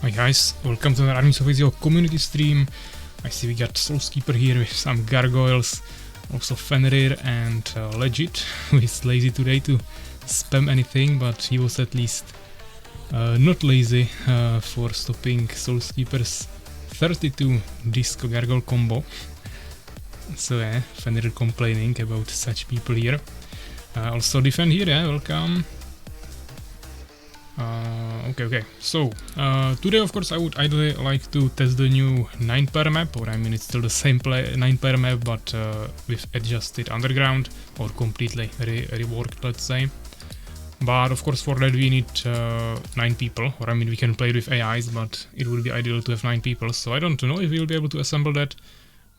Hi guys, welcome to the Armies of Exigo community stream. I see we got Soulskeeper here with some gargoyles, also Fenrir and Legit, who is lazy today to spam anything, but he was at least not lazy for stopping Soulskeeper's 32 disco gargoyle combo. So yeah, Fenrir complaining about such people here. Also Defend here, yeah, welcome. Okay. So, today of course I would ideally like to test the new 9-player map, or I mean it's still the same 9-player map, but with adjusted underground, or completely reworked, let's say. But of course for that we need 9 people, or I mean we can play with AIs, but it would be ideal to have 9 people, so I don't know if we'll be able to assemble that.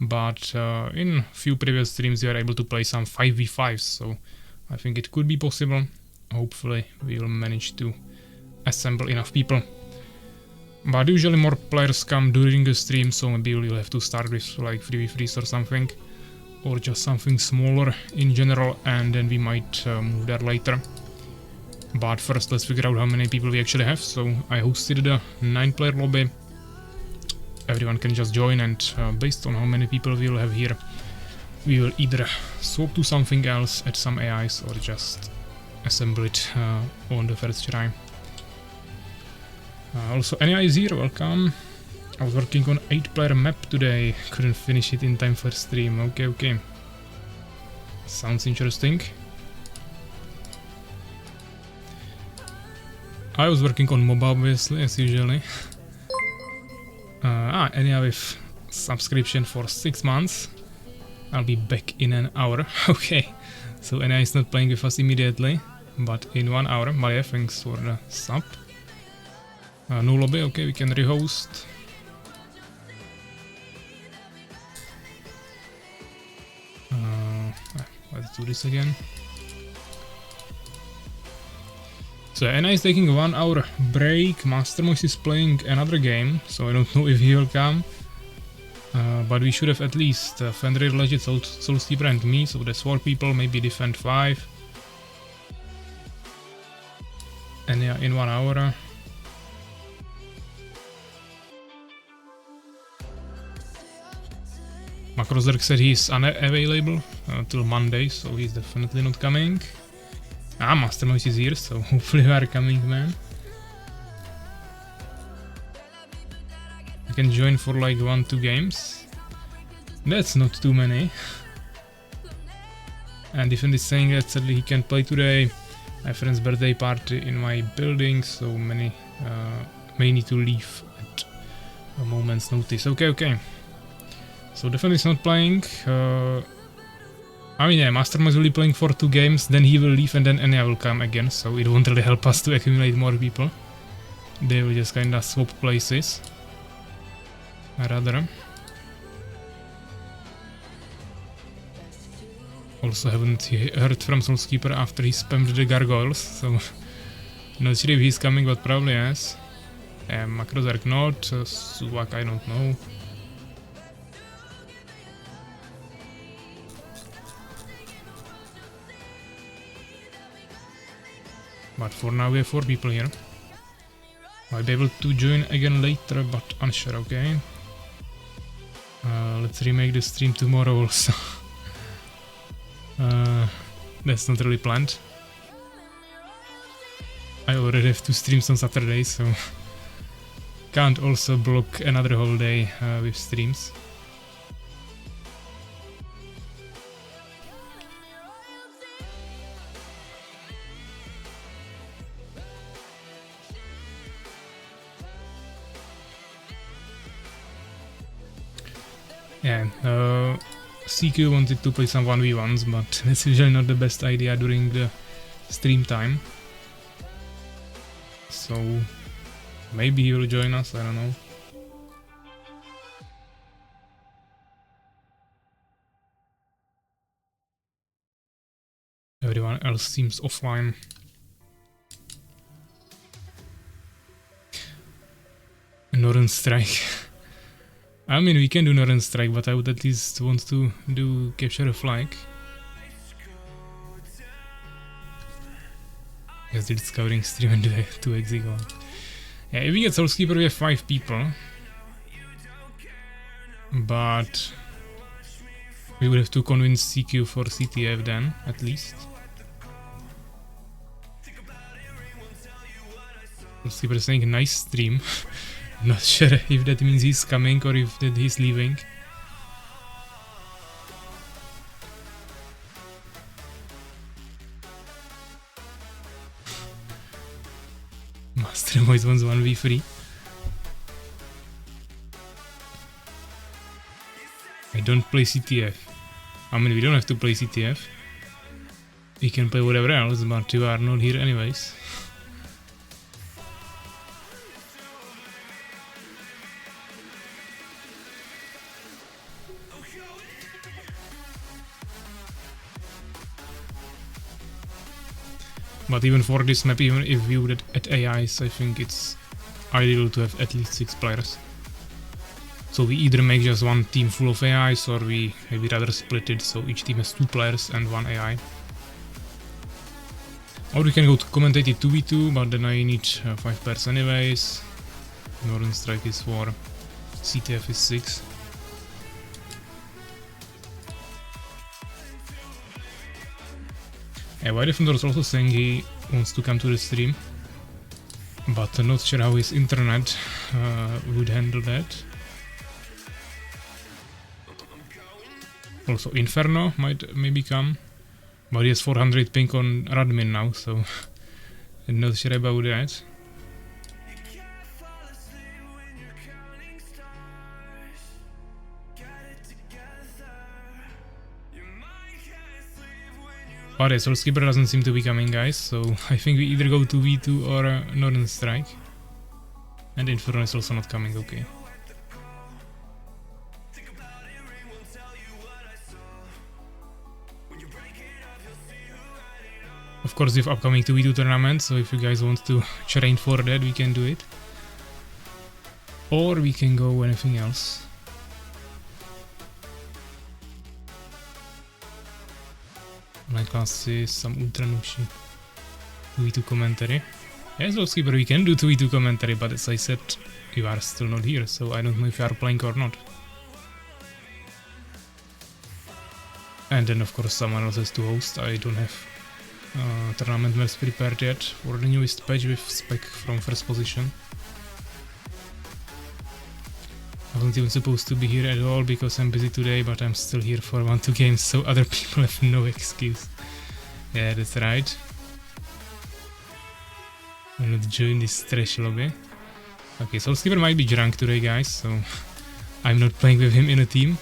But in few previous streams we are able to play some 5v5s, so I think it could be possible. Hopefully we will manage to assemble enough people. But usually more players come during the stream, so maybe we'll have to start with like 3v3s or something, or just something smaller in general, and then we might move there later. But first let's figure out how many people we actually have. So I hosted the 9-player lobby. Everyone can just join, and based on how many people we will have here, we will either swap to something else, add some AIs, or just assemble it on the first try. Also, NI is here, welcome. I was working on 8-player map today, couldn't finish it in time for stream. Okay. Sounds interesting. I was working on mobile obviously, as usually. NI with subscription for 6 months. I'll be back in an hour. Okay, so NI is not playing with us immediately, but in 1 hour. Maria, thanks for the sub. No lobby, okay, we can rehost. Let's do this again. So NI is taking a 1 hour break. Master Moise is playing another game, so I don't know if he will come. But we should have at least Fenrir, Legit, Soulsteeper and me, so that's 4 people, maybe Defend 5. And yeah, in 1 hour. Macrozerk said he's unavailable till Monday, so he's definitely not coming. Master Moise is here, so hopefully you are coming, man. I can join for like 1-2 games. That's not too many. And Defend is saying that sadly he can't play today. My friend's birthday party in my building, so many may need to leave at a moment's notice. Okay. So Defend is not playing. I mean, yeah, Master Moise will be playing for 2 games, then he will leave and then Enya will come again, so it won't really help us to accumulate more people. They will just kinda swap places. Rather. Also haven't heard from Soulskeeper after he spammed the gargoyles, so not sure if he's coming, but probably yes. Macrozerk not, Suvak I don't know. But for now we have 4 people here. Might be able to join again later, but unsure, okay. Let's remake the stream tomorrow also. That's not really planned. I already have 2 streams on Saturday, so can't also block another whole day with streams. Yeah, CQ wanted to play some 1v1s, but that's usually not the best idea during the stream time. So maybe he will join us, I don't know. Everyone else seems offline. Noran Strike. I mean, we can do Noran Strike, but I would at least want to do Capture a Flag. Yes, did scouting stream and 2 Exigo. Yeah, if we get Soulskeeper, we have 5 people. But we would have to convince CQ for CTF then, at least. Soulskeeper is saying nice stream. Not sure if that means he's coming or if that he's leaving. Master Voice wants 1v3. I don't play CTF. I mean, we don't have to play CTF. We can play whatever else, but you are not here anyways. But even for this map, even if we would add AIs, I think it's ideal to have at least 6 players. So we either make just one team full of AIs, or we maybe rather split it so each team has 2 players and 1 AI. Or we can go to Commentated 2v2, but then I need 5 players anyways. Noran Strike is 4, CTF is 6. Yeah, Defender is also saying he wants to come to the stream, but I'm not sure how his internet would handle that. Also Inferno might maybe come, but he has 400 ping on Radmin now, so I'm not sure about that. But yeah, Soulskeeper doesn't seem to be coming, guys, so I think we either go to V2 or Noran Strike. And Inferno is also not coming, okay. Of course, we have upcoming 2v2 tournaments, so if you guys want to train for that, we can do it. Or we can go anything else. My class is some ultra nooshi 2v2 commentary. Yes, Soulskeeper, we can do 2v2 commentary, but as I said, you are still not here, so I don't know if you are playing or not. And then of course someone else has to host. I don't have tournament maps prepared yet for the newest patch with spec from first position. I wasn't even supposed to be here at all because I'm busy today, but I'm still here for 1-2 games, so other people have no excuse. Yeah, that's right. I'll not join this trash lobby. Okay, Soulskeeper might be drunk today, guys, so I'm not playing with him in a team.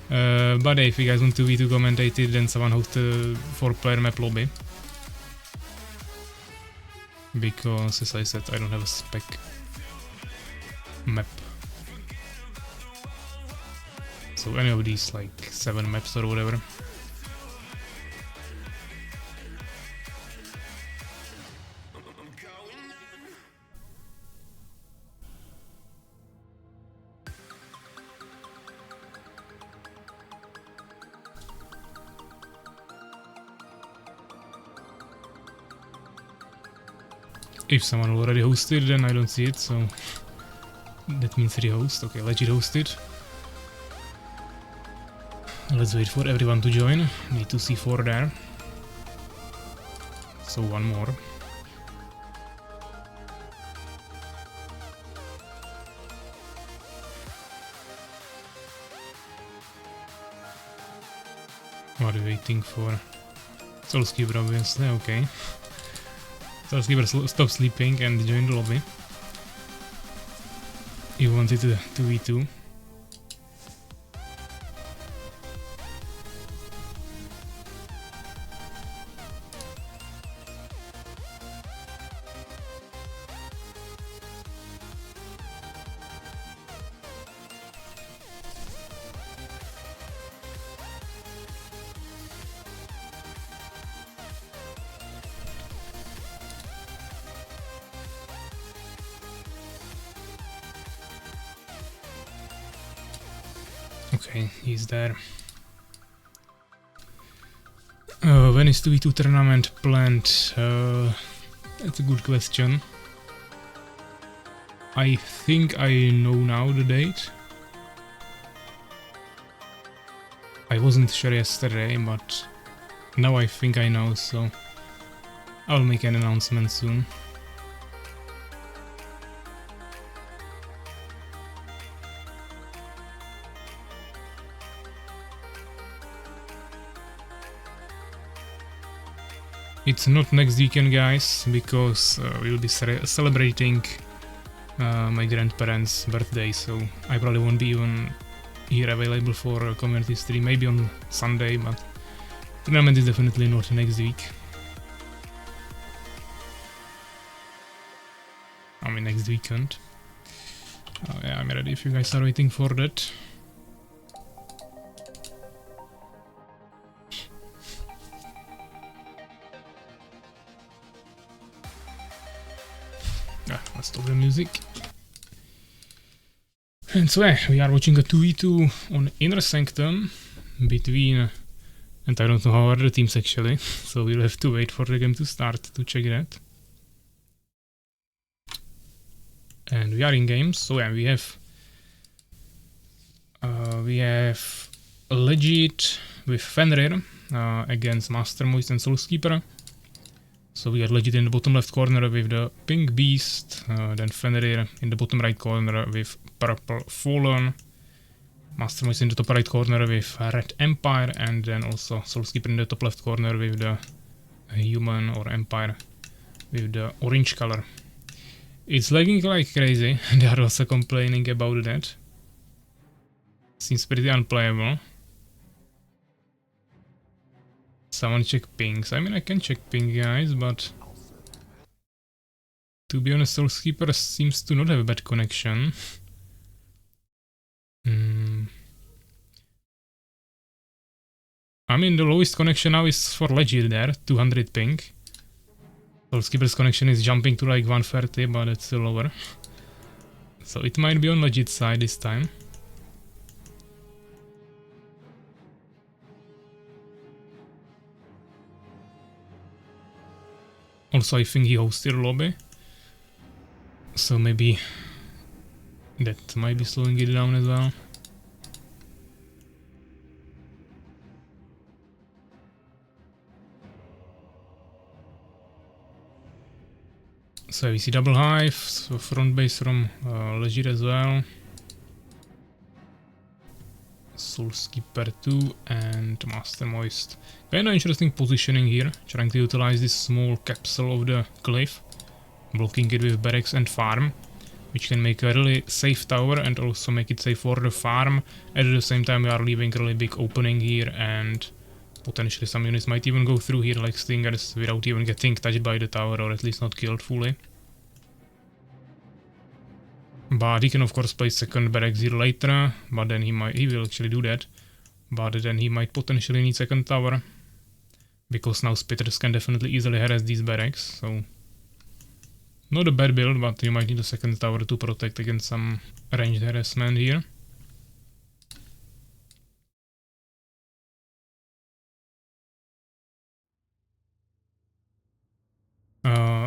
But if you guys want to V2 commentated, then someone host a 4-player map lobby. Because, as I said, I don't have a spec map. So any of these, like 7 maps or whatever. If someone already hosted, then I don't see it, so that means rehost. Okay, legit hosted. Let's wait for everyone to join. Need to see 4 there. So one more. What are we waiting for? Soulskeeper, obviously, okay. Soulskeeper stop sleeping and join the lobby. You wanted to 2v2. Okay, he's there. When is 2v2 tournament planned? That's a good question. I think I know now the date. I wasn't sure yesterday, but now I think I know, so I'll make an announcement soon. It's not next weekend, guys, because we'll be celebrating my grandparents' birthday, so I probably won't be even here available for a community stream, maybe on Sunday, but tournament is definitely not next week. I mean next weekend. Yeah, I'm ready if you guys are waiting for that. Let's stop the music. And so yeah, we are watching a 2v2 on Inner Sanctum between, and I don't know how are the teams actually, so we'll have to wait for the game to start to check that. And we are in game, so yeah, we have Legit with Fenrir against Master Moist and Soulskeeper. So we are Legit in the bottom left corner with the Pink Beast, then Fenrir in the bottom right corner with Purple Fallen, Master Moist in the top right corner with Red Empire, and then also Soulskeeper in the top left corner with the Human or Empire with the orange color. It's lagging like crazy, they are also complaining about that. Seems pretty unplayable. Someone check pings. I mean, I can check ping, guys, but to be honest, Soulskeeper seems to not have a bad connection. I mean, the lowest connection now is for Legit there, 200 ping. Soulskeeper's connection is jumping to like 130, but it's still lower. So it might be on Legit side this time. Also, I think he hosted a lobby, so maybe that might be slowing it down as well. So we see double hive, so front base from Legit as well. Soulskeeper 2 and Master Moist. Kinda interesting positioning here, trying to utilize this small capsule of the cliff, blocking it with barracks and farm, which can make a really safe tower and also make it safe for the farm. At the same time we are leaving a really big opening here, and potentially some units might even go through here like stingers without even getting touched by the tower, or at least not killed fully. But he can of course place second barracks here later, but then he will actually do that. But then he might potentially need second tower, because now spitters can definitely easily harass these barracks, so not a bad build, but you might need a second tower to protect against some ranged harassment here.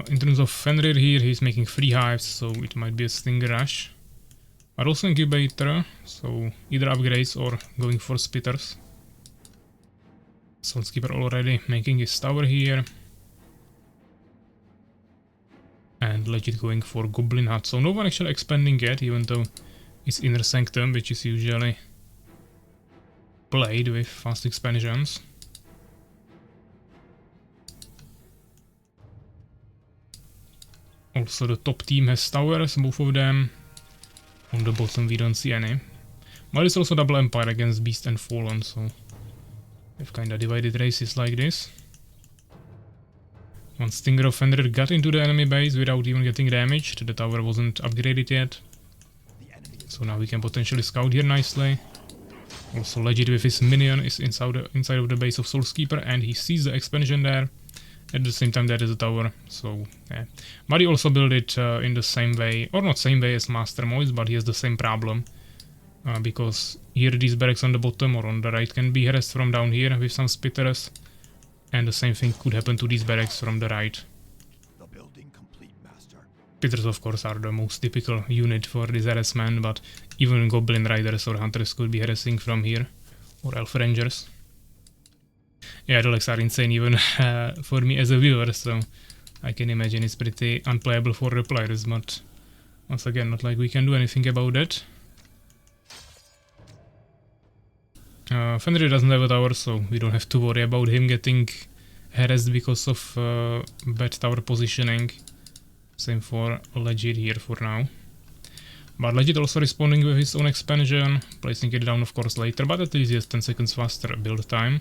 In terms of Fenrir here, he's making 3 hives, so it might be a Stinger Rush. But also Incubator, so either upgrades or going for spitters. Soulskeeper already making his tower here. And Legit going for Goblin Hut, so no one actually expanding yet, even though it's Inner Sanctum, which is usually played with fast expansions. Also the top team has towers, both of them. On the bottom we don't see any. But it's also double Empire against Beast and Fallen, so they've kinda divided races like this. One Stinger of Fenrir got into the enemy base without even getting damaged. The tower wasn't upgraded yet. So now we can potentially scout here nicely. Also Legit with his minion is inside of the base of Soulskeeper, and he sees the expansion there. At the same time there is a tower, so yeah. But he also built it in the same way, or not same way as Master Moist, but he has the same problem. Because here these barracks on the bottom or on the right can be harassed from down here with some spitters. And the same thing could happen to these barracks from the right. Spitters of course are the most typical unit for this harassment, but even Goblin Riders or Hunters could be harassing from here. Or Elf Rangers. Yeah, the legs are insane even for me as a viewer, so I can imagine it's pretty unplayable for the players, but once again, not like we can do anything about that. Fenrir doesn't have a tower, so we don't have to worry about him getting harassed because of bad tower positioning. Same for Legit here for now. But Legit also responding with his own expansion, placing it down of course later, but at least he has 10 seconds faster build time.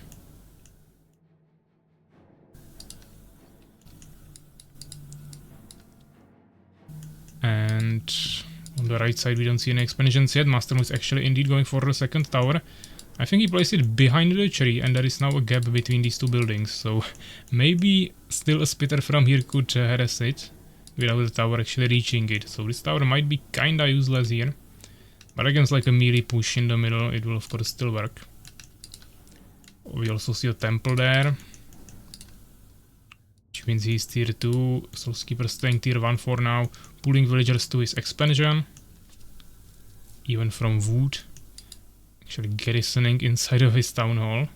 And on the right side we don't see any expansions yet. Master is actually indeed going for the second tower. I think he placed it behind the tree and there is now a gap between these two buildings, so maybe still a spitter from here could harass it without the tower actually reaching it. So this tower might be kinda useless here, but against like a melee push in the middle it will of course still work. We also see a temple there, which means he's tier 2, Soulskeeper staying tier 1 for now, pulling villagers to his expansion, even from wood, actually garrisoning inside of his town hall.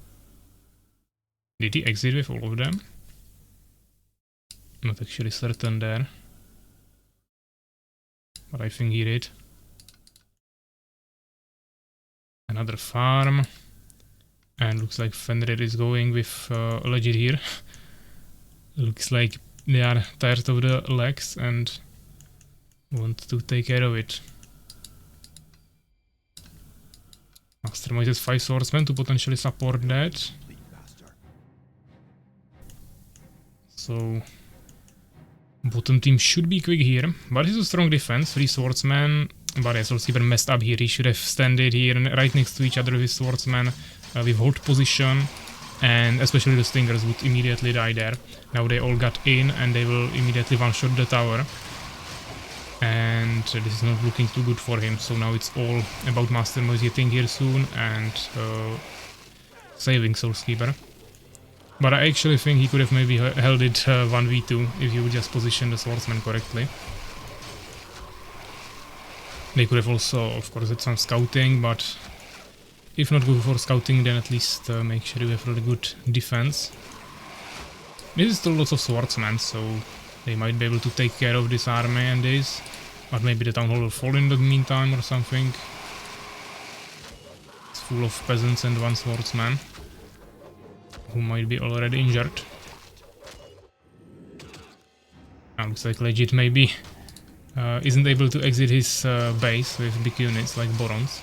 Did he exit with all of them? Not actually certain there, but I think he did. Another farm, and looks like Fenrir is going with Legit here. Looks like they are tired of the legs and want to take care of it. Master uses 5 swordsmen to potentially support that. So bottom team should be quick here, but it's a strong defense, 3 swordsmen. But yeah, Soulskeeper messed up here, he should have standed here right next to each other with swordsmen with hold position, and especially the stingers would immediately die there. Now they all got in and they will immediately one-shot the tower. And this is not looking too good for him, so now it's all about Master Moise getting here soon and saving Soulskeeper. But I actually think he could have maybe held it 1v2 if you would just position the swordsman correctly. They could have also, of course, had some scouting, but if not go for scouting, then at least make sure you have really good defense. This is still lots of swordsmen, so they might be able to take care of this army and this, but maybe the town hall will fall in the meantime or something. It's full of peasants and 1 swordsman who might be already injured. Looks like Legit maybe isn't able to exit his base with big units like Borons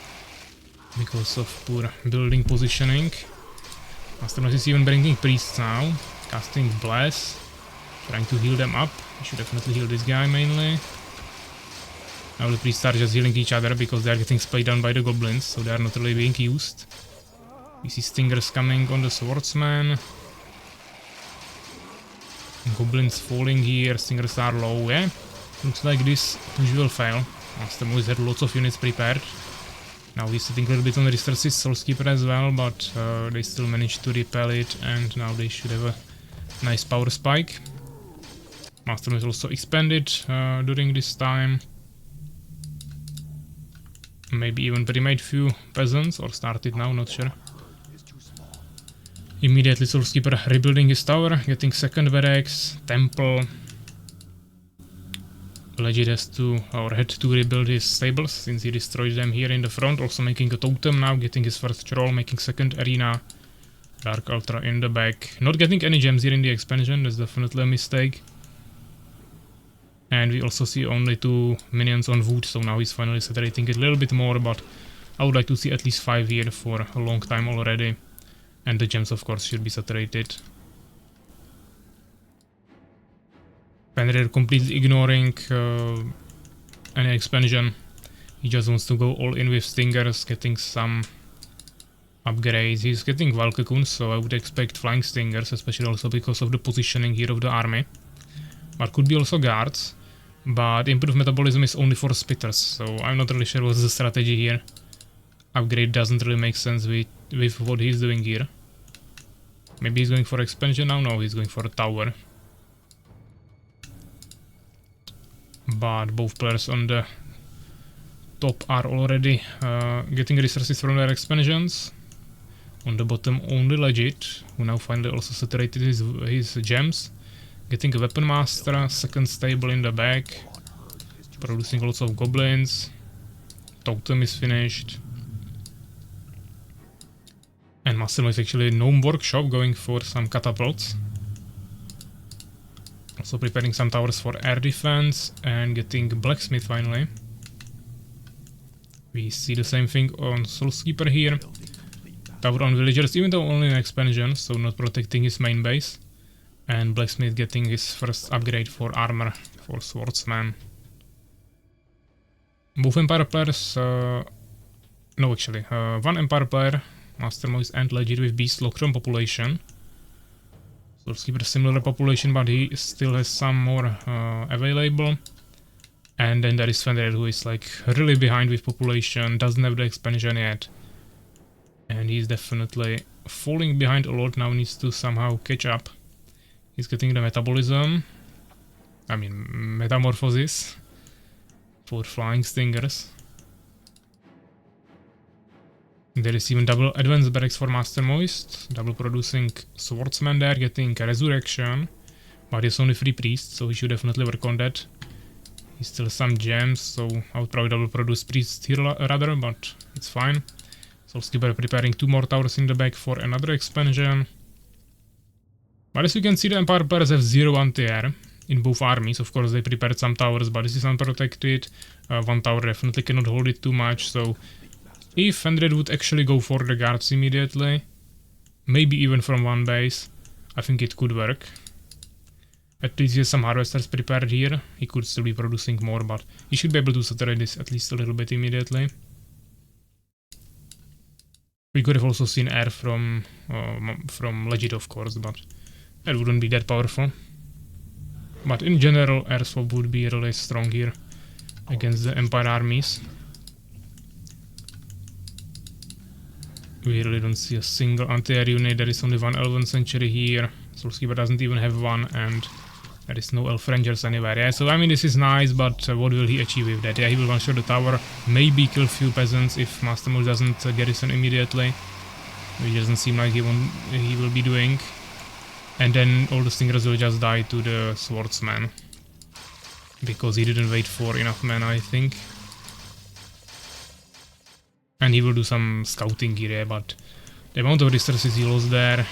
because of poor building positioning. Master is even bringing priests now, casting Bless, trying to heal them up. We should definitely heal this guy mainly. Now the priests are just healing each other because they are getting splayed down by the goblins, so they are not really being used. We see stingers coming on the swordsman. Goblins falling here, stingers are low, yeah? Looks like this push will fail. Master Moise had lots of units prepared. Now he's sitting a little bit on the resources, Soulskeeper as well, but they still managed to repel it, and now they should have a nice power spike. Master Moise also expanded during this time. Maybe even remade few peasants, or started now, not sure. Immediately Soulskeeper rebuilding his tower, getting second barracks, temple. Legit has to, or had to rebuild his stables since he destroyed them here in the front, also making a totem now, getting his first troll, making second arena. Dark Ultra in the back. Not getting any gems here in the expansion, that's definitely a mistake. And we also see only 2 minions on wood, so now he's finally saturating it a little bit more, but I would like to see at least 5 here for a long time already. And the gems of course should be saturated. Fenrir completely ignoring any expansion. He just wants to go all in with stingers, getting some upgrades. He's getting Valkykuns, so I would expect flying stingers, especially also because of the positioning here of the army. But could be also guards. But improved metabolism is only for spitters, so I'm not really sure what's the strategy here. Upgrade doesn't really make sense with what he's doing here. Maybe he's going for expansion now? No, he's going for a tower. But both players on the top are already getting resources from their expansions. On the bottom only Legit, who now finally also saturated his gems. Getting a weapon master, second stable in the back. Producing lots of goblins. Totem is finished. And Master is actually Gnome Workshop going for some catapults. Also preparing some towers for air defense and getting blacksmith finally. We see the same thing on Soulskeeper here. Tower on villagers, even though only an expansion, so not protecting his main base. And blacksmith getting his first upgrade for armor for swordsman. Both empire players, no actually, one empire player, Master Moist and Legit with Beast Lockron population. Soulskeeper similar population, but he still has some more available. And then there is Fenrir, who is like really behind with population, doesn't have the expansion yet. And he's definitely falling behind a lot now, needs to somehow catch up. He's getting the metabolism, I mean metamorphosis, for flying stingers. There is even double advanced barracks for Master Moist, double producing swordsman there, getting a resurrection, but it's only 3 priests, so he should definitely work on that. He still has some gems, so I would probably double produce priests here rather, but it's fine. Soulskeeper preparing 2 more towers in the back for another expansion. But as you can see, the Empire players have 0 anti-air in both armies. Of course, they prepared some towers, but this is unprotected. 1 tower definitely cannot hold it too much, so if Fenrir would actually go for the guards immediately, maybe even from 1 base, I think it could work. At least he has some harvesters prepared here. He could still be producing more, but he should be able to saturate this at least a little bit immediately. We could have also seen air from Legit, of course, but that wouldn't be that powerful. But in general, air swap would be really strong here against the Empire armies. We really don't see a single anti-air unit. There is only 1 Elven Sanctuary here. Soulskeeper doesn't even have 1, and there is no Elf Rangers anywhere. Yeah, so I mean, this is nice, but what will he achieve with that? Yeah, he will one-shot the tower, maybe kill few peasants if Master Moist doesn't garrison immediately. Which doesn't seem like he will be doing. And then all the stingers will just die to the swordsman. Because he didn't wait for enough men, I think. And he will do some scouting here, but the amount of resources he lost there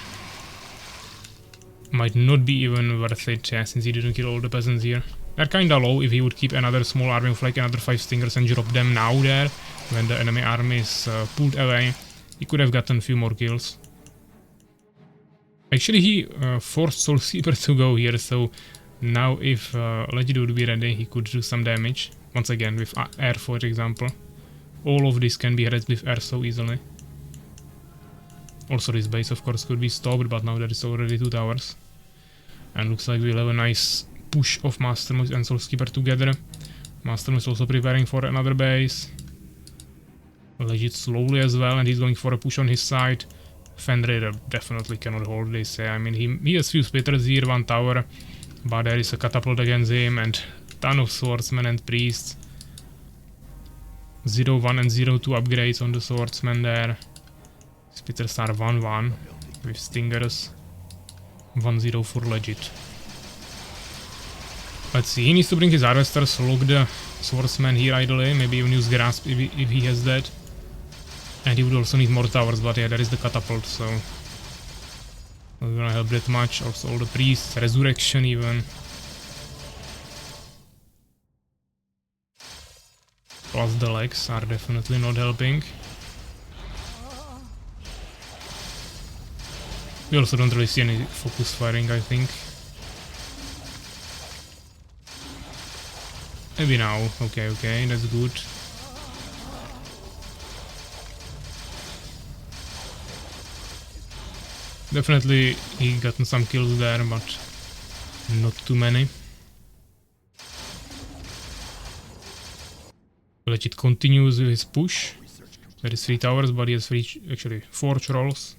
might not be even worth it, yeah, since he didn't kill all the peasants here. They're kinda low. If he would keep another small army of like another 5 stingers and drop them now there, when the enemy army is pulled away, he could have gotten a few more kills. Actually, he forced Soulskeeper to go here, so now if Legit would be ready, he could do some damage. Once again, with air, for example. All of this can be hit with air so easily. Also, this base, of course, could be stopped, but now there is already 2 towers. And looks like we'll have a nice push of Master Moist and Soulskeeper together. Master Moist also preparing for another base. Legit slowly as well, and he's going for a push on his side. Fenrir definitely cannot hold this. I mean, he has few splitters here, 1 tower, but there is a catapult against him and ton of swordsmen and priests. 0-1 and 0-2 upgrades on the swordsman there. Splitters are 1-1 with stingers. 1-0 for Legit. Let's see, he needs to bring his harvesters, lock the swordsman here idly, maybe even use grasp if he has that. And he would also need more towers, but yeah, there is the catapult, so not gonna help that much. Also all the priests, resurrection even. Plus the legs are definitely not helping. We also don't really see any focus firing, I think. Maybe now. Okay, that's good. Definitely he gotten some kills there, but not too many. Legit continues with his push. There is 3 towers, but he has 4 trolls.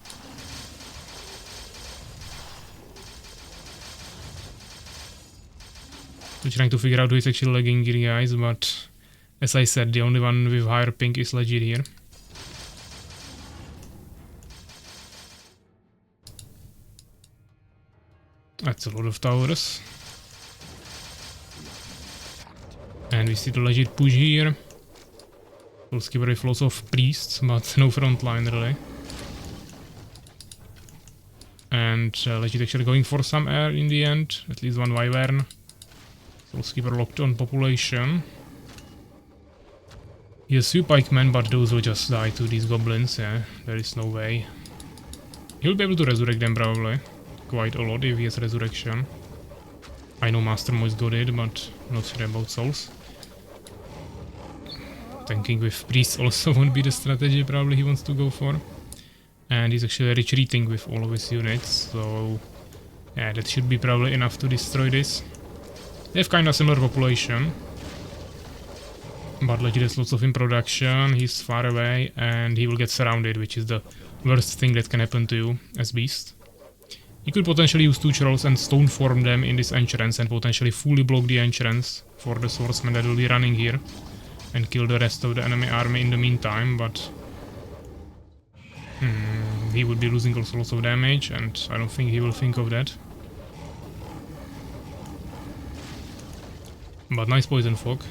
We're trying to figure out who is actually lagging here, guys, but as I said, the only one with higher ping is Legit here. That's a lot of towers. And we see the Legit push here. Soulskeeper with lots of priests, but no front line really. And Legit actually going for some air in the end, at least one Wyvern. Soulskeeper locked on population. He has few pikemen, but those will just die to these goblins, yeah, there is no way. He'll be able to resurrect them probably, quite a lot if he has resurrection. I know Master Moist got it, but not sure about souls. Tanking with priests also won't be the strategy probably he wants to go for. And he's actually retreating with all of his units, so yeah, that should be probably enough to destroy this. They have kinda similar population, but Legit has lots of in production, he's far away, and he will get surrounded, which is the worst thing that can happen to you as Beast. He could potentially use 2 trolls and stone form them in this entrance and potentially fully block the entrance for the swordsman that will be running here and kill the rest of the enemy army in the meantime, but he would be losing also lots of damage, and I don't think he will think of that. But nice poison fog.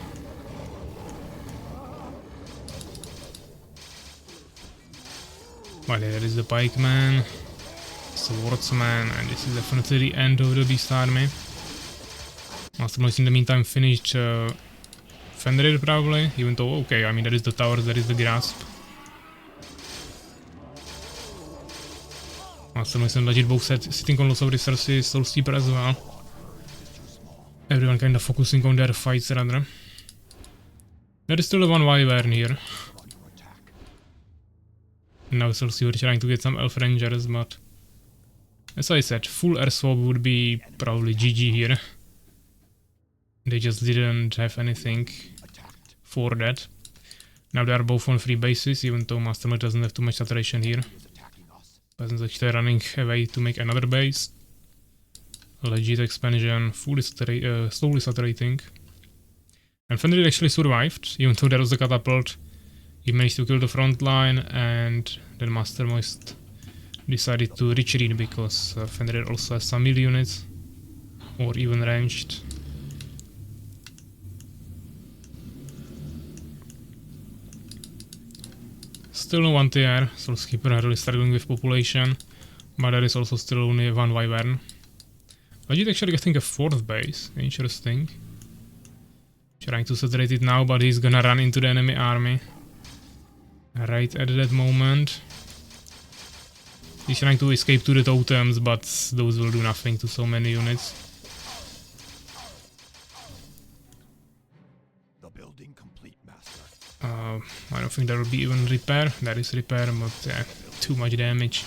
Well, there is the pikeman, swordsman, and this is definitely the end of the beast army. Master Moist in the meantime finished Fenrir probably, even though, okay, I mean there is the towers, there is the grasp. Master Moist and Legit both sitting on lots of resources, Soulskeeper as well. Everyone kind of focusing on their fights rather. There is still one Wyvern here. Now Soulskeeper trying to get some Elf Rangers, but as I said, full air swap would be probably GG here. They just didn't have anything for that. Now they are both on free bases, even though Master Moist doesn't have too much saturation here. Peasants actually running away to make another base. Legit expansion, slowly saturating. And Fenrir actually survived, even though there was a catapult. He managed to kill the front line, and then Master Moist decided to retreat because Fenrir also has some melee units, or even ranged. Still no anti-air, Soulskeeper are really struggling with population, but there is also still only one Wyvern. Legit actually getting a 4th base, interesting. Trying to saturate it now, but he's gonna run into the enemy army right at that moment. He's trying to escape to the totems, but those will do nothing to so many units. I don't think there will be even repair. There is repair, but too much damage.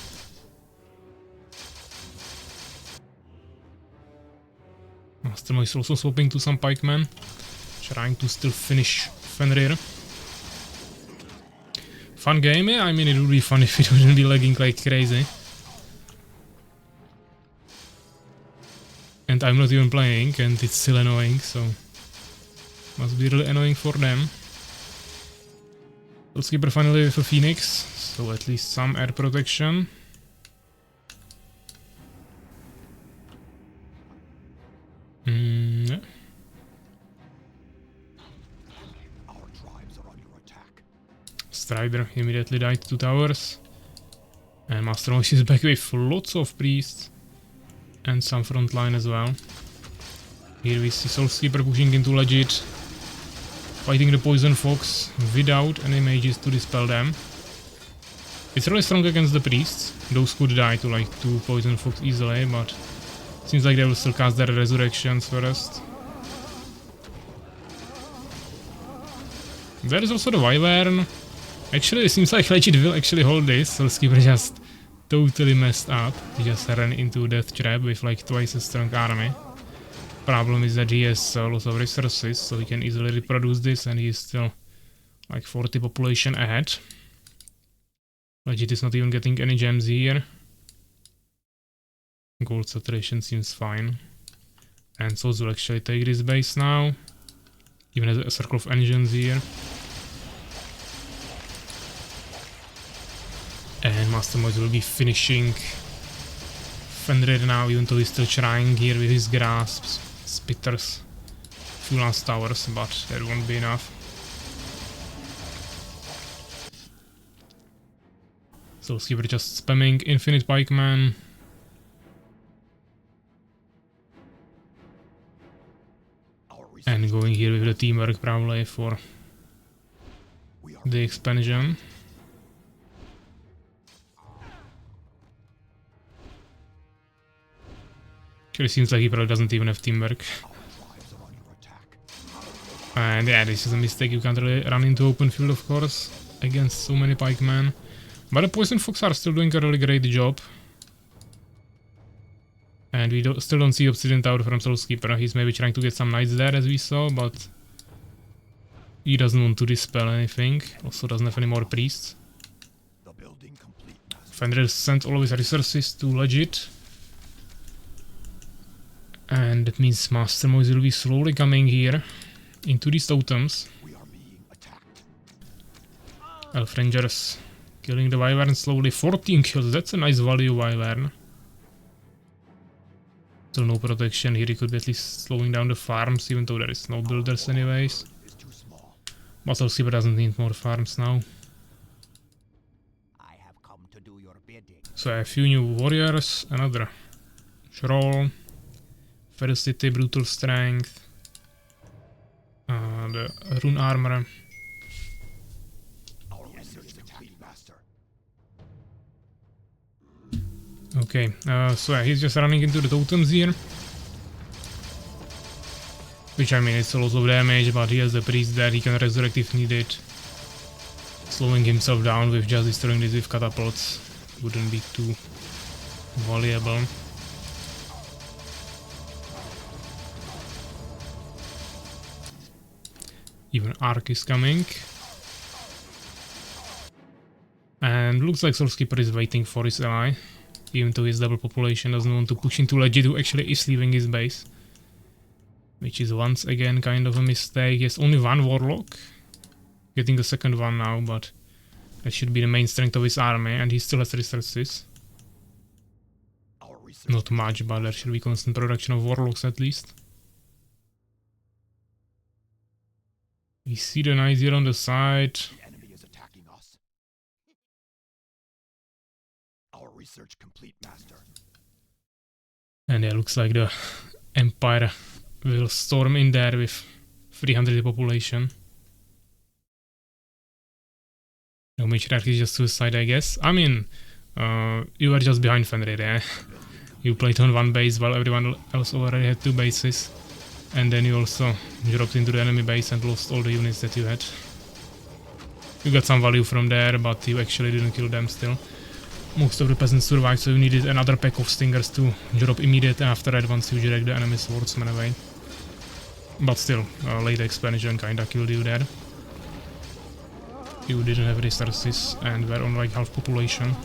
Master Moist also swapping to some pikemen, trying to still finish Fenrir. Fun game, yeah? I mean, it would be fun if it wouldn't be lagging like crazy. And I'm not even playing, and it's still annoying, so must be really annoying for them. Soulskeeper finally with a Phoenix, so at least some air protection. Yeah. Strider immediately died to towers. And Master Moist is back with lots of priests. And some front line as well. Here we see Soulskeeper pushing into Legit. Fighting the Poison Fox without any mages to dispel them. It's really strong against the priests. Those could die to like 2 Poison Fox easily, but seems like they will still cast their resurrections first. There is also the Wyvern. Actually, it seems like Legit will actually hold this. Soulskeeper just totally messed up. He just ran into Death Trap with like twice as strong army. Problem is that he has lots of resources, so he can easily reproduce this, and he is still like 40 population ahead. Legit is not even getting any gems here. Gold saturation seems fine. And Souls will actually take this base now. Even has a circle of engines here. And Master Moist will be finishing Fenrir now, even though he's still trying here with his grasps. Spitters. Few last towers, but that won't be enough. Soulskeeper just spamming infinite pikeman. And going here with the teamwork probably for the expansion. Actually seems like he probably doesn't even have teamwork. And yeah, this is a mistake, you can't really run into open field of course, against so many pikemen. But the Poison Fox are still doing a really great job. And we still don't see Obsidian Tower from Soulskeeper. He's maybe trying to get some knights there as we saw, but he doesn't want to dispel anything. Also doesn't have any more priests. Fenrir sent all of his resources to Legit. And that means Master Moise will be slowly coming here into these totems. Elf Rangers killing the Wyvern slowly. 14 kills, that's a nice value Wyvern. Still no protection here, he could be at least slowing down the farms, even though there is no builders anyways. But Soulskeeper doesn't need more farms now. So a few new warriors, another Troll, Ferocity, Brutal Strength, the Rune Armor. Okay, so yeah, he's just running into the totems here. Which I mean, it's a lot of damage, but he has the priest there, he can resurrect if needed. Slowing himself down with just destroying this with catapults wouldn't be too valuable. Even Ark is coming. And looks like Soulskeeper is waiting for his ally. Even though his double population doesn't want to push into Legit, who actually is leaving his base. Which is once again kind of a mistake. He has only one Warlock. Getting a second one now, but that should be the main strength of his army, and he still has resources. Not much, but there should be constant production of Warlocks at least. We see the knights here on the side. Research complete, Master. And it looks like the Empire will storm in there with 300 population. No matriarch is just suicide, I guess. I mean, you were just behind Fenrir, eh? You played on one base while everyone else already had two bases. And then you also dropped into the enemy base and lost all the units that you had. You got some value from there, but you actually didn't kill them still. Most of the peasants survived, so you needed another pack of stingers to drop immediately after that once you direct the enemy swordsman away. But still, late expansion kinda killed you there. You didn't have resources and were on like half population.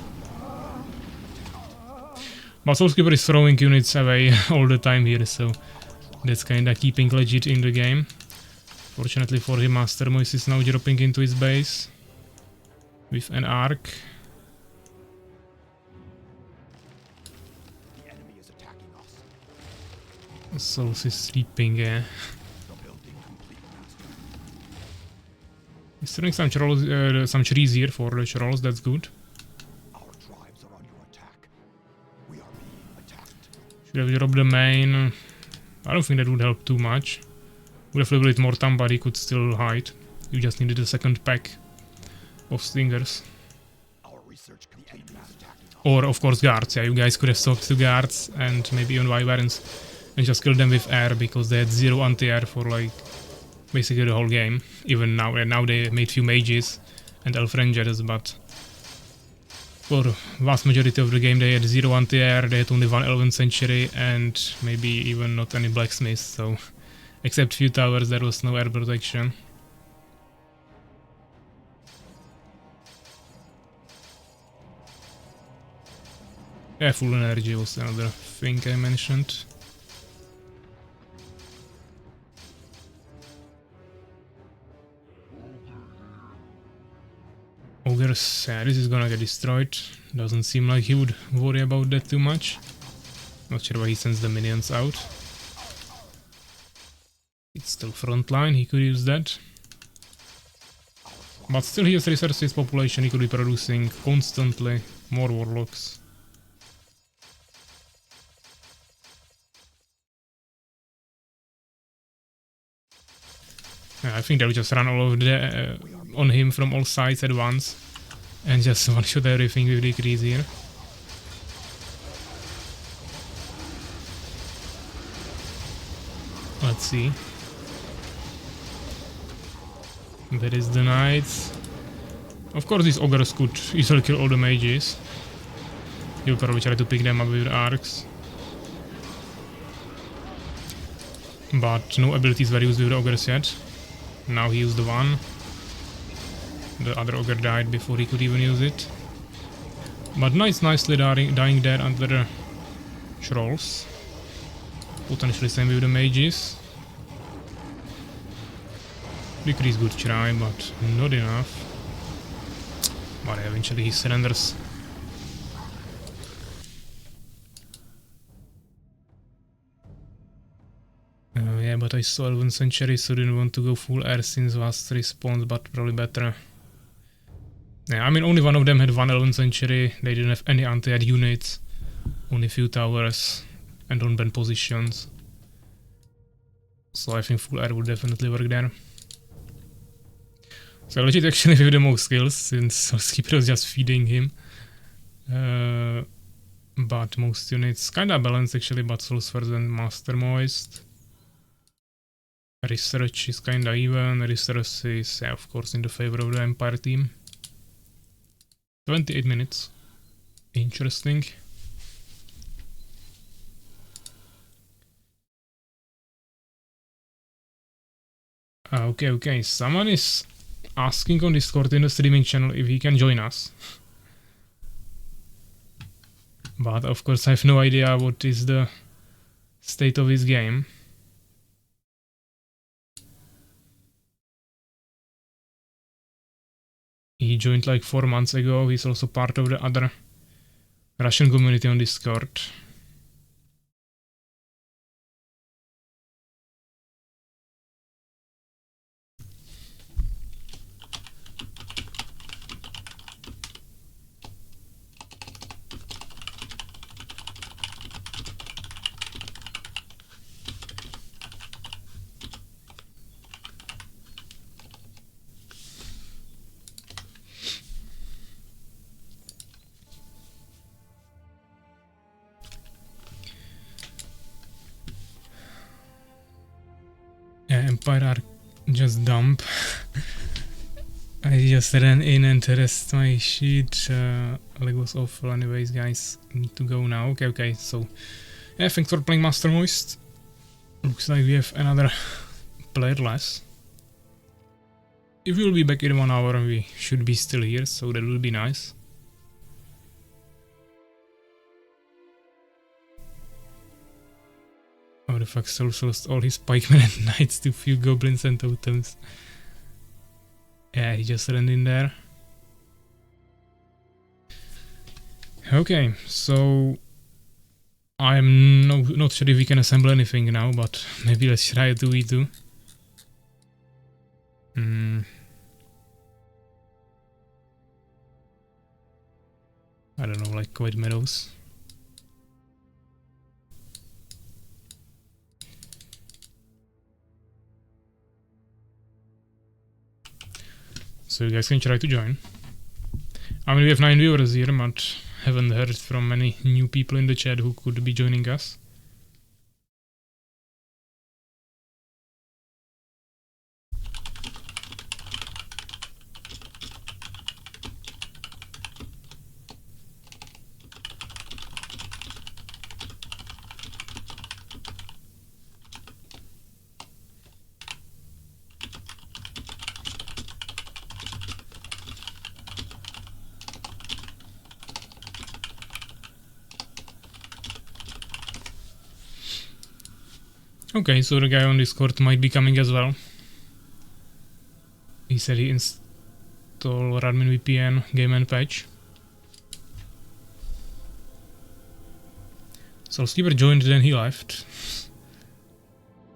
But Soulskeeper is throwing units away all the time here, so that's kinda keeping Legit in the game. Fortunately for him, Master Moise is now dropping into his base with an Ark. Souls is sleeping, yeah. He's throwing some trolls, some trees here for the trolls, that's good. Should have dropped the main. I don't think that would help too much. Would have a little bit more time, but he could still hide. You just needed a second pack of stingers. Or of course guards, yeah, you guys could have stopped the guards and maybe even wyverns. And just kill them with air, because they had 0 anti-air for like basically the whole game. Even now, and now they made few mages and elf rangers, but for vast majority of the game they had 0 anti-air, they had only one 11th century and maybe even not any blacksmiths, so except few towers there was no air protection. Yeah, full energy was another thing I mentioned. Ogres, yeah, this is gonna get destroyed. Doesn't seem like he would worry about that too much. Not sure why he sends the minions out. It's still frontline, he could use that. But still he has resources population, he could be producing constantly more warlocks. I think they'll just run all of the on him from all sides at once and just one-shot everything with the decrease here. Let's see. That is the knights. Of course these ogres could easily kill all the mages. He'll probably try to pick them up with arcs. But no abilities were used with the ogres yet. Now he used the one. The other ogre died before he could even use it. But knights nicely dying there under the trolls. Potentially same with the mages. Decrease good try, but not enough. But eventually he surrenders. Yeah, but I saw 11th century, so didn't want to go full air since last response, but probably better. Yeah, I mean only one of them had one 11th century, they didn't have any anti-air units, only few towers and on-band positions. So I think full air would definitely work there. So legit actually with the most skills, since Skipper was just feeding him. But most units kinda balanced actually, but Sulfurs and Master Moist. Research is kinda even, research is, yeah, of course, in the favor of the Empire team. 28 minutes. Interesting. Okay, someone is asking on Discord in the streaming channel if he can join us. But of course I have no idea what is the state of his game. He joined like 4 months ago, he's also part of the other Russian community on Discord. Yeah, Empire are just dump. I just ran in and rest my sheet. Leg was awful anyways, guys. Need to go now. Okay, so yeah, thanks for playing Master Moist. Looks like we have another player less. If we'll be back in 1 hour, we should be still here, so that will be nice. Oh, the fuck, Souls lost all his pikemen and knights to few goblins and totems. Yeah, he just ran in there. Okay, so I'm not sure if we can assemble anything now, but maybe let's try a 2v2. I don't know, like White Meadows. So you guys can try to join. I mean, we have 9 viewers here, but haven't heard from many new people in the chat who could be joining us. Okay, so the guy on Discord might be coming as well. He said he installed Radmin VPN game and patch. Soulskeeper joined, then he left.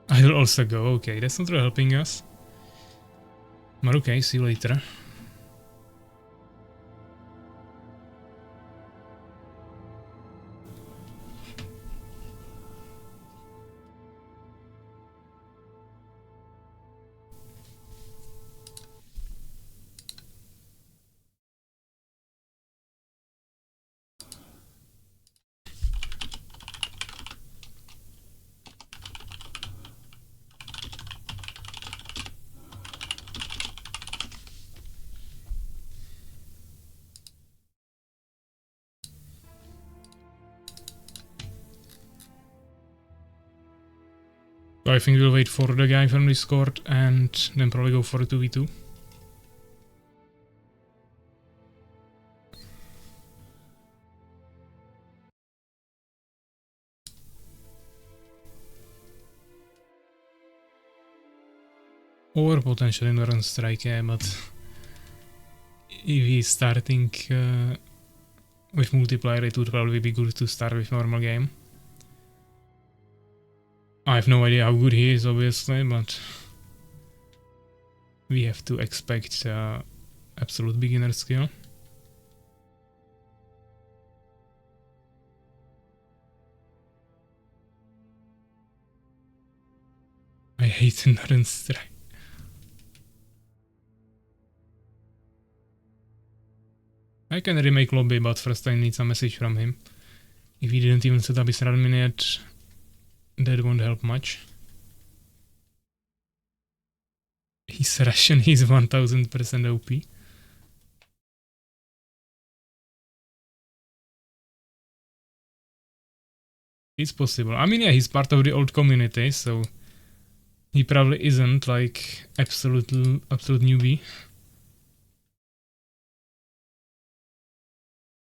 I will also go. Okay, that's not really helping us. But okay, see you later. So I think we'll wait for the guy from Discord and then probably go for a 2v2. Or potentially Noran Strike, yeah, but if he's starting with multiplayer, it would probably be good to start with normal game. I have no idea how good he is, obviously, but we have to expect absolute beginner skill. I hate Noran Strike. I can remake lobby, but first I need some message from him. If he didn't even set up his admin yet, that won't help much. He's Russian, he's 1000% OP. It's possible. I mean, yeah, he's part of the old community, so he probably isn't like absolute newbie.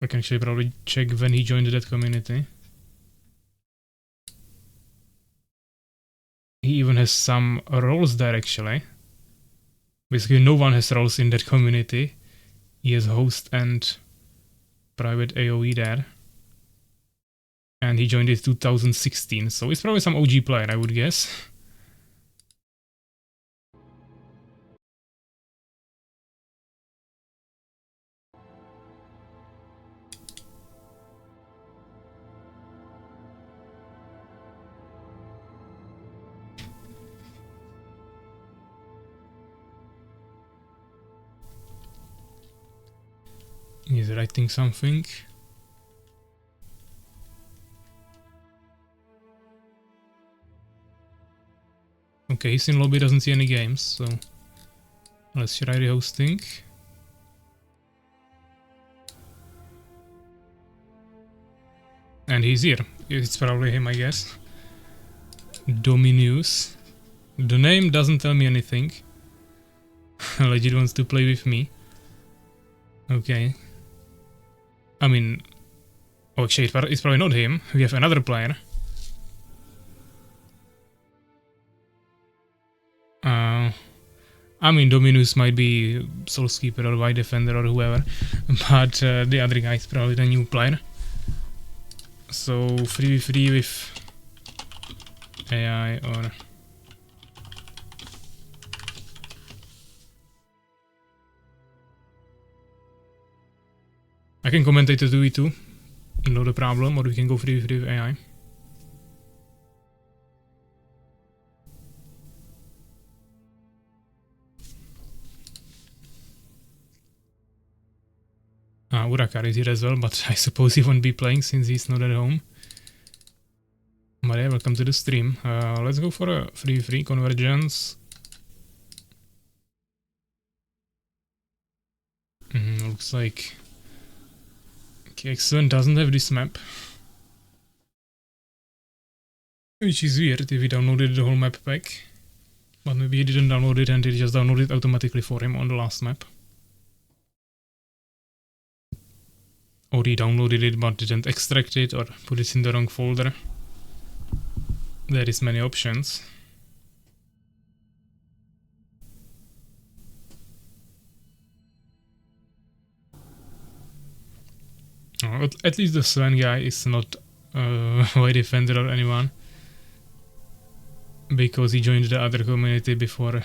I can actually probably check when he joined that community. He even has some roles there actually. Basically no one has roles in that community. He has host and private AoE there. And he joined it 2016, so it's probably some OG player, I would guess. He's writing something. Okay, he's in lobby, doesn't see any games, so let's try the hosting. And he's here. It's probably him, I guess. Dominus. The name doesn't tell me anything. Legit wants to play with me. Okay. I mean... Oh, actually, it's probably not him. We have another player. I mean, Dominus might be Soulskeeper or White Defender or whoever, but the other guy is probably the new player. So 3v3 with AI or... I can commentate the 2v2, not a problem, or we can go 3v3 with AI. Urakar is here as well, but I suppose he won't be playing since he's not at home. But yeah, welcome to the stream. Let's go for a 3v3 convergence. Looks like KX7 doesn't have this map. Which is weird if he downloaded the whole map pack. But maybe he didn't download it and it just downloaded it automatically for him on the last map. Or he downloaded it but didn't extract it or put it in the wrong folder. There is many options. At least the Sven guy is not White Defender or anyone. Because he joined the other community before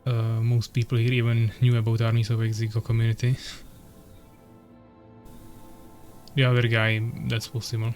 most people here even knew about Armies of Exigo community. The other guy, that's possible.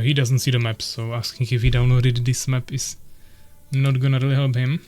He doesn't see the map, so asking if he downloaded this map is not gonna really help him.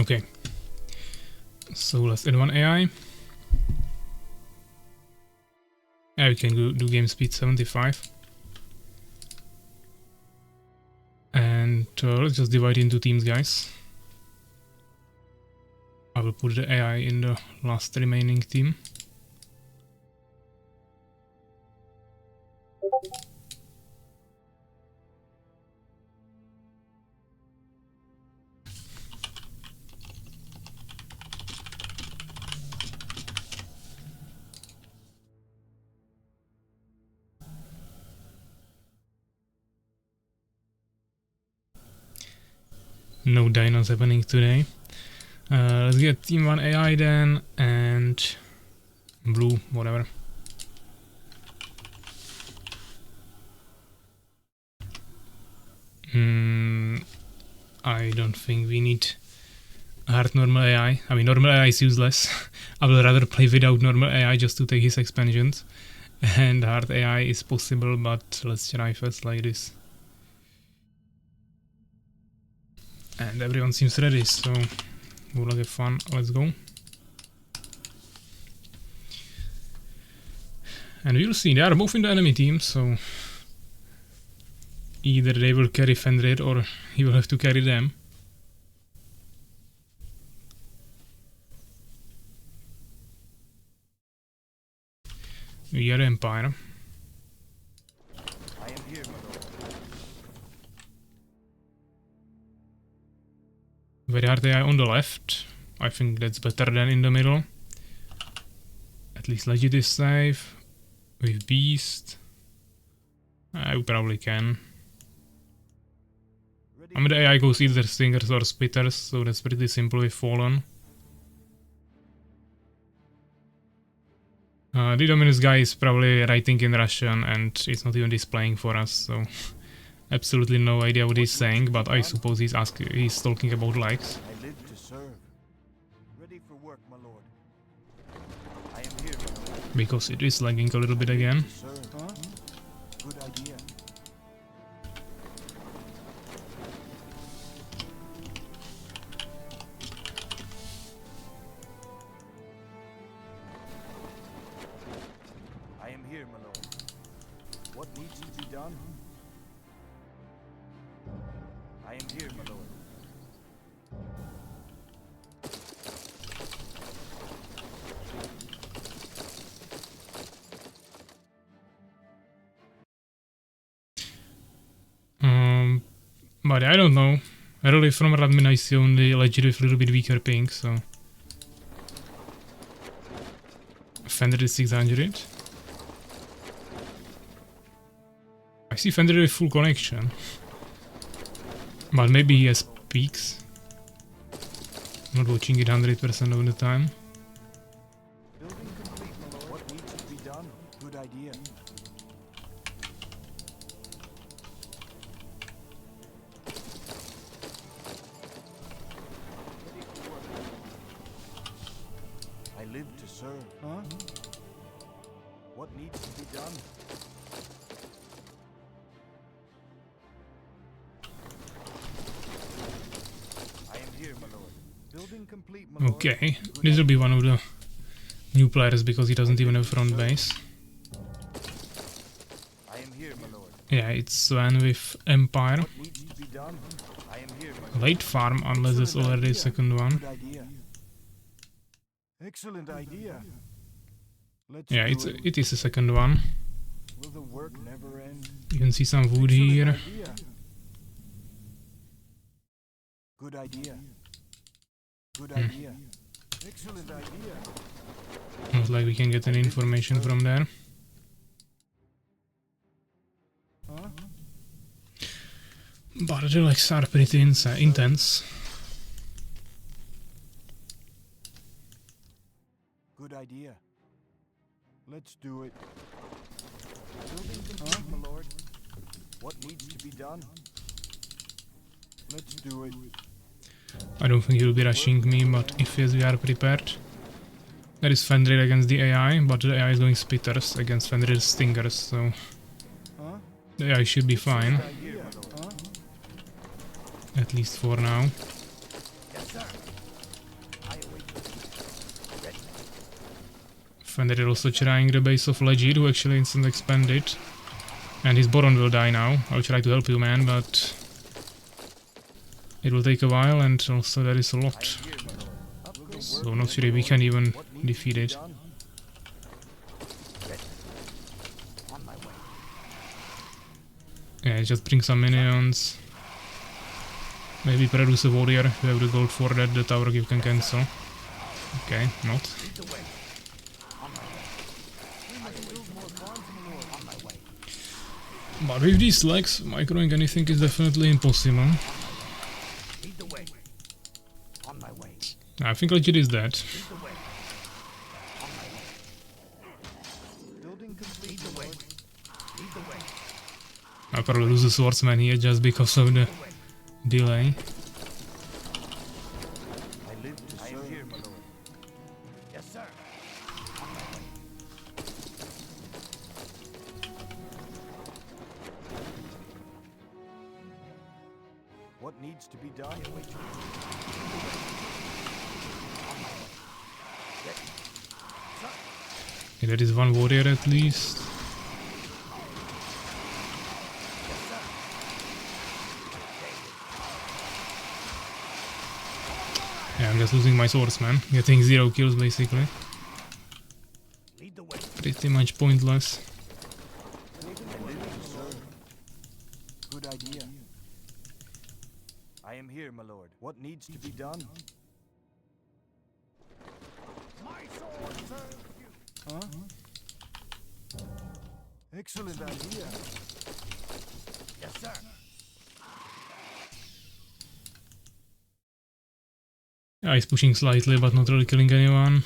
Okay. So let's add one AI. Yeah, we can do game speed 75. And let's just divide into teams, guys. I will put the AI in the last remaining team. No dinos happening today. Let's get team 1 AI then, and blue, whatever. I don't think we need hard normal AI. I mean, normal AI is useless. I will rather play without normal AI just to take his expansions. And hard AI is possible, but let's try first like this. And everyone seems ready, so we'll have fun. Let's go. And we'll see, they are both in the enemy team, so either they will carry Fenrir or he will have to carry them. We are Empire. I am here, my lord. Very hard AI on the left. I think that's better than in the middle. At least Legit is safe. With Beast, I probably can. I mean, the AI goes either Stingers or Spitters, so that's pretty simple with Fallen. The Dominus guy is probably writing in Russian and it's not even displaying for us, so absolutely no idea what he's saying, but I suppose he's talking about likes. I live to serve. Ready for work, my lord. I am here, my lord. Because it is lagging a little bit again. Serve. Huh? Good idea. I am here, my lord. What needs to be done? I am here, my lord. But I don't know. I really from Radmin I see only Legit with a little bit weaker ping, so... Fenrir is 600. I see Fenrir with full connection. But maybe he has peaks. Not watching it 100% of the time. Building complete, my lord. What needs to be done? Good idea. I live to serve. Huh? What needs to be done? I am here, my lord. Building complete, my lord. Okay, this will be one of the new players because he doesn't even have front base. I am here, my lord. Yeah, it's Sven with Empire. What needs to be done? I am here, my lord. Late farm unless there's already a second one. Good idea. Excellent idea. Let's Yeah, do it is a second one. Will the work never end? You can see some wood here. Idea. Good idea. Good idea. Excellent idea. Not like we can get any information from there. Huh? But the likes are pretty intense. Good idea. Let's do it. Building complete, my lord. What needs to be done? Let's do it. I don't think he'll be rushing me, but if yes, we are prepared. There is Fenrir against the AI, but the AI is going Spitters against Fenrir's Stingers, so Huh? the AI should be fine, Idea, my lord. Huh? at least for now. Yes, sir. Fenrir also trying the base of Legit, who actually instant expanded. And his Boron will die now. I'll try to help you, man, but it will take a while, and also there is a lot. So not sure if we can even defeat it. Yeah, just bring some minions. Maybe produce a warrior. We have the gold for that. The tower give can cancel. Okay, not. But with these legs, microing anything is definitely impossible. I think Legit is dead. I'll probably lose the swordsman here just because of the delay. What needs to be done? Okay, there is one warrior at least. Yeah, I'm just losing my swordsman, getting 0 kills basically. Pretty much pointless. Good idea. I am here, my lord. What needs to be done? My sword serves you. Huh? Excellent idea. Yes, sir. Yeah, he's pushing slightly, but not really killing anyone.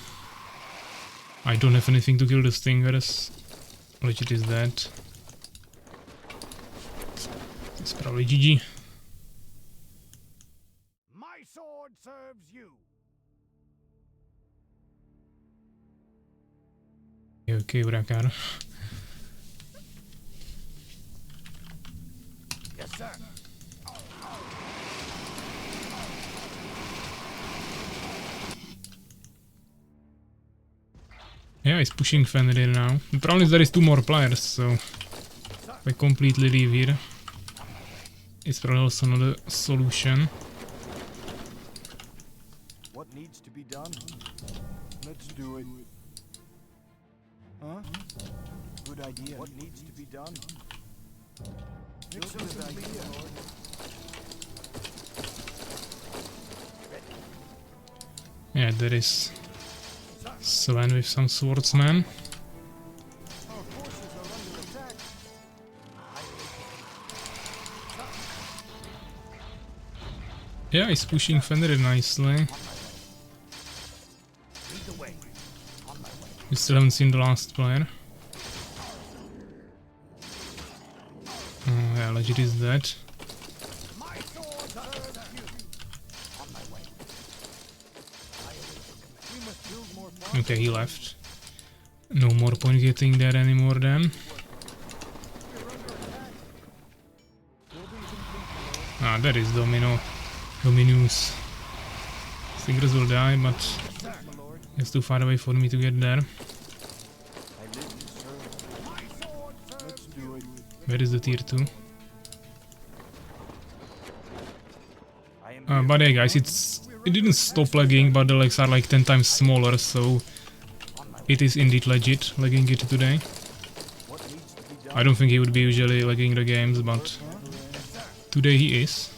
I don't have anything to kill the stingers. Legit is dead. It's probably GG. My sword serves you. Okay, Brakar. Yes, sir. Yeah, he's pushing Fenrir now. The problem is there is 2 more players, so if I completely leave here, it's probably also not a solution. What needs to be done? Let's do it. Huh? Good idea. What needs to be done? Excellent idea. Yeah, there is Sven with some swordsmen. Our forces are under attack. Yeah, he's pushing Fenrir nicely. We still haven't seen the last player. Oh, yeah, Legit is dead. Okay, he left. No more point getting there anymore then. Ah, there is Dominus. Stingers will die, but it's too far away for me to get there. Where is the tier 2? But yeah guys, it didn't stop lagging, but the legs are like 10 times smaller, so it is indeed legit lagging it today. I don't think he would be usually lagging the games, but today he is.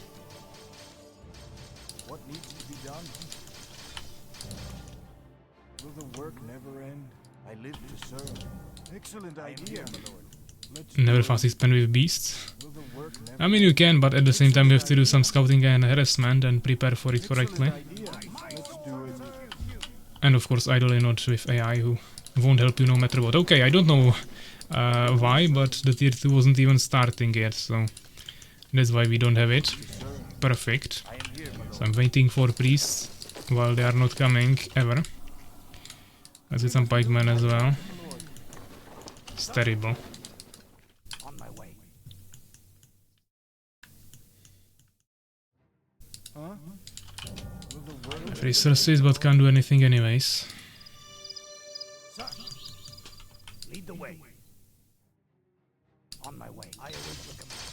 What needs to be done? Will the work never end? I live to serve. Excellent idea, my lord. Never fast spend with beasts. I mean you can, but at the same time you have to do some scouting and harassment and prepare for it correctly. And of course ideally not with AI, who won't help you no matter what. Okay, I don't know why, but the tier 2 wasn't even starting yet, so that's why we don't have it. Perfect. So I'm waiting for priests while they are not coming ever. Let's get some pikemen as well. It's terrible. Resources, but can't do anything anyways. the way. On my way. I await your command.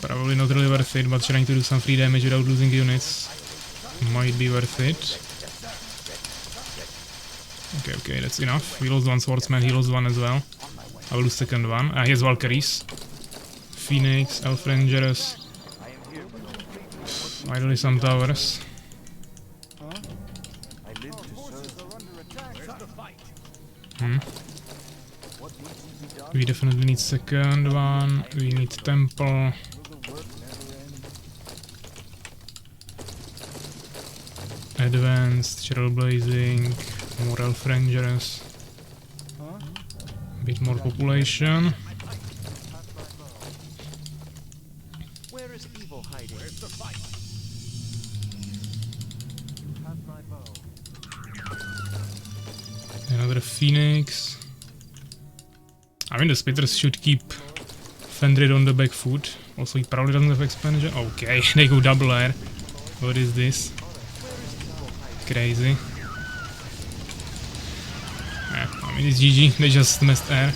Probably not really worth it, but trying to do some free damage without losing units might be worth it. Okay, okay, that's enough. We lost one swordsman, he lost one as well. I will lose second one. He has Valkyries. Phoenix, Elf Rangers. Finally some towers. We definitely need second one. We need temple. Advanced, trailblazing, more elf rangers. A bit more population. Where is evil hiding? Where's the fight? You have my bow. Another Phoenix. I mean, the Spitters should keep Fenrir on the back foot. Also, he probably doesn't have expansion. Okay, they go double air. What is this? Crazy. Yeah, I mean, it's GG. They just messed air.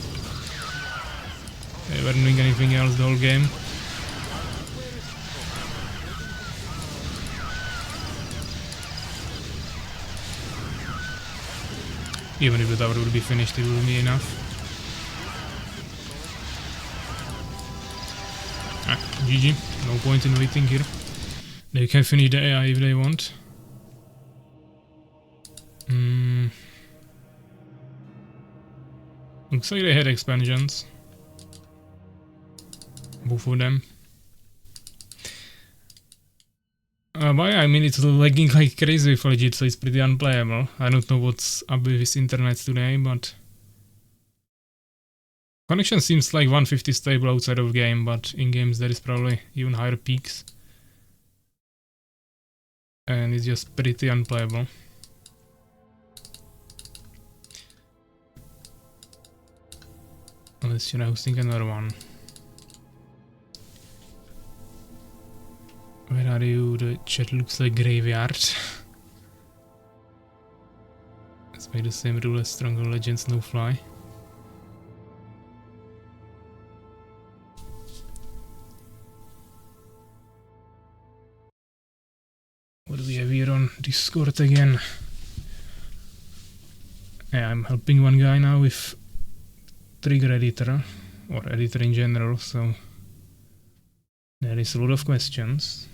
They weren't doing anything else the whole game. Even if the tower would be finished, it would be enough. GG. No point in waiting here. They can finish the AI if they want. Looks like they had expansions. Both of them. But yeah, I mean, it's lagging like crazy with legit, so it's pretty unplayable. I don't know what's up with his internet today, but... Connection seems like 150 stable outside of game, but in games there is probably even higher peaks. And it's just pretty unplayable. Unless you're hosting another one. Where are you? The chat looks like graveyard. Let's make the same rule as Stronger Legends no fly. What do we have here on Discord again? Yeah, I'm helping one guy now with trigger editor, or editor in general, so there is a lot of questions.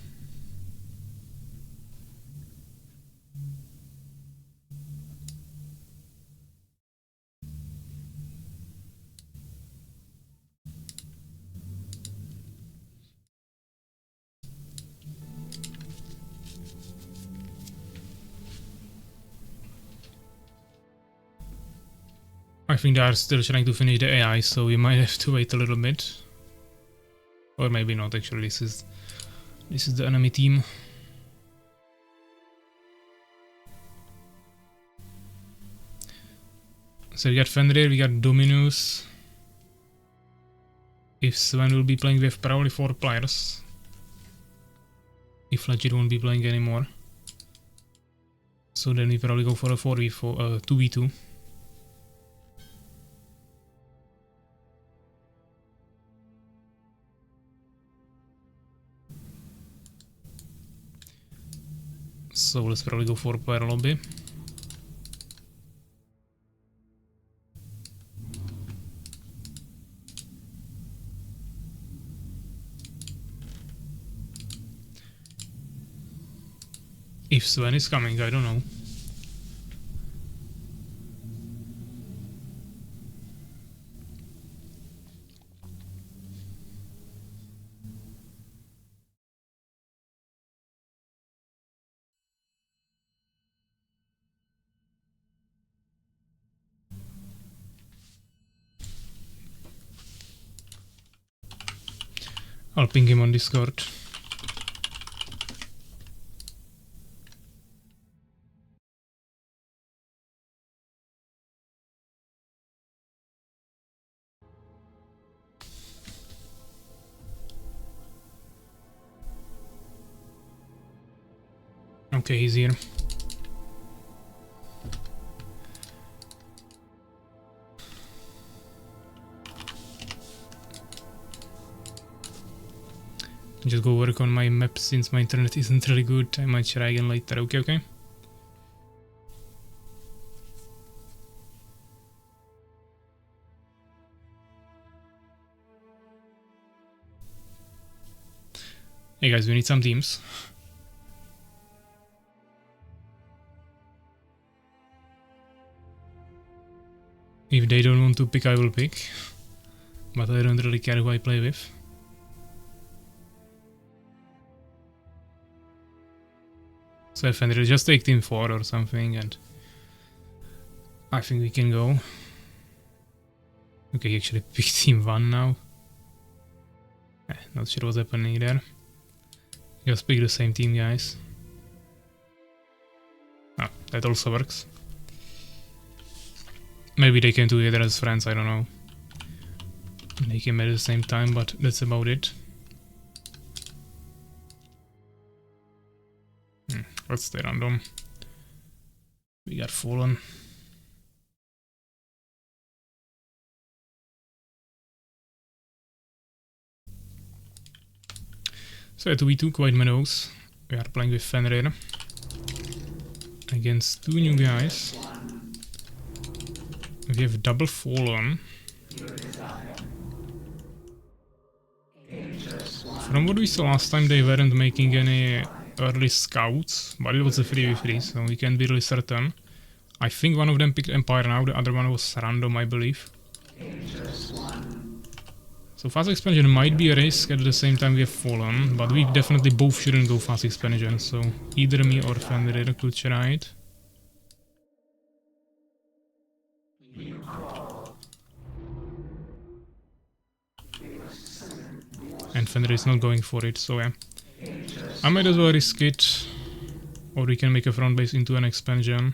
I think they are still trying to finish the AI, so we might have to wait a little bit. Or maybe not, actually, this is the enemy team. So we got Fenrir, we got Dominus. If Sven will be playing, we have probably 4 players. If Legit won't be playing anymore. So then we probably go for a 4v4, 2v2. So let's probably go for player lobby. If Sven is coming, I don't know. I'll ping him on Discord. Okay, he's here. Just go work on my map since my internet isn't really good. I might try again later. Okay, okay. Hey guys, we need some teams. If they don't want to pick, I will pick. But I don't really care who I play with. So if Fenrir, just take team 4 or something and I think we can go. Okay, he actually picked team 1 now. Not sure what's happening there. Just pick the same team, guys. Ah, that also works. Maybe they came together as friends, I don't know. They came at the same time, but that's about it. Let's stay random. We got Fallen. So at 2v2, quite meadows. We are playing with Fenrir against 2 new guys. We have double Fallen. From what we saw last time, they weren't making any early scouts, but it was a 3v3, so we can't be really certain. I think one of them picked Empire now, the other one was random, I believe. So fast expansion might be a risk, at the same time we have Fallen, but we definitely both shouldn't go fast expansion, so either me or Fenrir could try it. And Fenrir is not going for it, so yeah. I might as well risk it, or we can make a front base into an expansion.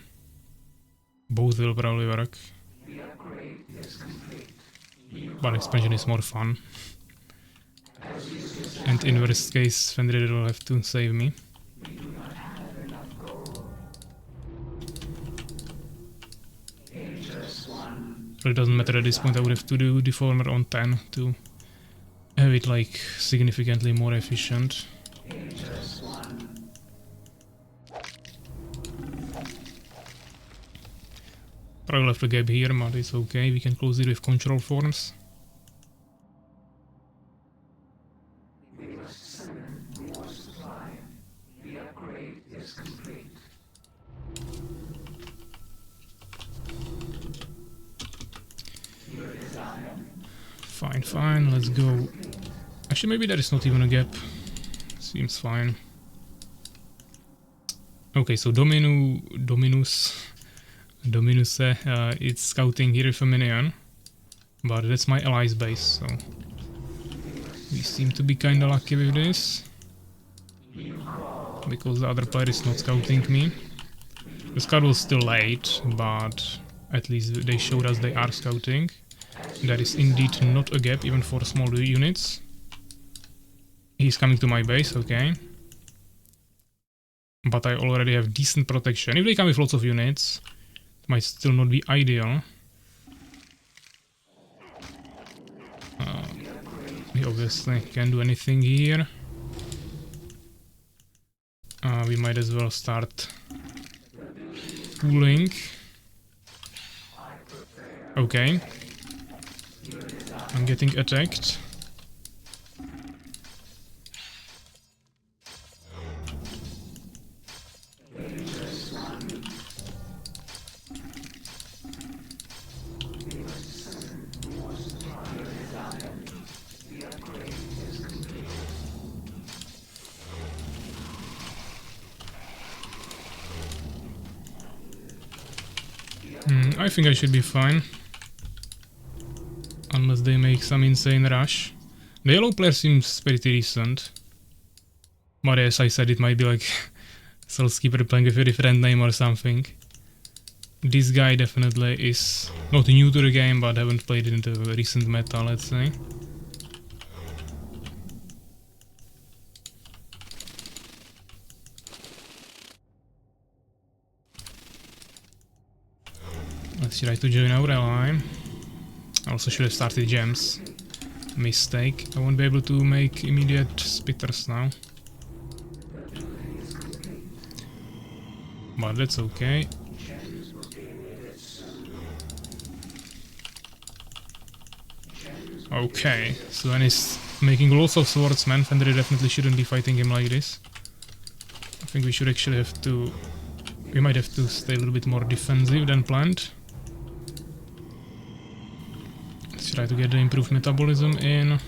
Both will probably work. But expansion is more fun. And in worst case, Fenrir will have to save me. It doesn't matter at this point, I would have to do Deformer on 10 to have it like significantly more efficient. Probably left a gap here, but it's okay, we can close it with control forms. Fine, fine, let's go. Actually, maybe there is not even a gap. Seems fine. Okay, so Dominus, it's scouting here with a minion. But that's my allies base, so we seem to be kinda lucky with this. Because the other player is not scouting me. The scout was still late, but at least they showed us they are scouting. There is indeed not a gap, even for small units. He's coming to my base, okay. But I already have decent protection. If they come with lots of units, it might still not be ideal. We obviously can't do anything here. We might as well start pooling. Okay. I'm getting attacked. I think I should be fine. Unless they make some insane rush. The yellow player seems pretty decent. But as I said, it might be like Soulskeeper playing with a different name or something. This guy definitely is not new to the game, but haven't played it in the recent meta, let's say. Let's try to join our ally. I also should have started gems. mistake. I won't be able to make immediate spitters now. But that's okay. Okay, so when he's making lots of swordsmen, Fenrir definitely shouldn't be fighting him like this. I think we should actually have to... We might have to stay a little bit more defensive than planned. Let's try to get the improved metabolism in.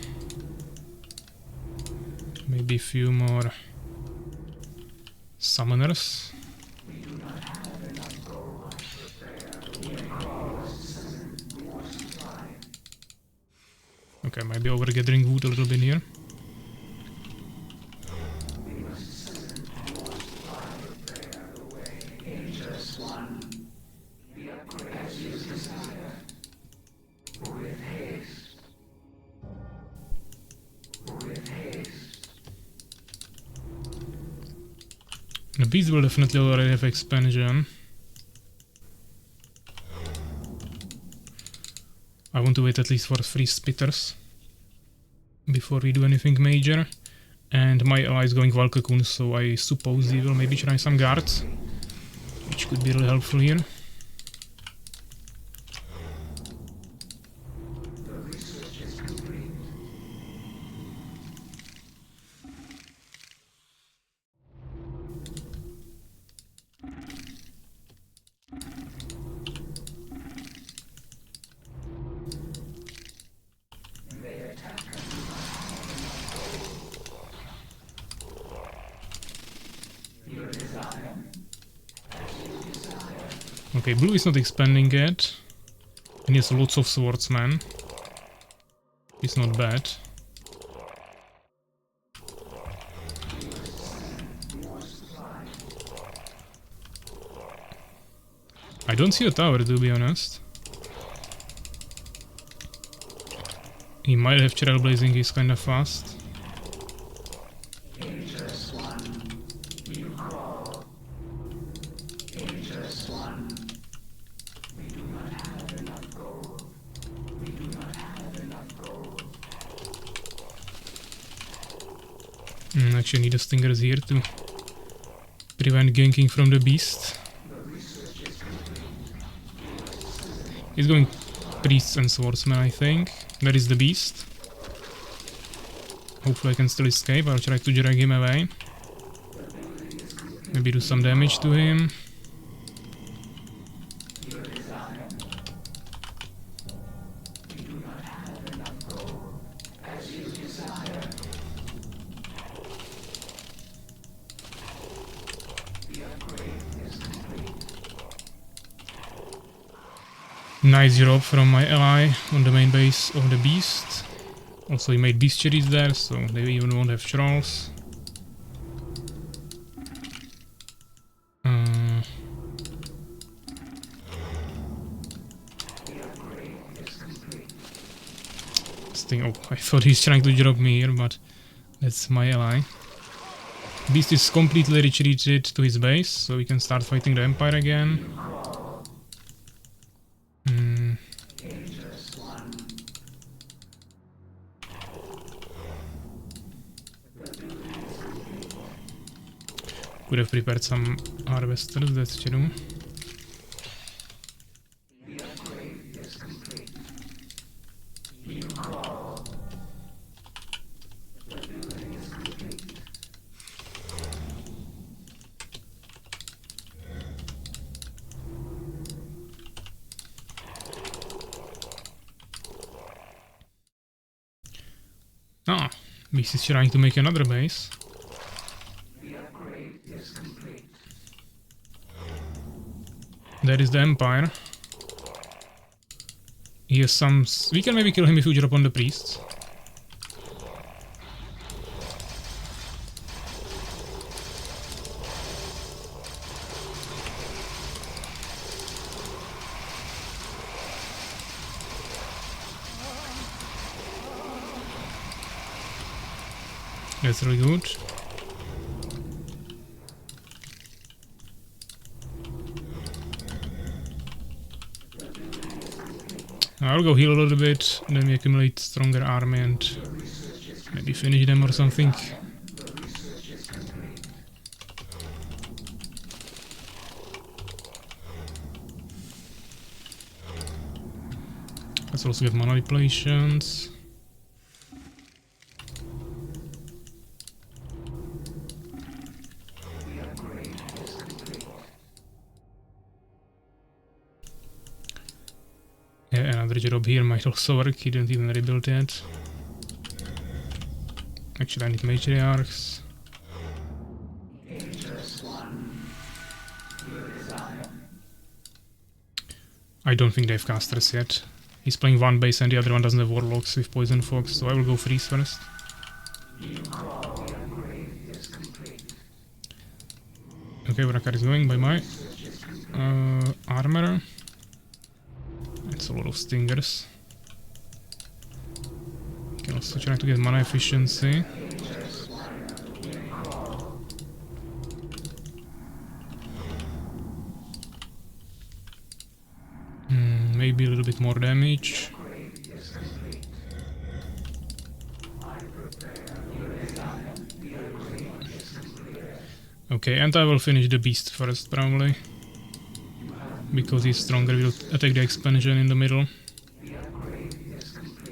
Maybe a few more summoners. Okay, maybe over gathering wood a little bit here. The beast will definitely already have expansion. I want to wait at least for 3 spitters before we do anything major. And my ally is going Valkakun, so I suppose he will maybe try some guards, which could be really helpful here. Okay, blue is not expanding yet, and he has lots of swordsmen. It's not bad. I don't see a tower, to be honest. He might have trailblazing, he's kinda fast. Actually need the stingers here to prevent ganking from the beast. He's going priests and swordsmen, I think. That is the beast. Hopefully I can still escape. I'll try to drag him away. Maybe do some damage to him. Nice job from my ally on the main base of the beast. Also he made bestiaries there, so they even won't have trolls. This thing, oh, I thought he's trying to drop me here, but that's my ally. Beast is completely retreated to his base, so we can start fighting the Empire again. Could have prepared some harvesters, that's true. Ah, Beast is trying to make another base. That is the Empire. He has some... We can maybe kill him if we drop on the priests. That's really good. I'll go heal a little bit, then we accumulate stronger army and maybe finish them or something. Let's also get mana depletions. Yeah, another job here might also work, he didn't even rebuild yet. Actually I need matriarchs. I don't think they have casters yet. He's playing one base and the other one doesn't have warlocks with poison fox, so I will go freeze first. Okay, Varakar is going, bye-bye. Armor. It's a lot of stingers. Can also try to get mana efficiency. Maybe a little bit more damage. Okay, and I will finish the beast first probably. Because he's stronger, we'll attack the expansion in the middle.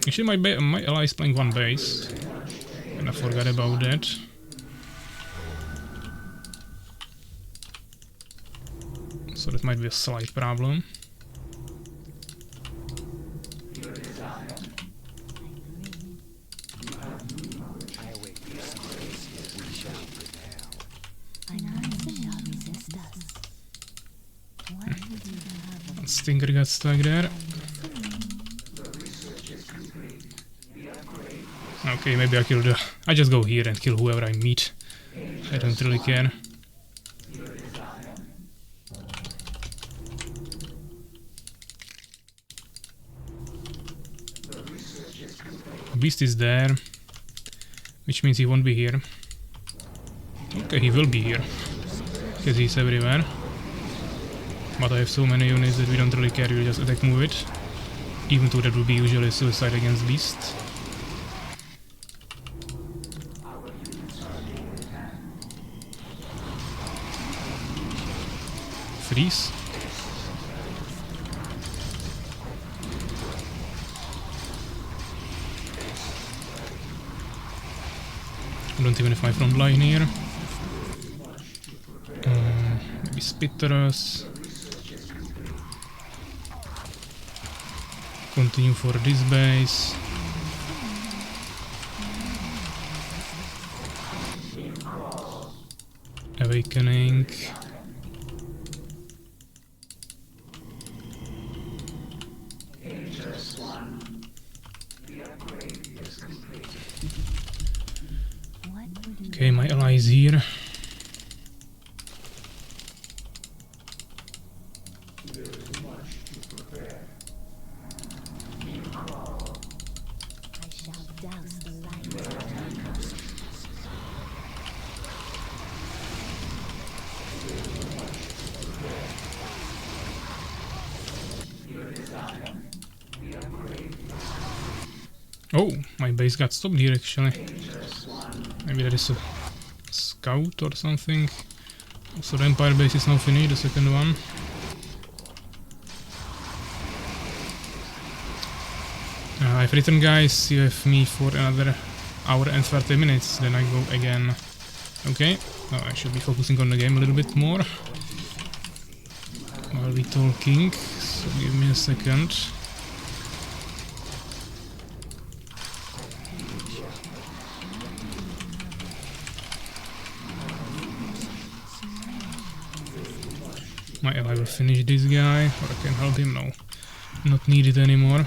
Actually my ally is playing one base. And I forgot about that. So that might be a slight problem. Stinger got stuck there. Okay, maybe I just go here and kill whoever I meet. I don't really care. Beast is there, which means he won't be here. Okay, he will be here, because he's everywhere. But I have so many units that we don't really care, we just attack move it. Even though that would be usually a suicide against beast. Freeze. I don't even have my front line here. Maybe Spitterers. Continue for this base. Awakening. Okay, my ally is here. Oh, my base got stopped here actually. Maybe that is a scout or something. Also the Empire base is now finished, the second one. I've written, guys, you have me for another hour and 30 minutes, then I go again. Okay, now I should be focusing on the game a little bit more while we talking, so give me a second. My ally will finish this guy, or I can help him. No, not needed anymore.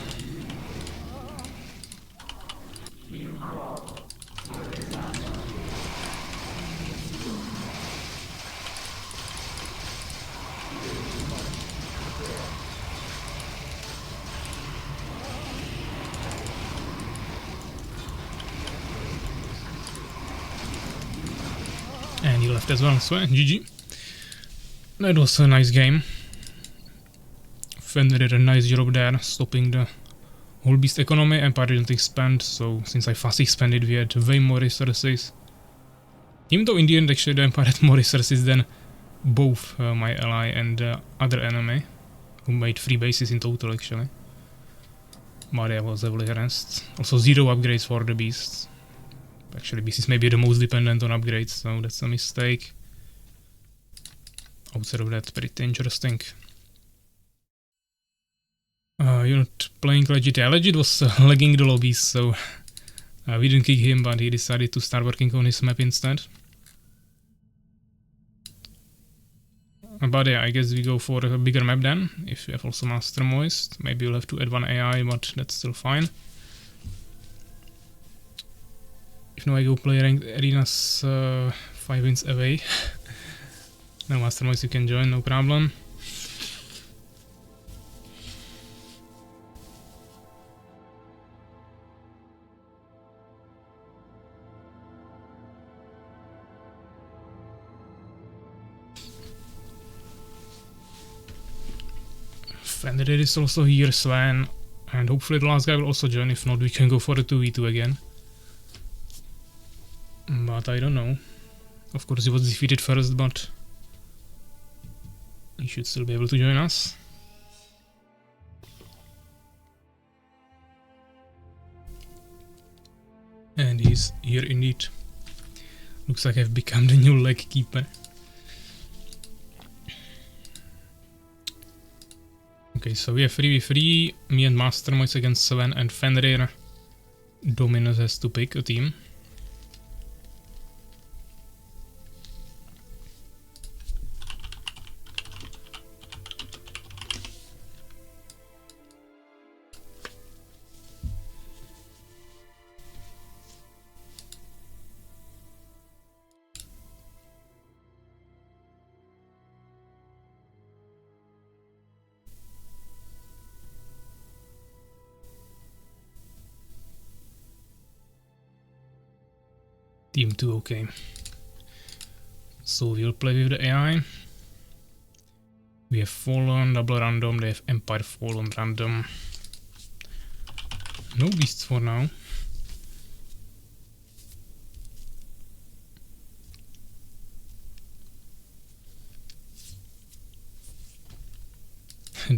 And he left as well, so GG. That was a nice game. Fender did a nice job there, stopping the Whole beast economy, Empire didn't expand, so since I fast expanded we had way more resources. Even though in the end actually the Empire had more resources than both my ally and other enemy, who made 3 bases in total actually. But yeah, was heavily harassed. Also 0 upgrades for the beasts. Actually beasts may be the most dependent on upgrades, so that's a mistake. Outside of that, pretty interesting. You're not playing Legit. Yeah, Legit was lagging the lobbies, so we didn't kick him, but he decided to start working on his map instead. But yeah, I guess we go for a bigger map then, if we have also Master Moist. Maybe we'll have to add 1 AI, but that's still fine. If no, I go play ranked arenas 5 wins away. No, Master Moist, you can join, no problem. Fenrir is also here, Sven, and hopefully the last guy will also join. If not, we can go for a 2v2 again. But I don't know. Of course he was defeated first, but he should still be able to join us. And he's here indeed. Looks like I've become the new leg keeper. Okay, so we have 3v3, me and Master Moist against Sven and Fenrir. Dominus has to pick a team. Team 2, okay. So we'll play with the AI. We have Fallen, double random, they have Empire Fallen random. No beasts for now.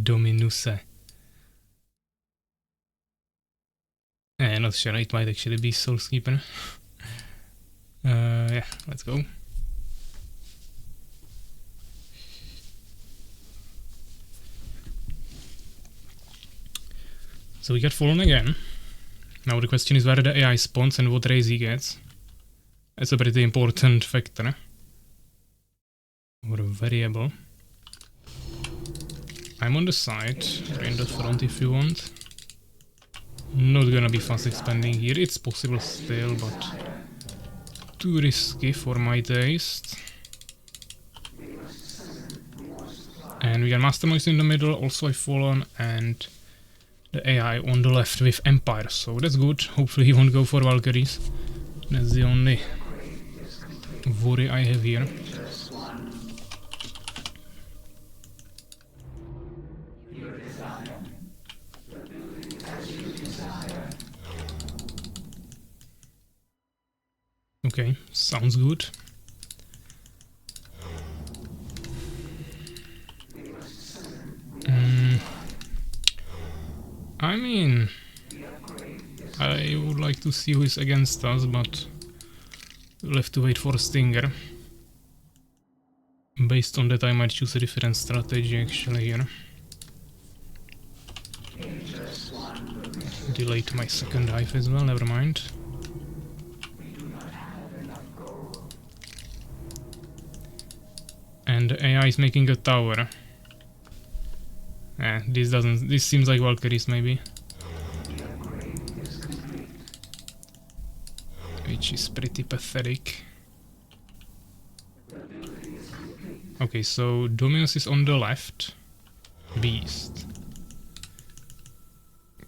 Dominus. Not sure, it might actually be Soulskeeper. Yeah, let's go. So we get Fallen again. Now the question is where the AI spawns and what race he gets. That's a pretty important factor. Or a variable. I'm on the side, or in the front if you want. Not gonna be fast expanding here, it's possible still, but too risky for my taste. And we got Master Moist in the middle, also a Fallen, and the AI on the left with Empire, so that's good. Hopefully he won't go for Valkyries. That's the only worry I have here. Okay, sounds good. I mean, I would like to see who is against us, but we'll have to wait for Stinger. Based on that, I might choose a different strategy actually here. Delayed my second hive as well, never mind. And the AI is making a tower. This seems like Valkyries maybe. Which is pretty pathetic. Okay, so Dominus is on the left. Beast.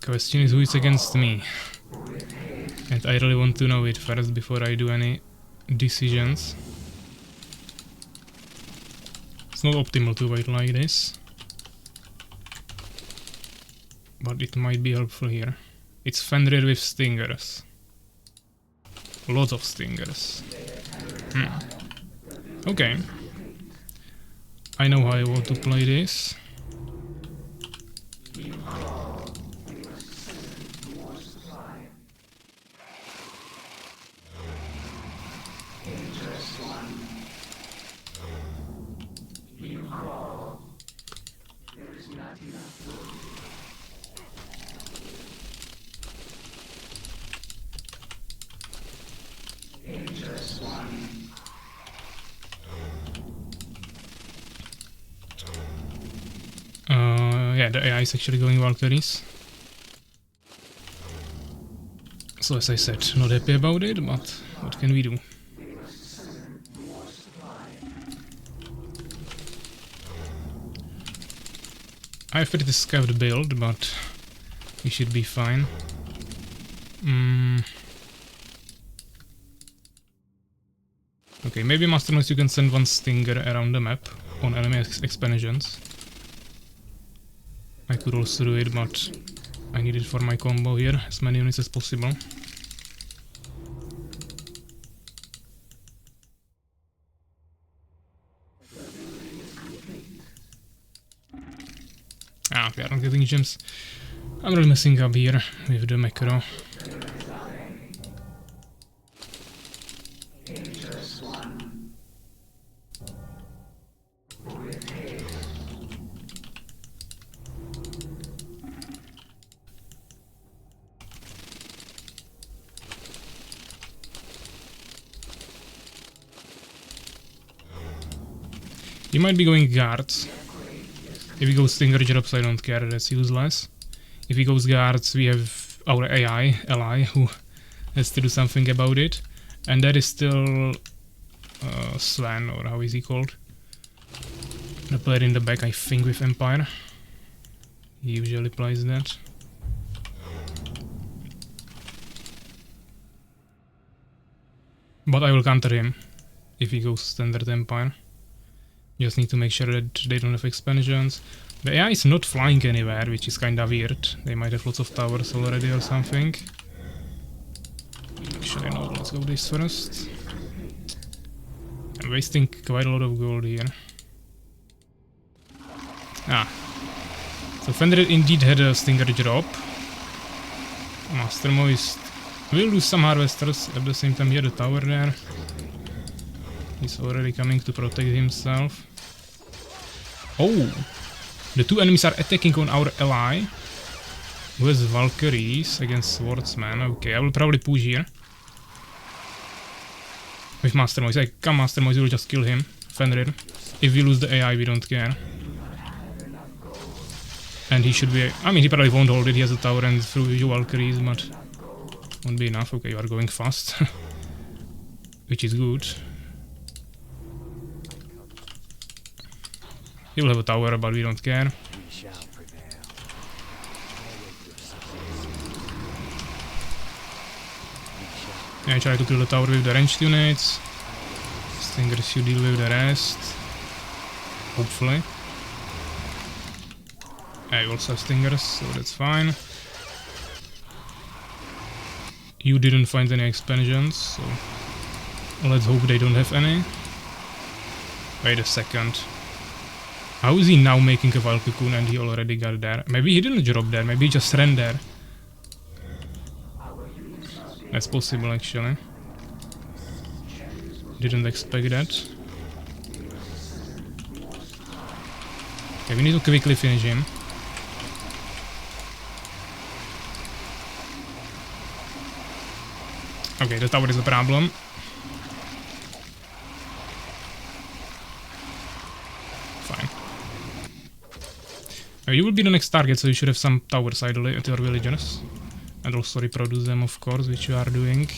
Question is who is against me. And I really want to know it first before I do any decisions. It's not optimal to wait like this, but it might be helpful here. It's Fenrir with stingers. Lots of stingers. Okay. I know how I want to play this. Yeah, the AI is actually going Valkyries. So as I said, not happy about it, but what can we do? I have pretty scabbed build, but we should be fine. Okay, maybe Master Noise you can send one stinger around the map on enemy expansions. I could also do it, but I need it for my combo here, as many units as possible. Ah, we are not getting gems. I'm really messing up here with the macro. He might be going guards. If he goes Stinger drops, I don't care, that's useless. If he goes guards, we have our AI ally who has to do something about it. And that is still Sven, or how is he called? The player in the back, I think, with Empire. He usually plays that. But I will counter him if he goes standard Empire. Just need to make sure that they don't have expansions. The AI is not flying anywhere, which is kinda weird. They might have lots of towers already or something. Actually no, let's go this first. I'm wasting quite a lot of gold here. Ah. So Fenrir indeed had a Stinger drop. Master Moist will lose some harvesters at the same time. He had a tower there. He's already coming to protect himself. Oh! The two enemies are attacking on our ally, who has Valkyries against Swordsman. Okay, I will probably push here. With Master Moise. Come Master Moise, we'll just kill him. Fenrir. If we lose the AI, we don't care. And he should be... I mean, he probably won't hold it. He has a tower and through Valkyries, but... won't be enough. Okay, you are going fast. Which is good. He will have a tower, but we don't care. Yeah, I try to kill the tower with the ranged units. Stingers, you deal with the rest. Hopefully. Yeah, you also have Stingers, so that's fine. You didn't find any expansions, so... let's hope they don't have any. Wait a second. How is he now making a Valkycoon and he already got there? Maybe he didn't drop there, maybe he just ran there. That's possible actually. Didn't expect that. Okay, we need to quickly finish him. Okay, the tower is a problem. Fine. You will be the next target, so you should have some towers idle at your villagers. And also reproduce them, of course, which you are doing.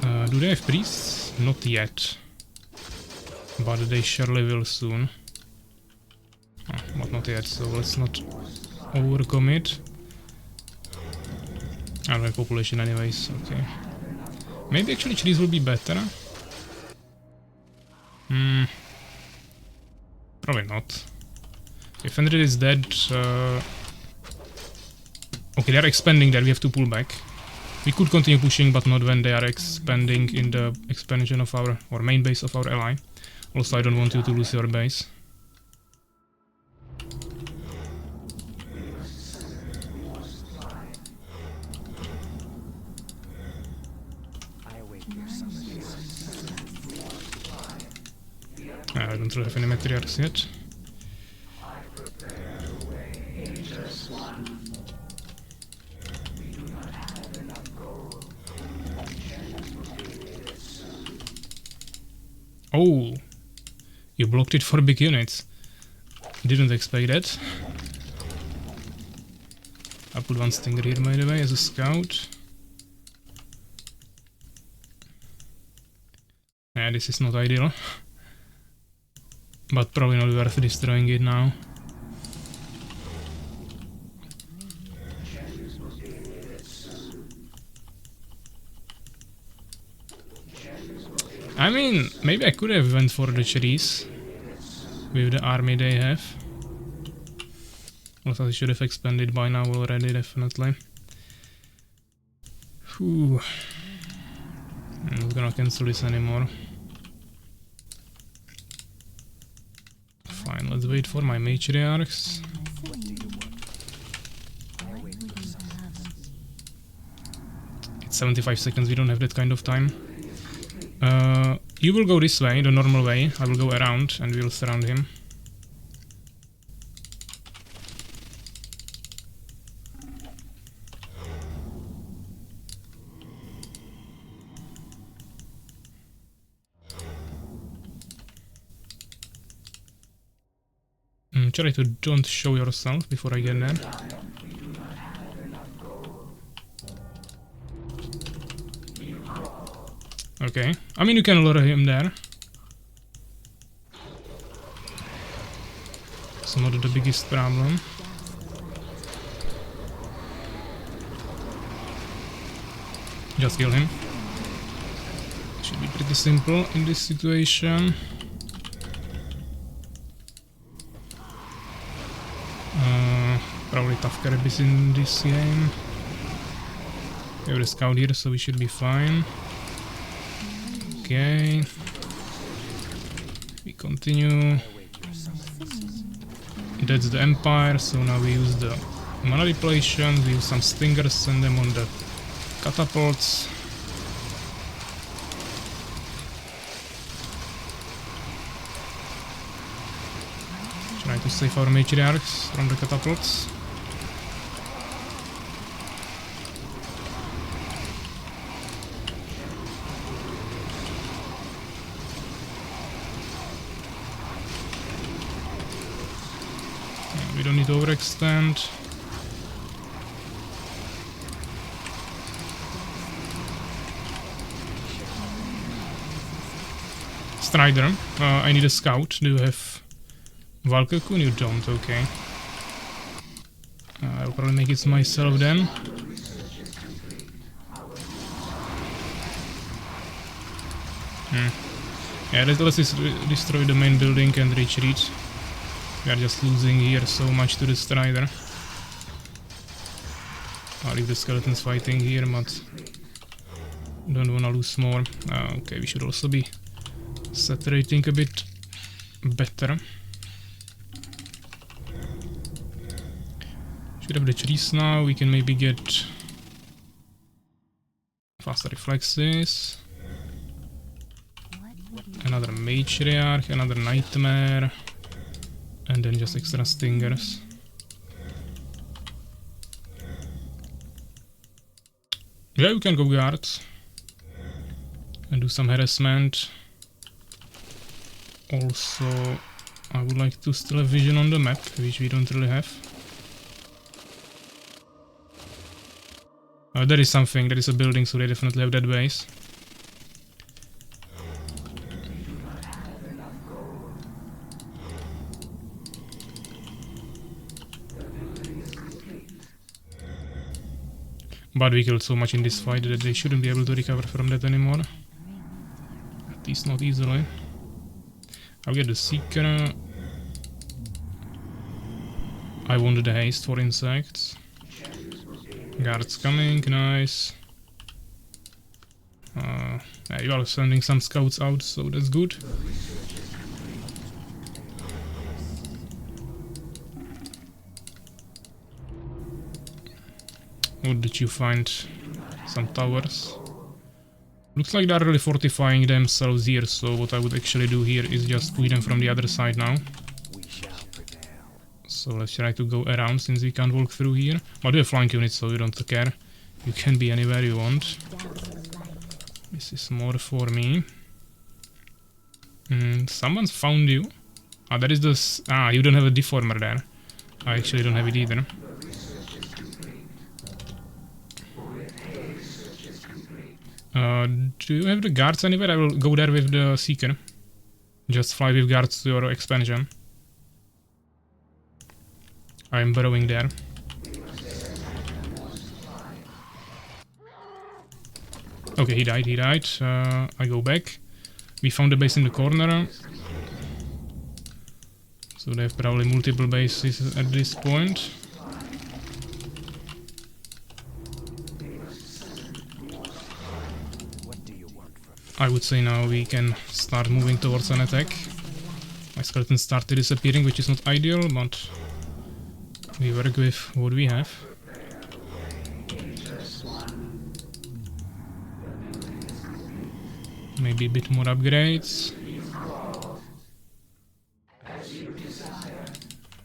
Do they have priests? Not yet. But they surely will soon. But not yet, so let's not overcommit. I don't have population anyways, okay. Maybe actually trees will be better. Probably not. If Fenrir is dead... Okay, they're expanding there, we have to pull back. We could continue pushing, but not when they are expanding in the expansion of our, or main base of our ally. Also, I don't want you to lose your base. I don't really have any matriarchs yet. Oh, you blocked it for big units. Didn't expect that. I'll put one stinger here, by the way, as a scout. Yeah, this is not ideal. But probably not worth destroying it now. I mean, maybe I could have went for the cherries with the army they have. Also, I should have expanded by now already, definitely. Whew. I'm not gonna cancel this anymore. Fine, let's wait for my matriarchs. It's 75 seconds, we don't have that kind of time. You will go this way, the normal way. I will go around and we will surround him. Try to don't show yourself before I get there. Okay, I mean you can lure him there. It's not the biggest problem. Just kill him. Should be pretty simple in this situation. Probably tough carabies in this game. We have a scout here, so we should be fine. Okay. We continue. That's the Empire, so now we use the mana depletion, we use some stingers, send them on the catapults. Try to save our matriarchs from the catapults. We don't need to overextend. Strider, I need a scout. Do you have Valkyrie? You don't, okay. I'll probably make it myself then. Yeah, let's destroy the main building and retreat. We are just losing here so much to the Strider. I'll leave the skeletons fighting here, but don't wanna lose more. Okay, we should also be saturating a bit better. Should have the trees now, we can maybe get faster reflexes. Another matriarch, another nightmare. And then just extra stingers. Yeah, we can go guard. And do some harassment. Also, I would like to still have vision on the map, which we don't really have. There is something, there is a building, so they definitely have that base. But we killed so much in this fight that they shouldn't be able to recover from that anymore. At least not easily. I'll get the Seeker. I wanted the haste for insects. Guards coming, nice. Yeah, you are sending some scouts out, so that's good. What did you find? Some towers. Looks like they're really fortifying themselves here, so what I would actually do here is just push them from the other side now. So let's try to go around since we can't walk through here. But we have flank units, so you don't care. You can be anywhere you want. This is more for me. Someone's found you. Ah, that is the... Ah, you don't have a deformer there. I actually don't have it either. Do you have the guards anywhere? I will go there with the Seeker. Just fly with guards to your expansion. I am burrowing there. Okay, he died. I go back. We found a base in the corner. So they have probably multiple bases at this point. I would say now we can start moving towards an attack. My skeletons started disappearing, which is not ideal, but we work with what we have. Maybe a bit more upgrades.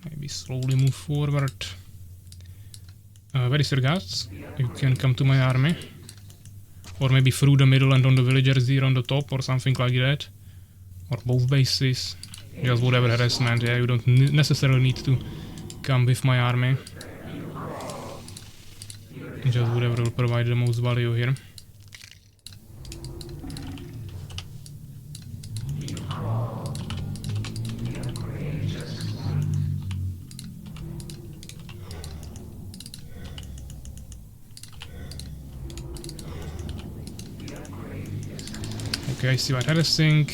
Maybe slowly move forward. Where is your guards? You can come to my army. Or maybe through the middle and on the villagers here on the top or something like that. Or both bases. Just whatever harassment, yeah, you don't necessarily need to come with my army. Just whatever will provide the most value here. Okay, I see what harassing.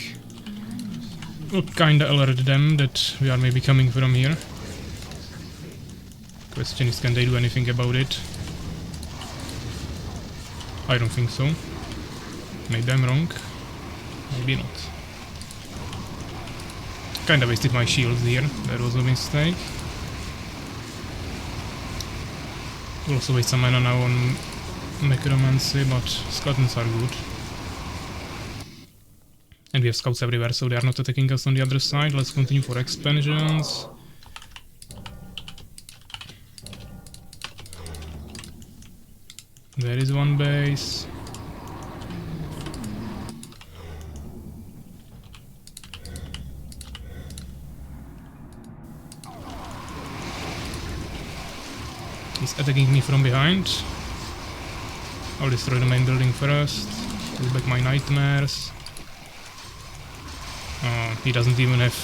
We'll kinda alert them that we are maybe coming from here. Question is, can they do anything about it? I don't think so. Maybe I'm wrong. Maybe not. Kinda wasted my shields here. That was a mistake. We'll also waste some mana now on necromancy, but skeletons are good. And we have scouts everywhere, so they are not attacking us on the other side. Let's continue for expansions. There is one base. He's attacking me from behind. I'll destroy the main building first. Pull back my nightmares. He doesn't even have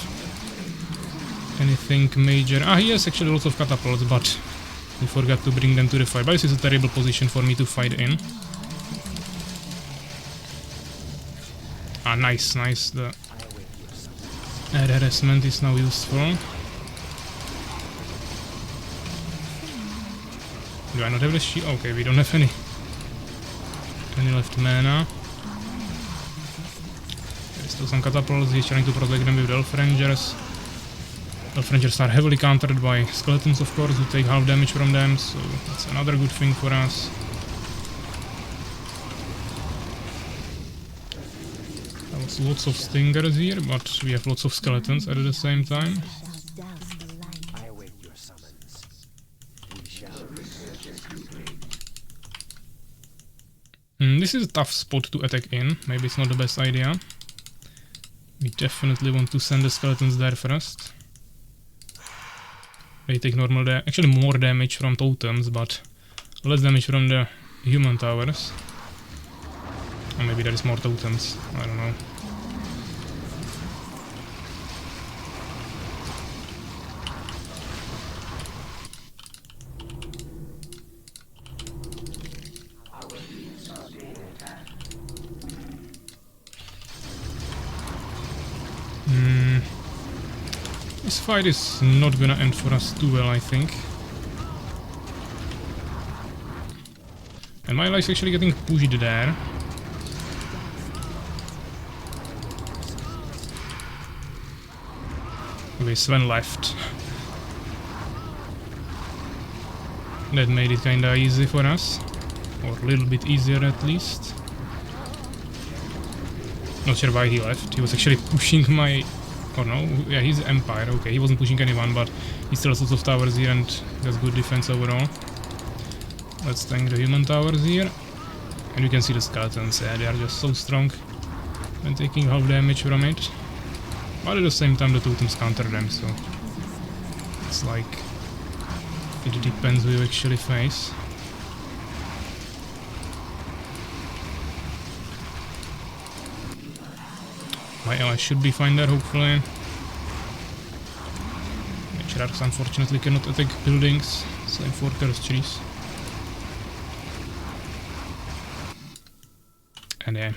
anything major. Ah, he has actually lots of catapults, but he forgot to bring them to the fight. But this is a terrible position for me to fight in. Ah, nice. The air harassment is now useful. Do I not have the shield? Okay, we don't have any left mana. Still some catapults, he's trying to protect them with Elf Rangers. Elf Rangers are heavily countered by skeletons, of course, who take half damage from them, so that's another good thing for us. There was lots of stingers here, but we have lots of skeletons at the same time. This is a tough spot to attack in, maybe it's not the best idea. We definitely want to send the skeletons there first. They take normal actually more damage from totems, but less damage from the human towers. Or maybe there is more totems, I don't know. This fight is not gonna end for us too well, I think. And my life's actually getting pushed there. Okay, Sven left. That made it kinda easy for us. Or a little bit easier at least. Not sure why he left. He was actually pushing my... Oh no, yeah, he's Empire. Okay, he wasn't pushing anyone, but he still has lots of towers here and has good defense overall. Let's tank the human towers here. And you can see the skeletons, yeah, they are just so strong. And taking half damage from it. But at the same time the totems counter them, so... It's like... It depends who you actually face. My ally should be fine there, hopefully. Sharks unfortunately cannot attack buildings, same for cursed trees. And yeah,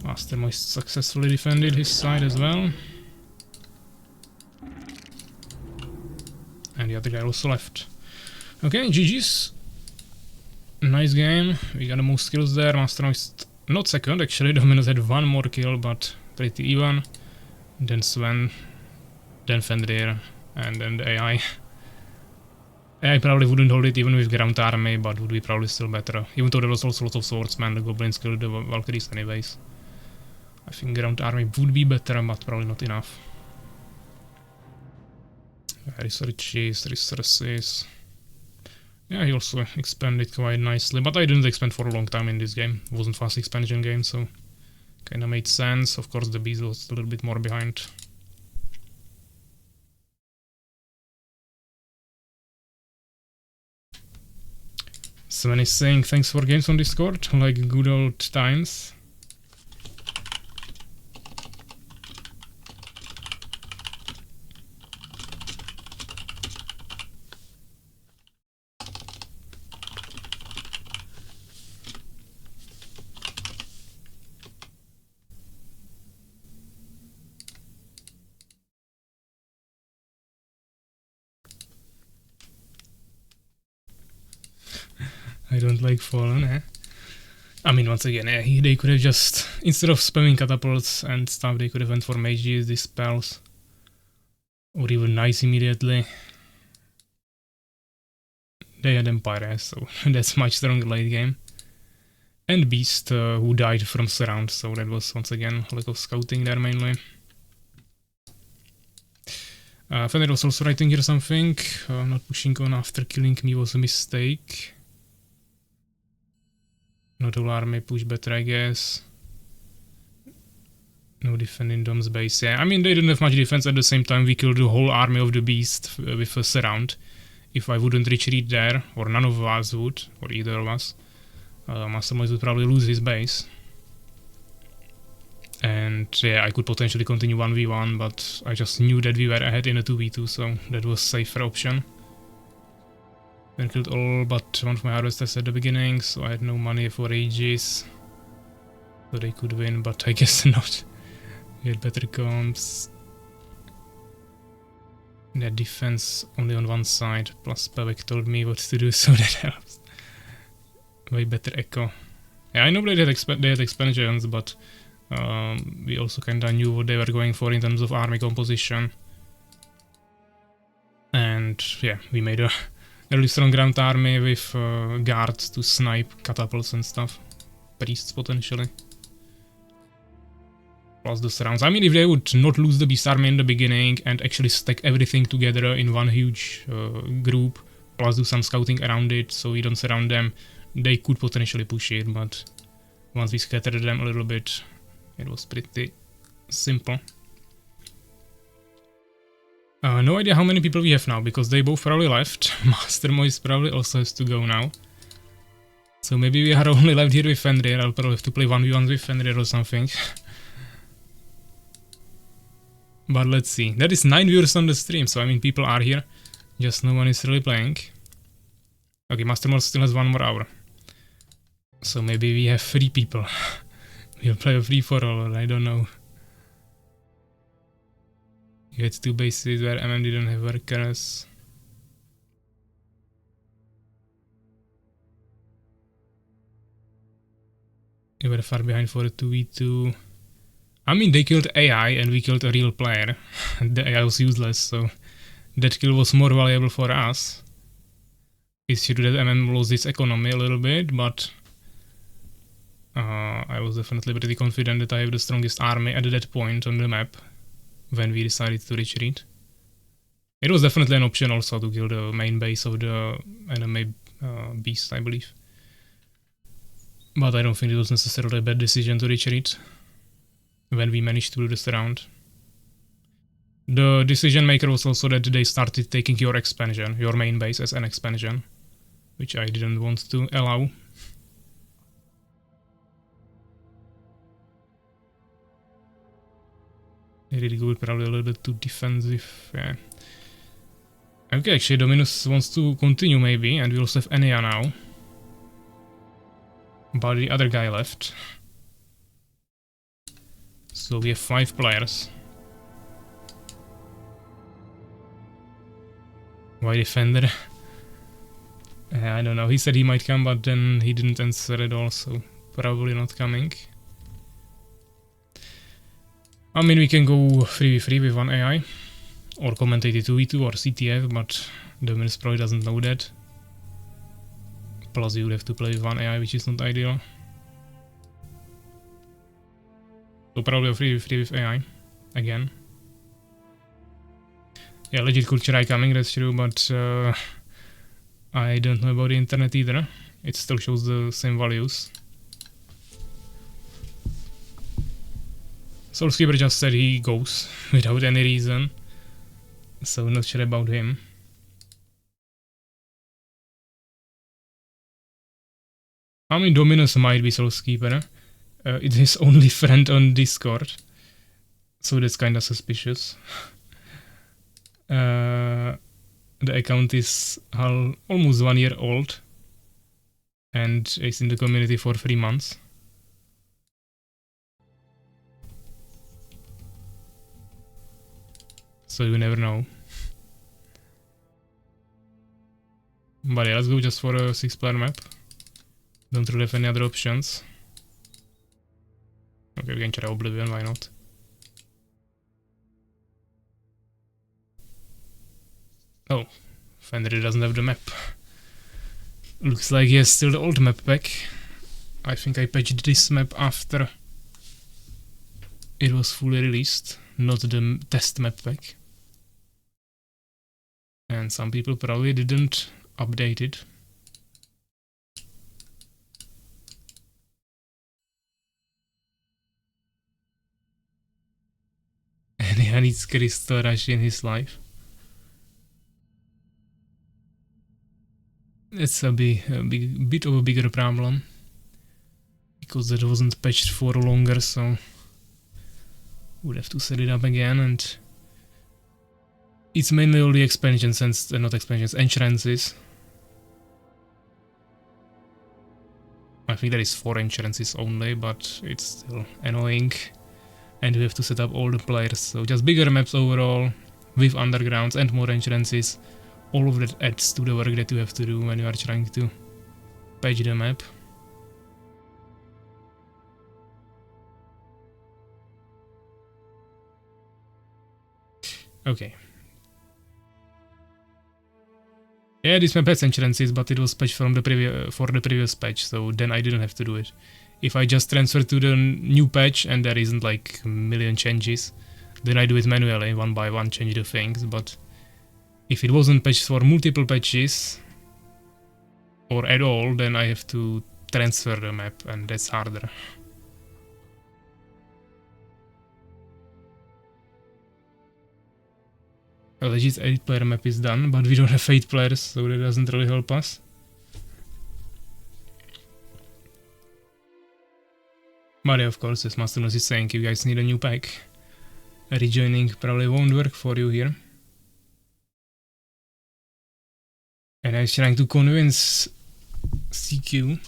Mastermoist successfully defended his side as well. And the other guy also left. Okay, GG's. Nice game. We got the most kills there. Mastermoist not second, actually. Dominus had one more kill, but pretty even. Then Sven, then Fenrir, and then the AI. AI probably wouldn't hold it even with Ground Army, but would be probably still better. Even though there was also lots of swordsmen, the goblins killed the Valkyries anyways. I think Ground Army would be better, but probably not enough. Resources. Yeah, he also expanded quite nicely, but I didn't expand for a long time in this game. It wasn't fast expansion game, so kinda made sense. Of course, the beast was a little bit more behind. Sven is saying thanks for games on Discord, like good old times. I don't like Fallen, eh? I mean, once again, they could have just, instead of spamming catapults and stuff, they could have went for mages, these spells. Or even Knights immediately. They had Empire, so that's much stronger late game. And Beast, who died from surround, so that was once again a lack of scouting there mainly. Fenrir was also writing here something. Not pushing on after killing me was a mistake. Not all army push better, I guess. No defending Dom's base. Yeah, I mean, they didn't have much defense. At the same time, we killed the whole army of the beast with a surround. If I wouldn't retreat there, or none of us would, or either of us, Mastermoist would probably lose his base. And yeah, I could potentially continue 1v1, but I just knew that we were ahead in a 2v2, so that was a safer option. Then killed all but one of my harvesters at the beginning, so I had no money for ages. So they could win, but I guess not. We had better comps. Their defense only on one side, plus Pavek told me what to do, so that helps. Way better echo. Yeah, I know they had expansions, but we also kinda knew what they were going for in terms of army composition. And yeah, we made a really strong ground army with guards to snipe catapults and stuff. Priests potentially. Plus the surrounds. I mean, if they would not lose the beast army in the beginning and actually stack everything together in one huge group, plus do some scouting around it so we don't surround them, they could potentially push it, but once we scattered them a little bit, it was pretty simple. No idea how many people we have now, because they both probably left. Mastermoist probably also has to go now. So maybe we are only left here with Fenrir. I'll probably have to play 1v1 with Fenrir or something. But let's see. There is 9 viewers on the stream, so I mean people are here. Just no one is really playing. Okay, Mastermoist still has 1 more hour. So maybe we have 3 people. We'll play a free for all, I don't know. You had 2 bases where MM didn't have workers. We were far behind for a 2v2. I mean, they killed AI and we killed a real player. The AI was useless, so that kill was more valuable for us. It's true that MM lost its economy a little bit, but I was definitely pretty confident that I have the strongest army at that point on the map when we decided to retreat. It was definitely an option also to kill the main base of the enemy beast, I believe. But I don't think it was necessarily a bad decision to retreat when we managed to do this round. The decision maker was also that they started taking your expansion, your main base, as an expansion, which I didn't want to allow. Really good, probably a little bit too defensive, yeah. Okay, actually Dominus wants to continue maybe, and we also have Enea now. But the other guy left. So we have 5 players. Why defender? I don't know, he said he might come, but then he didn't answer at all, so probably not coming. I mean, we can go 3v3 with one AI, or Commentated 2v2 or CTF, but Dominus probably doesn't know that. Plus you would have to play with one AI, which is not ideal. So probably a 3v3 with AI, again. Yeah, legit could try coming, that's true, but I don't know about the internet either. It still shows the same values. Soulskeeper just said he goes without any reason, so not sure about him. I mean, Dominus might be Soulskeeper. It's his only friend on Discord, so that's kinda suspicious. The account is almost 1 year old and is in the community for 3 months. So you never know. But yeah, let's go just for a 6-player map. Don't really have any other options. Okay, we can try Oblivion, why not? Oh, Fenrir doesn't have the map. Looks like he has still the old map pack. I think I patched this map after it was fully released, not the test map pack. And some people probably didn't update it. And he needs crystal rush in his life. It's a bit of a bigger problem, because it wasn't patched for longer, so would have to set it up again, and it's mainly all the expansions and not expansions, entrances. I think there is 4 entrances only, but it's still annoying, and we have to set up all the players, so just bigger maps overall, with undergrounds and more entrances. All of that adds to the work that you have to do when you are trying to patch the map. Okay. Yeah, this map has entrances, but it was patched from the previous patch, so then I didn't have to do it. If I just transfer to the new patch and there isn't like a million changes, then I do it manually, one by one, change the things, but if it wasn't patched for multiple patches, or at all, then I have to transfer the map, and that's harder. A legit 8-player map is done, but we don't have 8 players, so that doesn't really help us. But yeah, of course, as Masternos is saying, you guys need a new pack. Rejoining probably won't work for you here. And I was trying to convince CQ,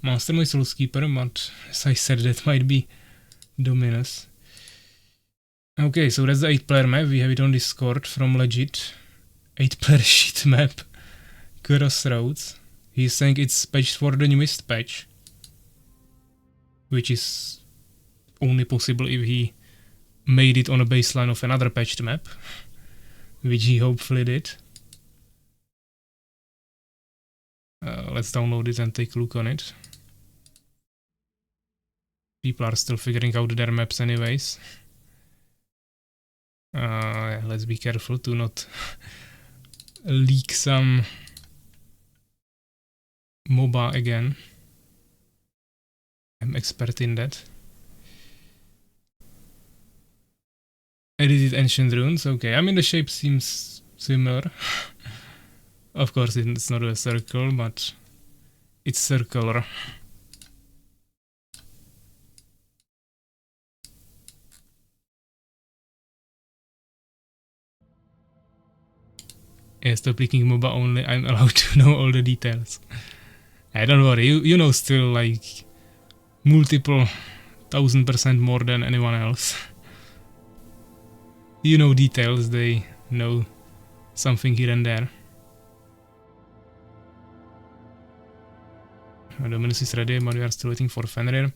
Master is Soulskeeper, but as I said, that might be Dominus. Okay, so that's the 8-player map, we have it on Discord from legit. 8-player shit map, Crossroads. He's saying it's patched for the newest patch. which is only possible if he made it on a baseline of another patched map, which he hopefully did. Let's download it and take a look on it. People are still figuring out their maps anyways. Let's be careful to not leak some MOBA again. I'm expert in that. Edited ancient runes, okay. I mean the shape seems similar. Of course it's not a circle, but it's circular. Yeah, stop clicking MOBA only, I'm allowed to know all the details. Don't worry, you know still like multiple 1000% more than anyone else. You know details, they know something here and there. Dominus is ready, but we are still waiting for Fenrir.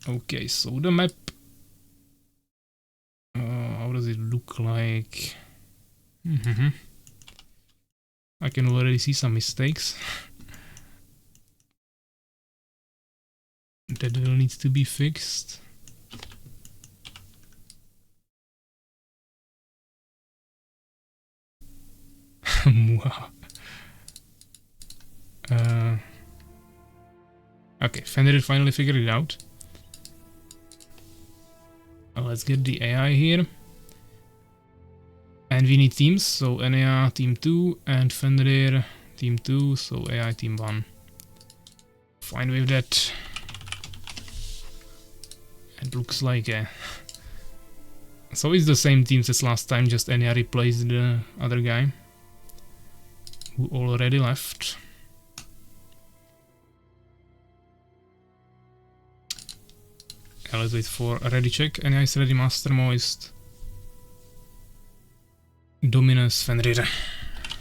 Okay, so the map. How does it look like? I can already see some mistakes. That will need to be fixed. Wow. Okay, Fenrir finally figured it out. Let's get the AI here. And we need teams, so Enea team 2 and Fenrir team 2, so AI team 1. Fine with that. It looks like so it's the same teams as last time, just Enea replaced the other guy who already left. Let's wait for a ready check. Enea is ready, Master Moist. Dominus, Fenrir.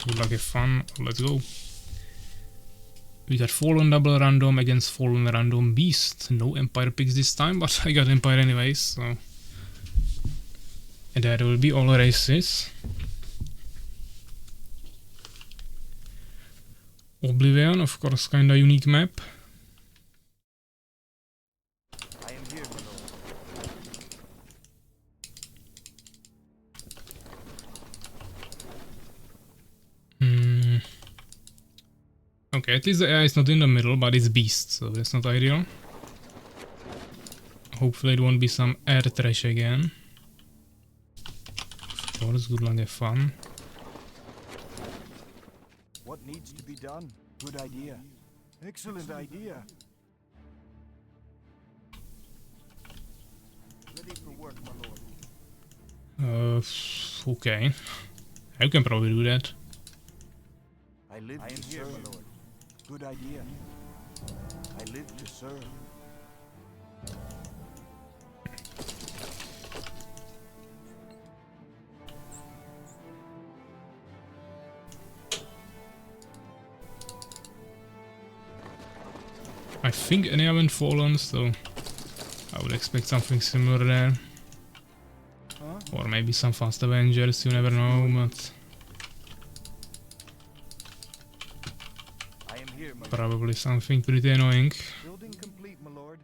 Good luck, have fun. Let's go. We got Fallen double random against Fallen random Beast. No Empire picks this time, but I got Empire anyways, so... And there will be all races. Oblivion, of course, kinda unique map. I am here, my lord. Okay, at least the AI is not in the middle, but it's Beast, so that's not ideal. Hopefully it won't be some air trash again. Of course, good luck, have fun. What needs to be done? Good idea. Excellent idea. Ready for work, my lord. Okay. I can probably do that. I am here, my lord. Good idea. I live to serve. I think any haven't fallen, so I would expect something similar there. Or maybe some fast Avengers, you never know, but... Probably something pretty annoying. Building complete, my lord.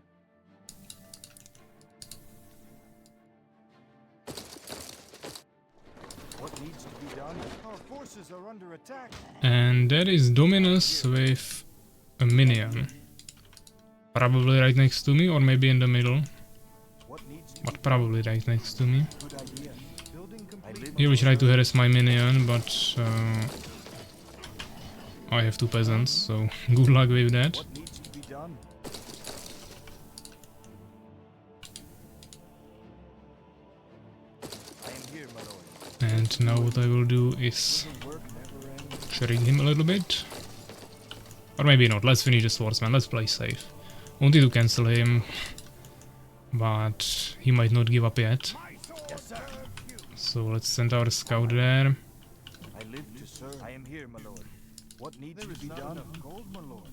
What needs to be done? Our forces are under attack. And there is Dominus with a minion. Probably right next to me, or maybe in the middle. But probably right next to me. He will try to harass my minion, but I have two peasants, so good luck with that. And now what I will do is shrink him a little bit. Or maybe not, let's finish the swordsman, let's play safe. Wanted to cancel him, but he might not give up yet. So let's send our scout there. I live to serve. I am here, my lord. What needs to be done? Gold, my lord.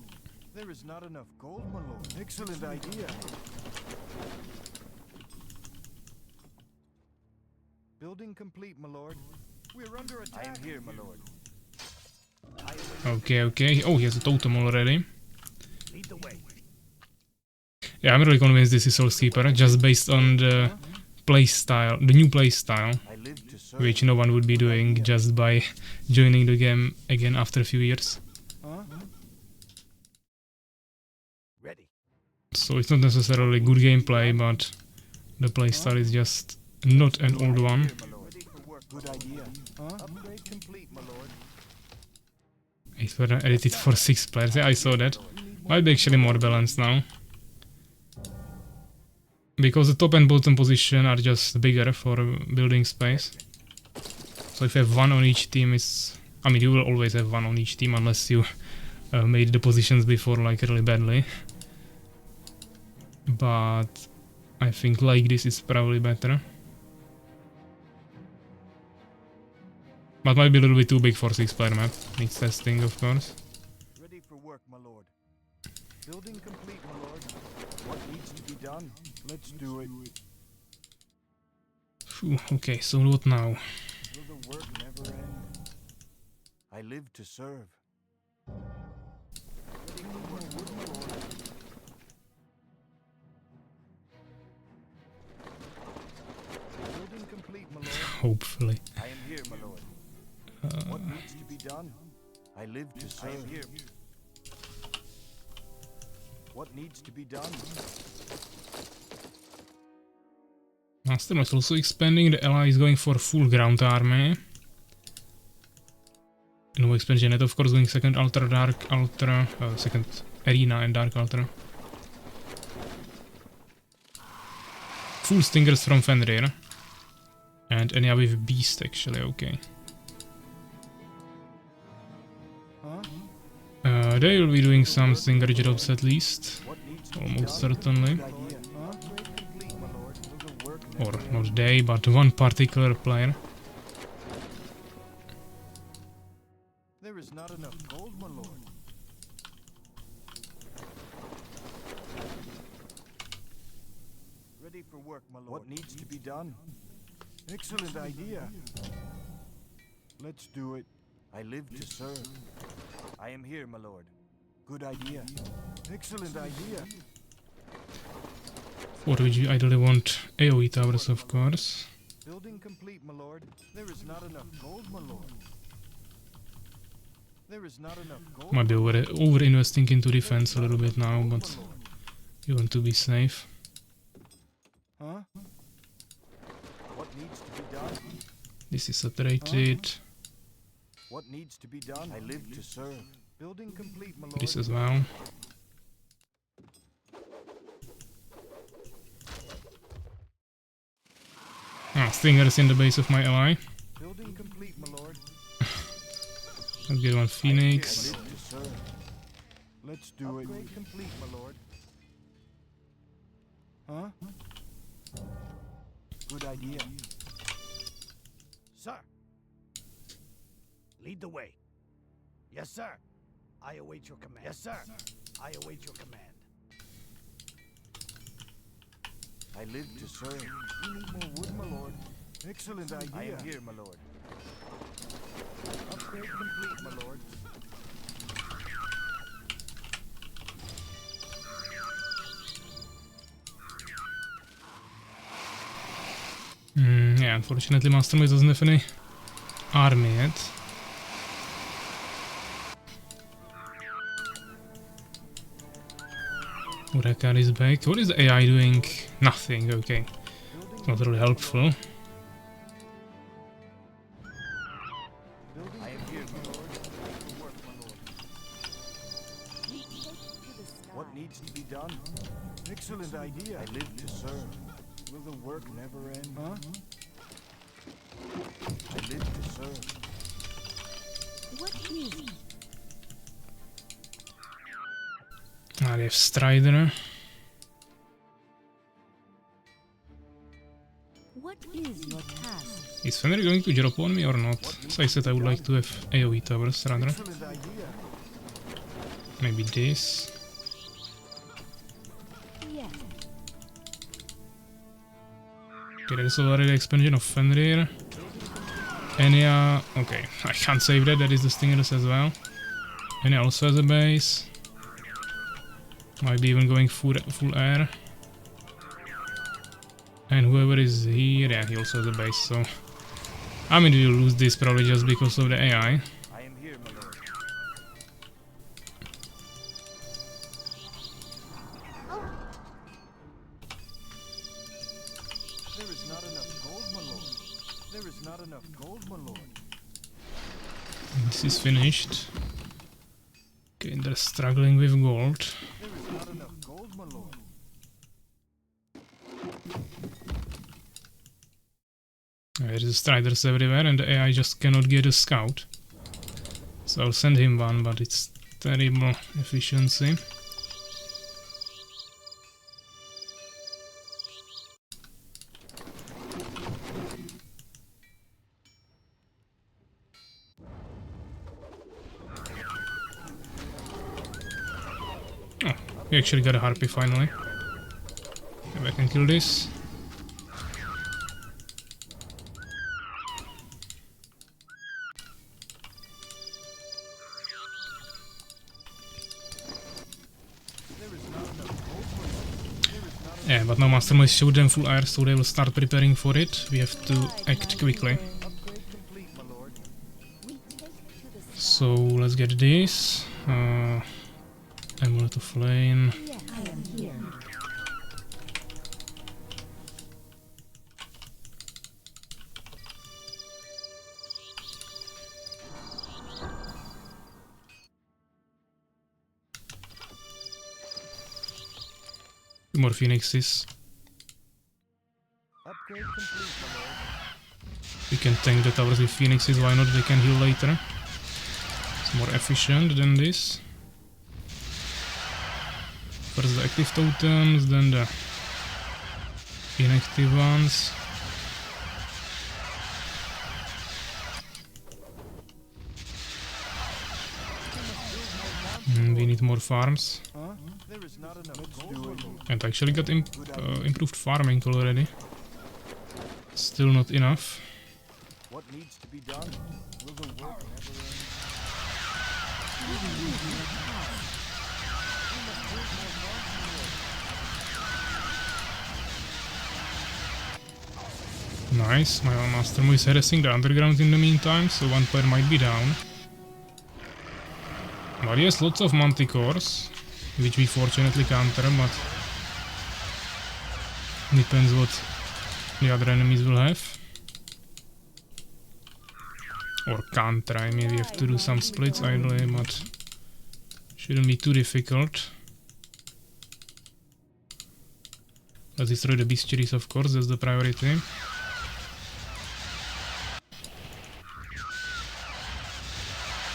There is not enough gold, my lord. Excellent idea. Building complete, my lord. We're under attack. I am here, my lord. Okay. Oh, he has a totem already. Lead the way. Yeah, I'm really convinced this is Soulskeeper, just based on the playstyle, the new playstyle, which no one would be doing just by joining the game again after a few years. Ready. So it's not necessarily good gameplay, but the playstyle is just not an old one. Good idea. Upgrade complete, my lord. It was edited for 6 players, yeah, I saw that. Might be actually more balanced now. Because the top and bottom position are just bigger for building space. So if you have one on each team, I mean, you will always have one on each team unless you made the positions before like really badly. But I think like this is probably better. But might be a little bit too big for 6-player map. Needs testing, of course. Ready for work, my lord. Building complete, my lord. What needs to be done? Let's do it. Phew, okay, so what now? Will the work never end? I live to serve. Ready for work, my lord. Building complete, my lord. Hopefully. I am here, my lord. What needs to be done? I live to serve. I am here. What needs to be done? Master is also expanding. The ally is going for full ground army. No expansion yet, of course, going second Ultra Dark Ultra, second Arena and Dark Ultra. Full Stingers from Fenrir. And Enya with Beast, actually, okay. They will be doing some Stinger jobs at least. Almost certainly. Or not they, but one particular player. There is not enough gold, my lord. Ready for work, my lord. What needs to be done? Excellent idea. Let's do it. I live to serve. I am here, my lord. Good idea. Excellent idea. For which you ideally want AoE towers, of course. Building complete, my lord. There is not enough gold, my lord. There is not enough gold. Might be over investing into defense a little bit now, but you want to be safe. Huh? What needs to be done? This is saturated. What needs to be done? I live to serve. Building complete, my lord. This as well. Ah, Stingers in the base of my ally. Building complete, my lord. Let's get one Phoenix. I live to serve. Let's do it. Upgrade complete, my lord. Huh? Good idea. Sir. Lead the way. Yes, sir. I await your command. Yes, sir. I await your command. I live to serve. We need more wood, my lord. Excellent idea. I am here, my lord. Upgrade complete, my lord. Yeah, unfortunately Master doesn't have any army yet. Urakar is back. What is the AI doing? Nothing, okay. It's not really helpful. I am here, my lord. Work, my lord. What needs to be done? Excellent idea. I live to serve. Will the work never end? Huh? I live to serve. What is? Ah, they have Strider. What is your task? Is Fenrir going to drop on me or not? So I said I would like to have AoE towers rather. Excellent idea. Maybe this. Okay, there's already the expansion of Fenrir. Enya, okay, I can't save that, that is the Stingers as well. Enya also has a base. Might be even going full air. And whoever is here, yeah, he also has a base, so... I mean, we'll lose this probably just because of the AI. I am here, my lord. There is not enough gold, my lord. There is not enough gold, my lord. This is finished. Okay, they're struggling with gold. There is not enough gold, my lord. There's striders everywhere and the AI just cannot get a scout. So I'll send him one, but it's terrible efficiency. Oh, we actually got a harpy finally. Maybe I can kill this. Yeah, but now Master must show them full air, so they will start preparing for it. We have to act quickly. Upgrade complete, my lord. So let's get this. Amulet of Flame. I am here. Two more phoenixes. Upgrade complete, my lord. We can tank the towers with phoenixes, why not? They can heal later. It's more efficient than this. First the active totems, then the inactive ones. We need more farms. Huh? There is not enough gold, my lord. And actually got improved farming already. Still not enough. What needs to be done? Will the work never end? Nice, my Master Mo is harassing the underground in the meantime, so one player might be down. But he has lots of manticores, which we fortunately counter, but depends what the other enemies will have. Or counter, I mean, we have to do some splits ideally, but shouldn't be too difficult. Let's destroy the bestiaries, of course, that's the priority.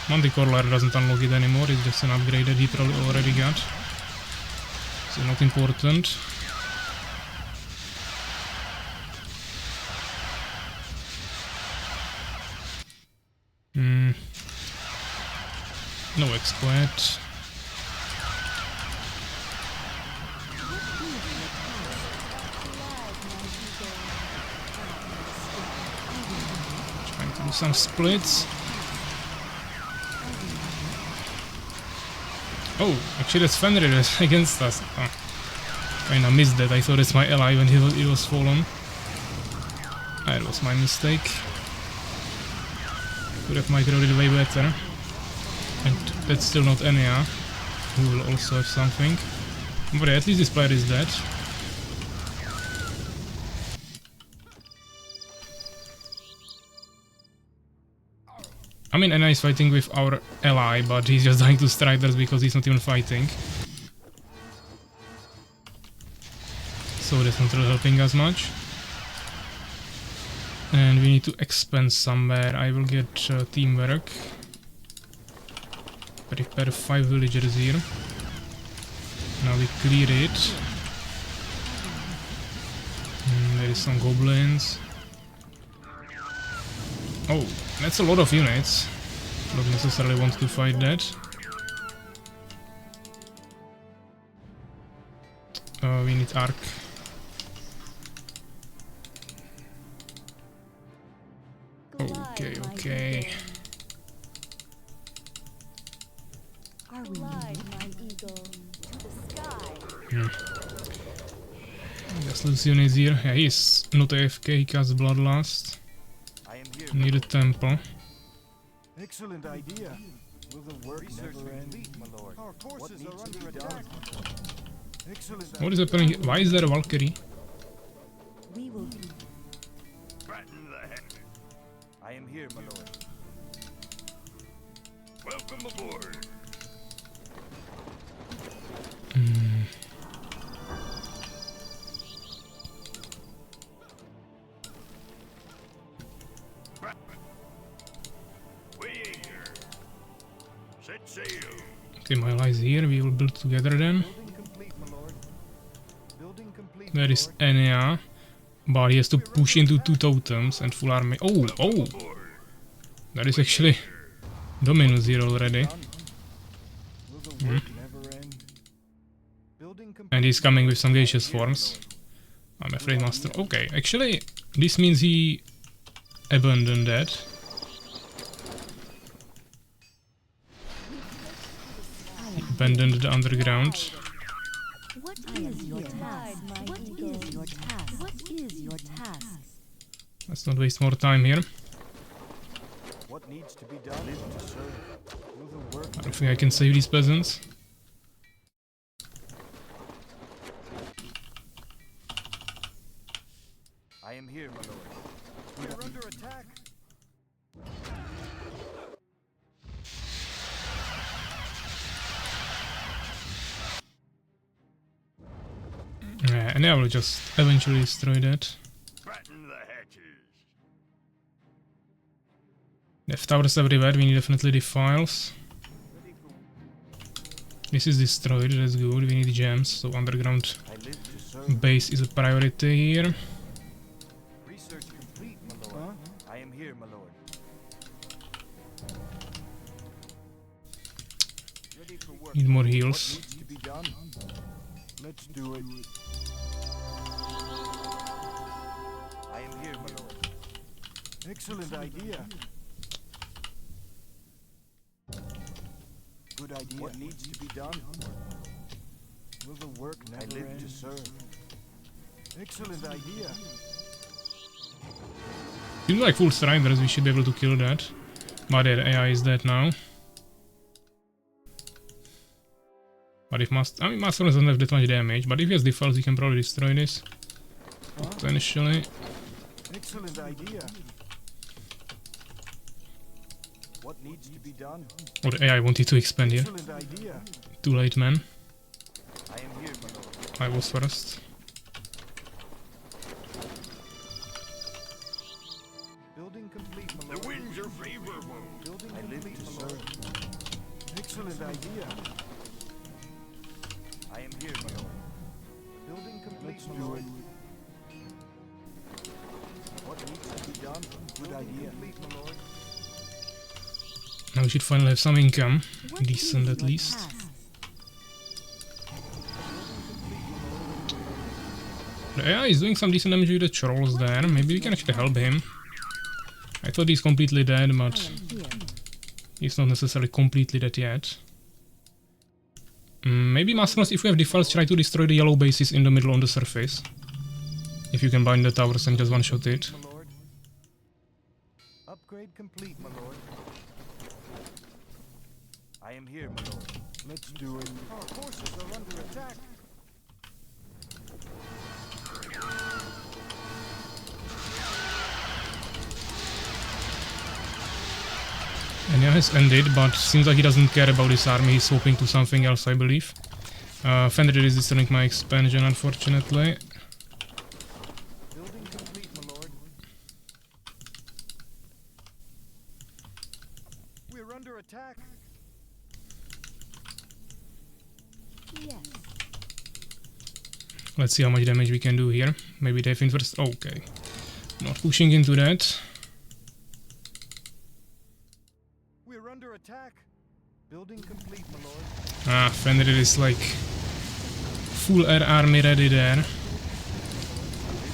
Manticore Lair doesn't unlock it anymore, it's just an upgrade that he probably already got. So not important. No exploit. Trying to do some splits. Oh, actually that's Fenrir against us. Oh, kinda missed that, I thought it's my ally when he was fallen. That was my mistake. Could have microed it way better. And that's still not Enya, who will also have something. But yeah, at least this player is dead. I mean, Enya is fighting with our ally, but he's just dying to Striders because he's not even fighting. So that's not really helping us much. And we need to expand somewhere. I will get teamwork. Prepare 5 villagers here. Now we clear it. There is some goblins. Oh, that's a lot of units. Don't necessarily want to fight that. We need arc. Okay. Are we my eagle to the sky? I guess Lucian is here. Yeah, he's not AFK, he casts Bloodlust. I am here. Near the temple. Excellent idea. Will the work never end, my lord? Our forces are under attack. Excellent. What is happening here? Why is there a Valkyrie? We will do. I am here, my lord. Welcome aboard. Set sail. Okay, my ally is here, we will build together then. Building complete, my lord. Building complete. There is Enea, but he has to push into 2 totems and full army. Oh, oh! That is actually Dominus here already. Will the work never end? Building complete. And he's coming with some gaseous forms. I'm afraid master. Okay, actually, this means he abandoned that. He abandoned the underground. What is your task? What is your task? What is your task? Let's not waste more time here. What needs to be done is to serve. Will the work I don't think I can save these peasants. I am here, my lord. We're under attack. Yeah, and I will just eventually destroy that. Batten the hatches. They have towers everywhere, we need definitely defiles. This is destroyed, that's good, we need gems, so underground I live to serve. base is a priority here. Research complete, my lord. I am here, my lord. Ready for work. Need more What heals. needs to be done? Let's do it. I am here, my lord. Excellent idea. Good idea. What needs to be done? Will the work never end? I live to serve. Excellent idea. Seems like full striders, we should be able to kill that. But their AI is dead now. But if Master doesn't have that much damage, but if he has defiles, he can probably destroy this. Potentially. Excellent idea. What needs to be done? Oh, the AI wanted to expand here. Excellent idea. Too late, man. I am here, my lord. I was first. Building complete, my The lord. winds are favorable. Building I live to serve. Excellent idea. I am here, my lord. Building complete, my lord. What needs to be done? Good idea. Complete, my lord. Now we should finally have some income. What Decent is at your least. task? The AI is doing some decent damage with the trolls there. Maybe we can actually help him. I thought he's completely dead, I but am here. he's not necessarily completely dead yet. Maybe Masterless, if we have defiles, try to destroy the yellow bases in the middle on the surface. If you can bind the towers and just one-shot it. My lord. Upgrade complete, my lord. I am here, my lord. Let's do it. Our forces are under attack. And yeah, has ended, but seems like he doesn't care about his army, he's hoping to something else, I believe. Fenrir is destroying my expansion, unfortunately. Building complete, my lord. We're under attack. Yes. Let's see how much damage we can do here. Maybe they have first. Okay. Not pushing into that. We're under attack. Building complete, my lord. Ah, Fenrir is like full air army ready there.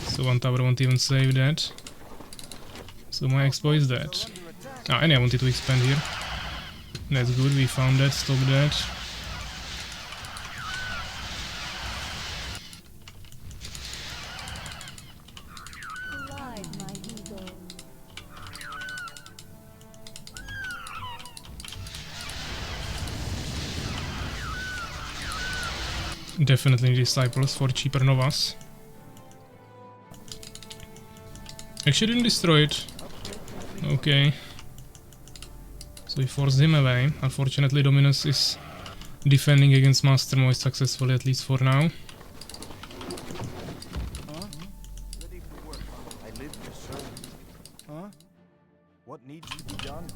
So one tower won't even save that. So my expo is dead. Under attack. Ah, and I wanted to expand here. That's good, we found that, stop that. Glide, my eagle. Definitely disciples for cheaper novas. Actually didn't destroy it. Okay. So we forced him away. Unfortunately Dominus is defending against Master Moist successfully, at least for now. Ready for work. I live to serve. Huh? What needs to be done?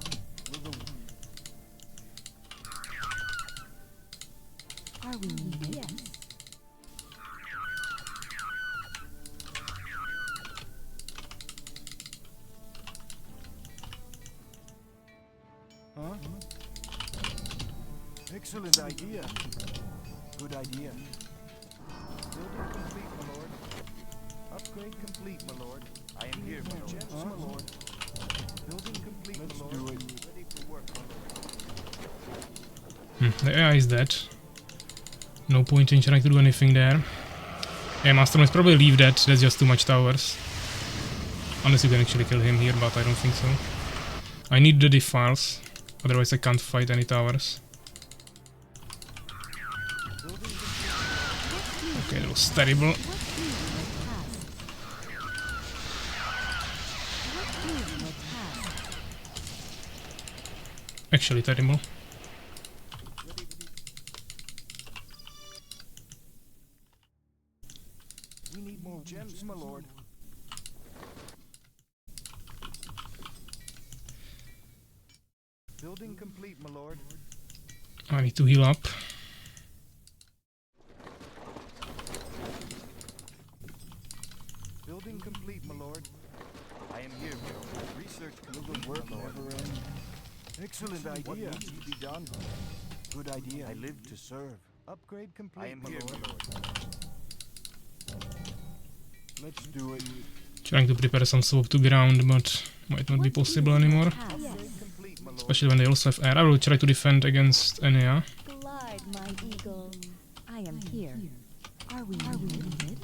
Are we needed? Yes. Huh? Excellent idea. Good idea. Building complete, my lord. Upgrade complete, my lord. I am here, my lord. Gems, my lord. Building complete, my lord. Do it. Ready for work, my lord. The AI is dead. No point in trying to do anything there. Yeah, Master must probably leave that, that's just too much towers. Unless you can actually kill him here, but I don't think so. I need the defiles, otherwise I can't fight any towers. Okay, that was terrible. Actually terrible. We need more gems, my lord. Building complete, my lord. I need to heal up. Building complete, my lord. I am here, my lord. Research complete, work never end. Excellent idea. What needs to be done? Good idea. I live to serve. Upgrade complete, I am here, my lord. Let's do it. Trying to prepare some swap to ground, but might not be possible anymore. Especially when they also have air. I will try to defend against Enea. Glide, my eagle. I am here. Are we needed?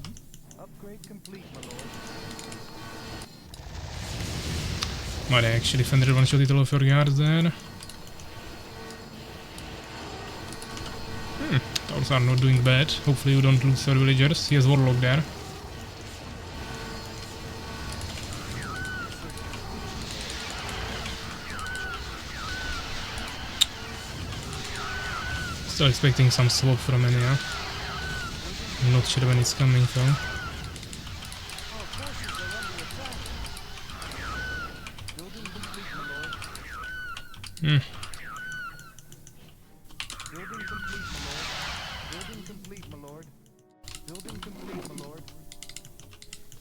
Upgrade complete, my lord. Might I actually defended one-shot it all of your guards there. Towers are not doing bad. Hopefully you don't lose your villagers. He has Warlock there. Still expecting some swap from Enea. I'm not sure when it's coming though. Building complete, my lord. Building complete, my lord. Building complete, my lord.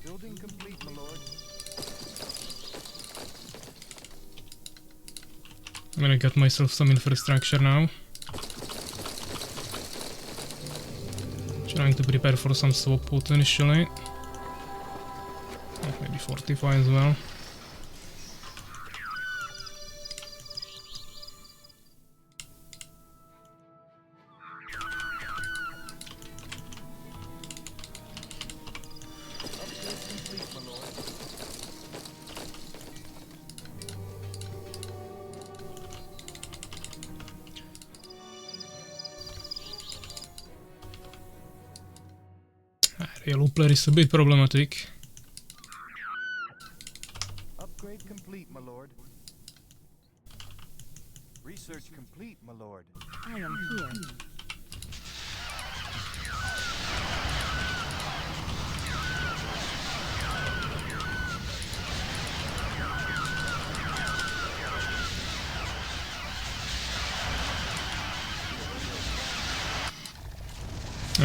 Building complete, my lord. I'm gonna get myself some infrastructure now. Trying to prepare for some swap potentially. Oh, maybe fortify as well. Yellow player is a bit problematic. Upgrade complete, my lord. Research complete, my lord. I am here.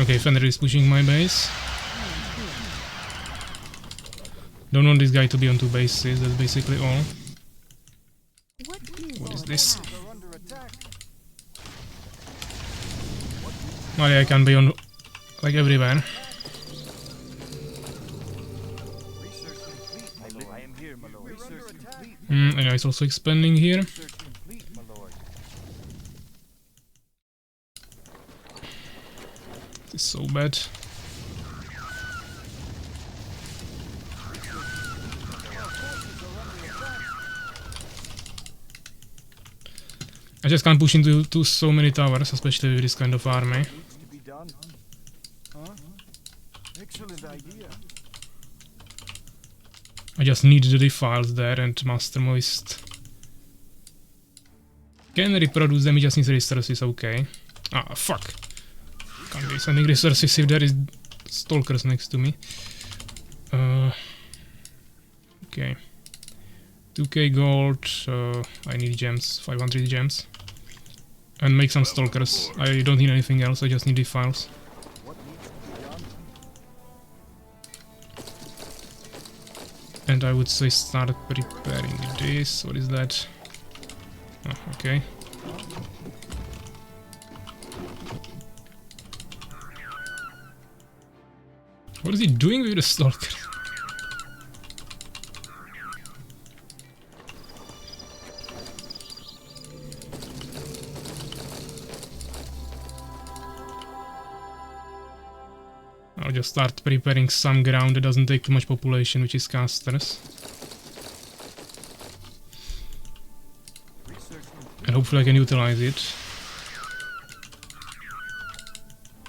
Okay, Fenrir is pushing my base. Don't want this guy to be on two bases, that's basically all. What is this? Oh yeah, I can be on like everywhere. And it's also expanding here. Research complete, my lord. This is so bad. I just can't push into so many towers, especially with this kind of army. Needs to be done. Huh? Excellent idea. I just need the defiles there and Master Moist can reproduce them, he just needs resources, okay. Ah, fuck. Can't be sending resources if there is stalkers next to me. Okay. 2k gold, I need gems, 500 gems. And make some stalkers. I don't need anything else, I just need defiles. What needs to be done? And I would say start preparing this. What is that? Oh, okay. What is he doing with the stalker? I'll just start preparing some ground that doesn't take too much population, which is casters. And hopefully I can utilize it.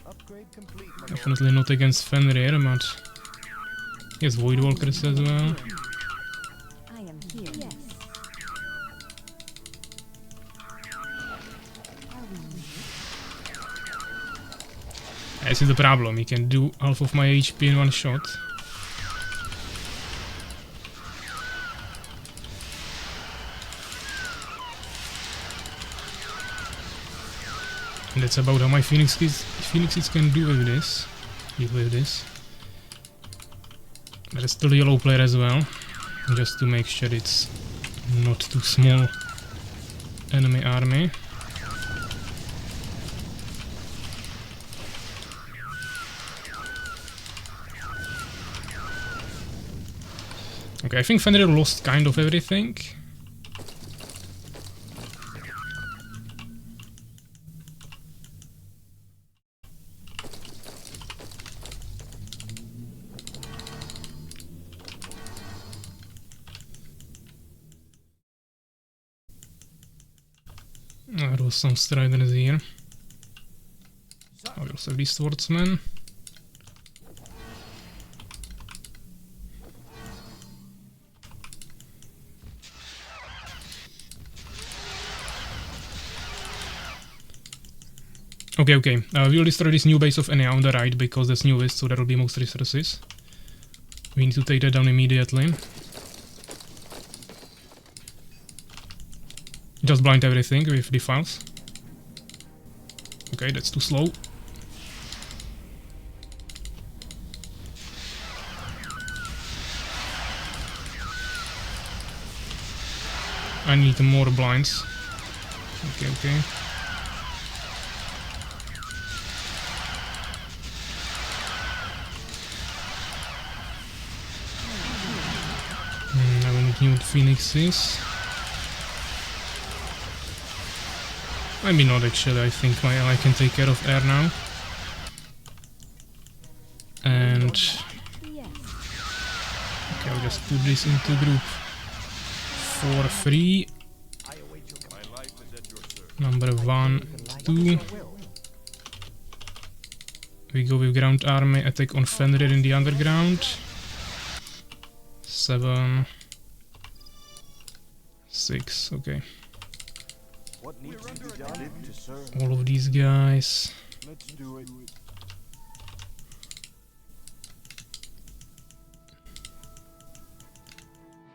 Upgrade complete, my lord. Definitely not against Fenrir, but he has Void Walkers as well. I am here. Yes. Are we near? This is the problem, he can do half of my HP in one shot. And that's about how my Phoenixes can do with this. There is still a yellow player as well, just to make sure it's not too small enemy army. Okay, I think Fenrir lost kind of everything. There was some striders here. I also have these swordsmen. Okay. We'll destroy this new base of Enya on the right because that's newest, so there will be most resources. We need to take that down immediately. Just blind everything with defiles. Okay, that's too slow. I need more blinds. Okay. I will need new Phoenixes. Maybe not actually, I think my ally can take care of air now. And... okay, I'll just put this into group 4-3. Number 1, 2. We go with ground army, attack on Fenrir in the underground. 7, 6, okay. What needs to be done? Live to serve. All of these guys. Let's do it.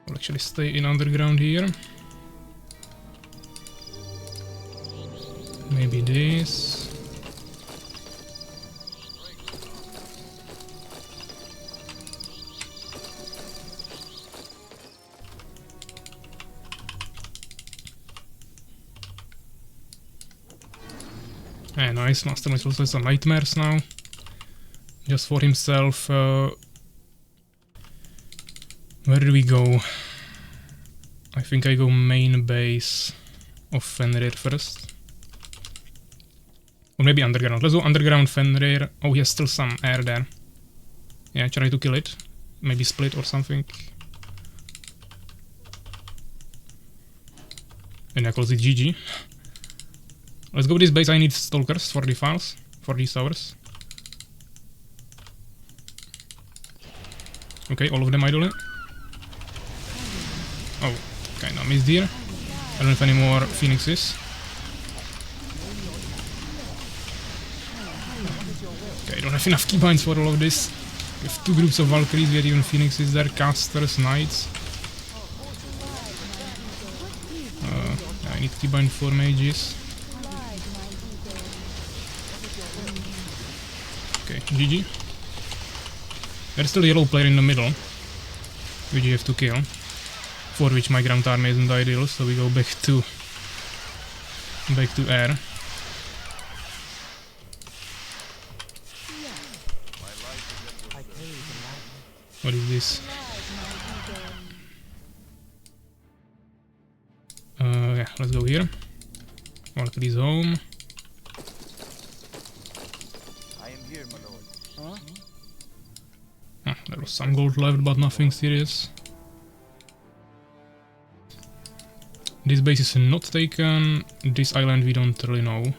I'll actually stay in underground here. Maybe this. Nice, Master Moist also has some nightmares now. Just for himself. Where do we go? I think I go main base of Fenrir first. Or maybe underground. Let's go underground Fenrir. Oh, he has still some air there. Yeah, try to kill it. Maybe split or something. And I close it GG. Let's go this base. I need stalkers for the files. For these towers. Okay, all of them idle. Oh, kinda missed here. I don't have any more phoenixes. Okay, I don't have enough keybinds for all of this. We have two groups of Valkyries, we have even phoenixes there, casters, knights. I need keybind for mages. Okay, GG. There's still a yellow player in the middle, which you have to kill. For which my ground army isn't ideal, so we go back to air. What is this? Yeah, let's go here. Valkyrie's home. I am here, my lord. There was some gold left, but nothing serious. This base is not taken. This island we don't really know.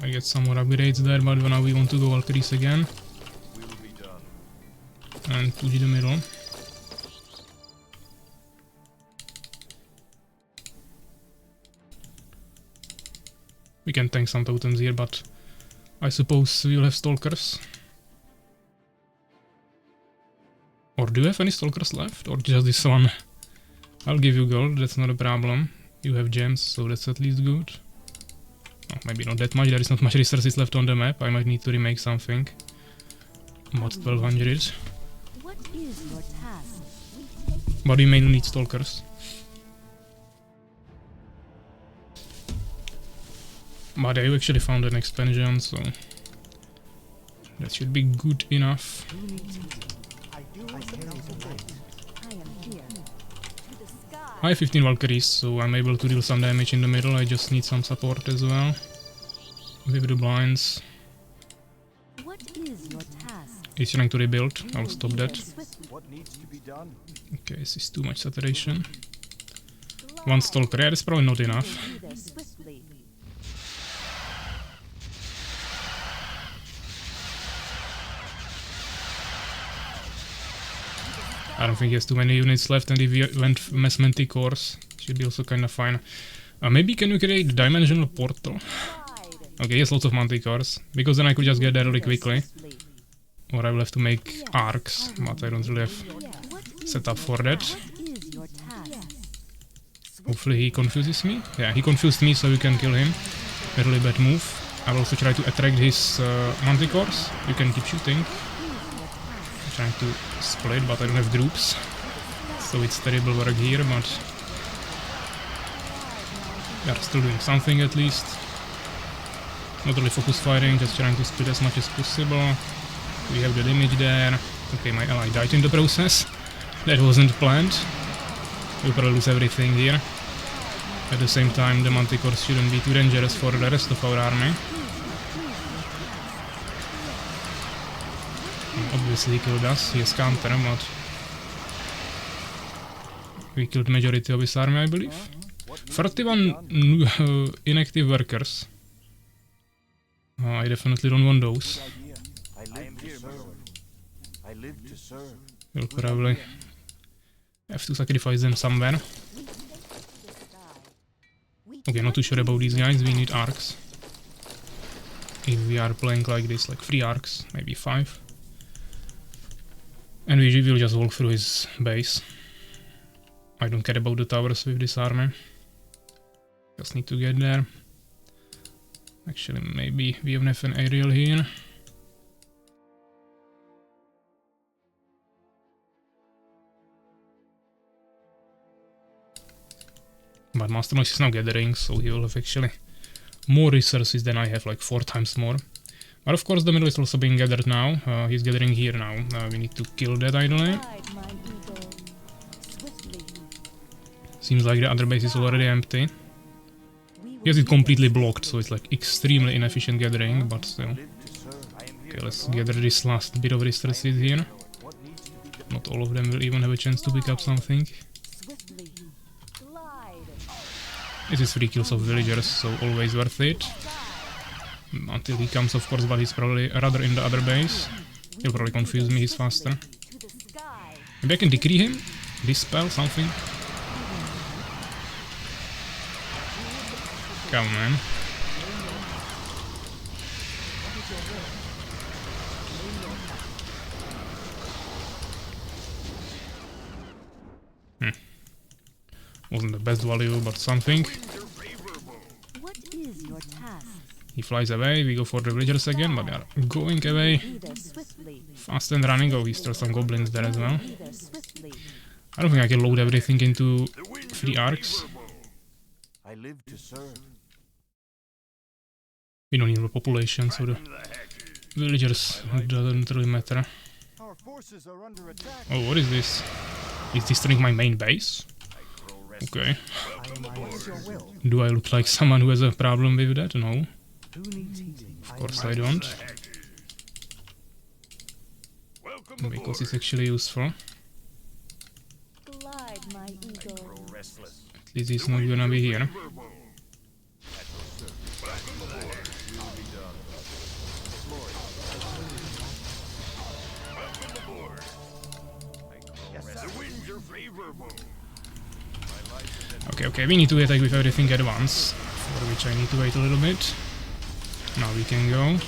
I get some more upgrades there, but now we want to go Valkyries again. And push the middle. We can tank some totems here, but I suppose we'll have stalkers. Or do you have any stalkers left? Or just this one? I'll give you gold, that's not a problem. You have gems, so that's at least good. Oh, maybe not that much, there is not much resources left on the map. I might need to remake something. Mod 1200. What is your task? But we mainly need stalkers. But I actually found an expansion, so that should be good enough. I am here. To the sky. I have 15 Valkyries, so I'm able to deal some damage in the middle. I just need some support as well. With the blinds. What is your task? He's trying to rebuild. I'll stop that. What needs to be done? Okay, this is too much saturation. One stalker, yeah, that's probably not enough. Be there swiftly. I don't think he has too many units left, and if he went mass manticores, should be also kind of fine. Maybe can you create dimensional portal? Okay, he has lots of manticores, because then I could just get there really quickly. Or I will have to make arcs, but I don't really have set up for that. What is your task? Hopefully he confuses me. Yeah, he confused me, so you can kill him. A really bad move. I will also try to attract his manticores. You can keep shooting. I'm trying to split, but I don't have groups. So it's terrible work here, but we are still doing something at least. Not really focus firing, just trying to split as much as possible. We have the damage there. Okay, my ally died in the process. That wasn't planned. We'll probably lose everything here. At the same time, the manticores shouldn't be too dangerous for the rest of our army. Obviously he killed us, he has counter, but we killed majority of his army, I believe. 31 inactive workers. I definitely don't want those. I am here, my lord. I live to serve. We'll probably have to sacrifice them somewhere. Okay, not too sure about these guys, we need arcs. If we are playing like this, like 3 arcs, maybe 5. And we will just walk through his base. I don't care about the towers with this army. Just need to get there. Actually, maybe we even have an aerial here. But Master Noise is now gathering, so he will have actually more resources than I have, like 4 times more. But of course the middle is also being gathered now. He's gathering here now. We need to kill that idly. Seems like the other base is already empty. He has it completely blocked, so it's like extremely inefficient gathering, but still. Okay, let's gather this last bit of resources here. Not all of them will even have a chance to pick up something. This is 3 kills of villagers, so always worth it. Until he comes, of course, but he's probably rather in the other base. He'll probably confuse me, he's faster. Maybe I can decree him? Dispel something? Come on, man. Wasn't the best value, but something. What is your task? He flies away, we go for the villagers again, but they are going away. Fast and running. Oh, he's still some goblins there as well. I don't think I can load everything into 3 arcs. I live to serve. We don't need a population, so the villagers doesn't really matter. Our forces are under attack. Oh, what is this? Is destroying my main base? Okay. Do I look like someone who has a problem with that? No. Of course I don't. Because it's actually useful. At least he's not gonna be here. Okay, we need to attack with everything at once, for which I need to wait a little bit. Now we can go.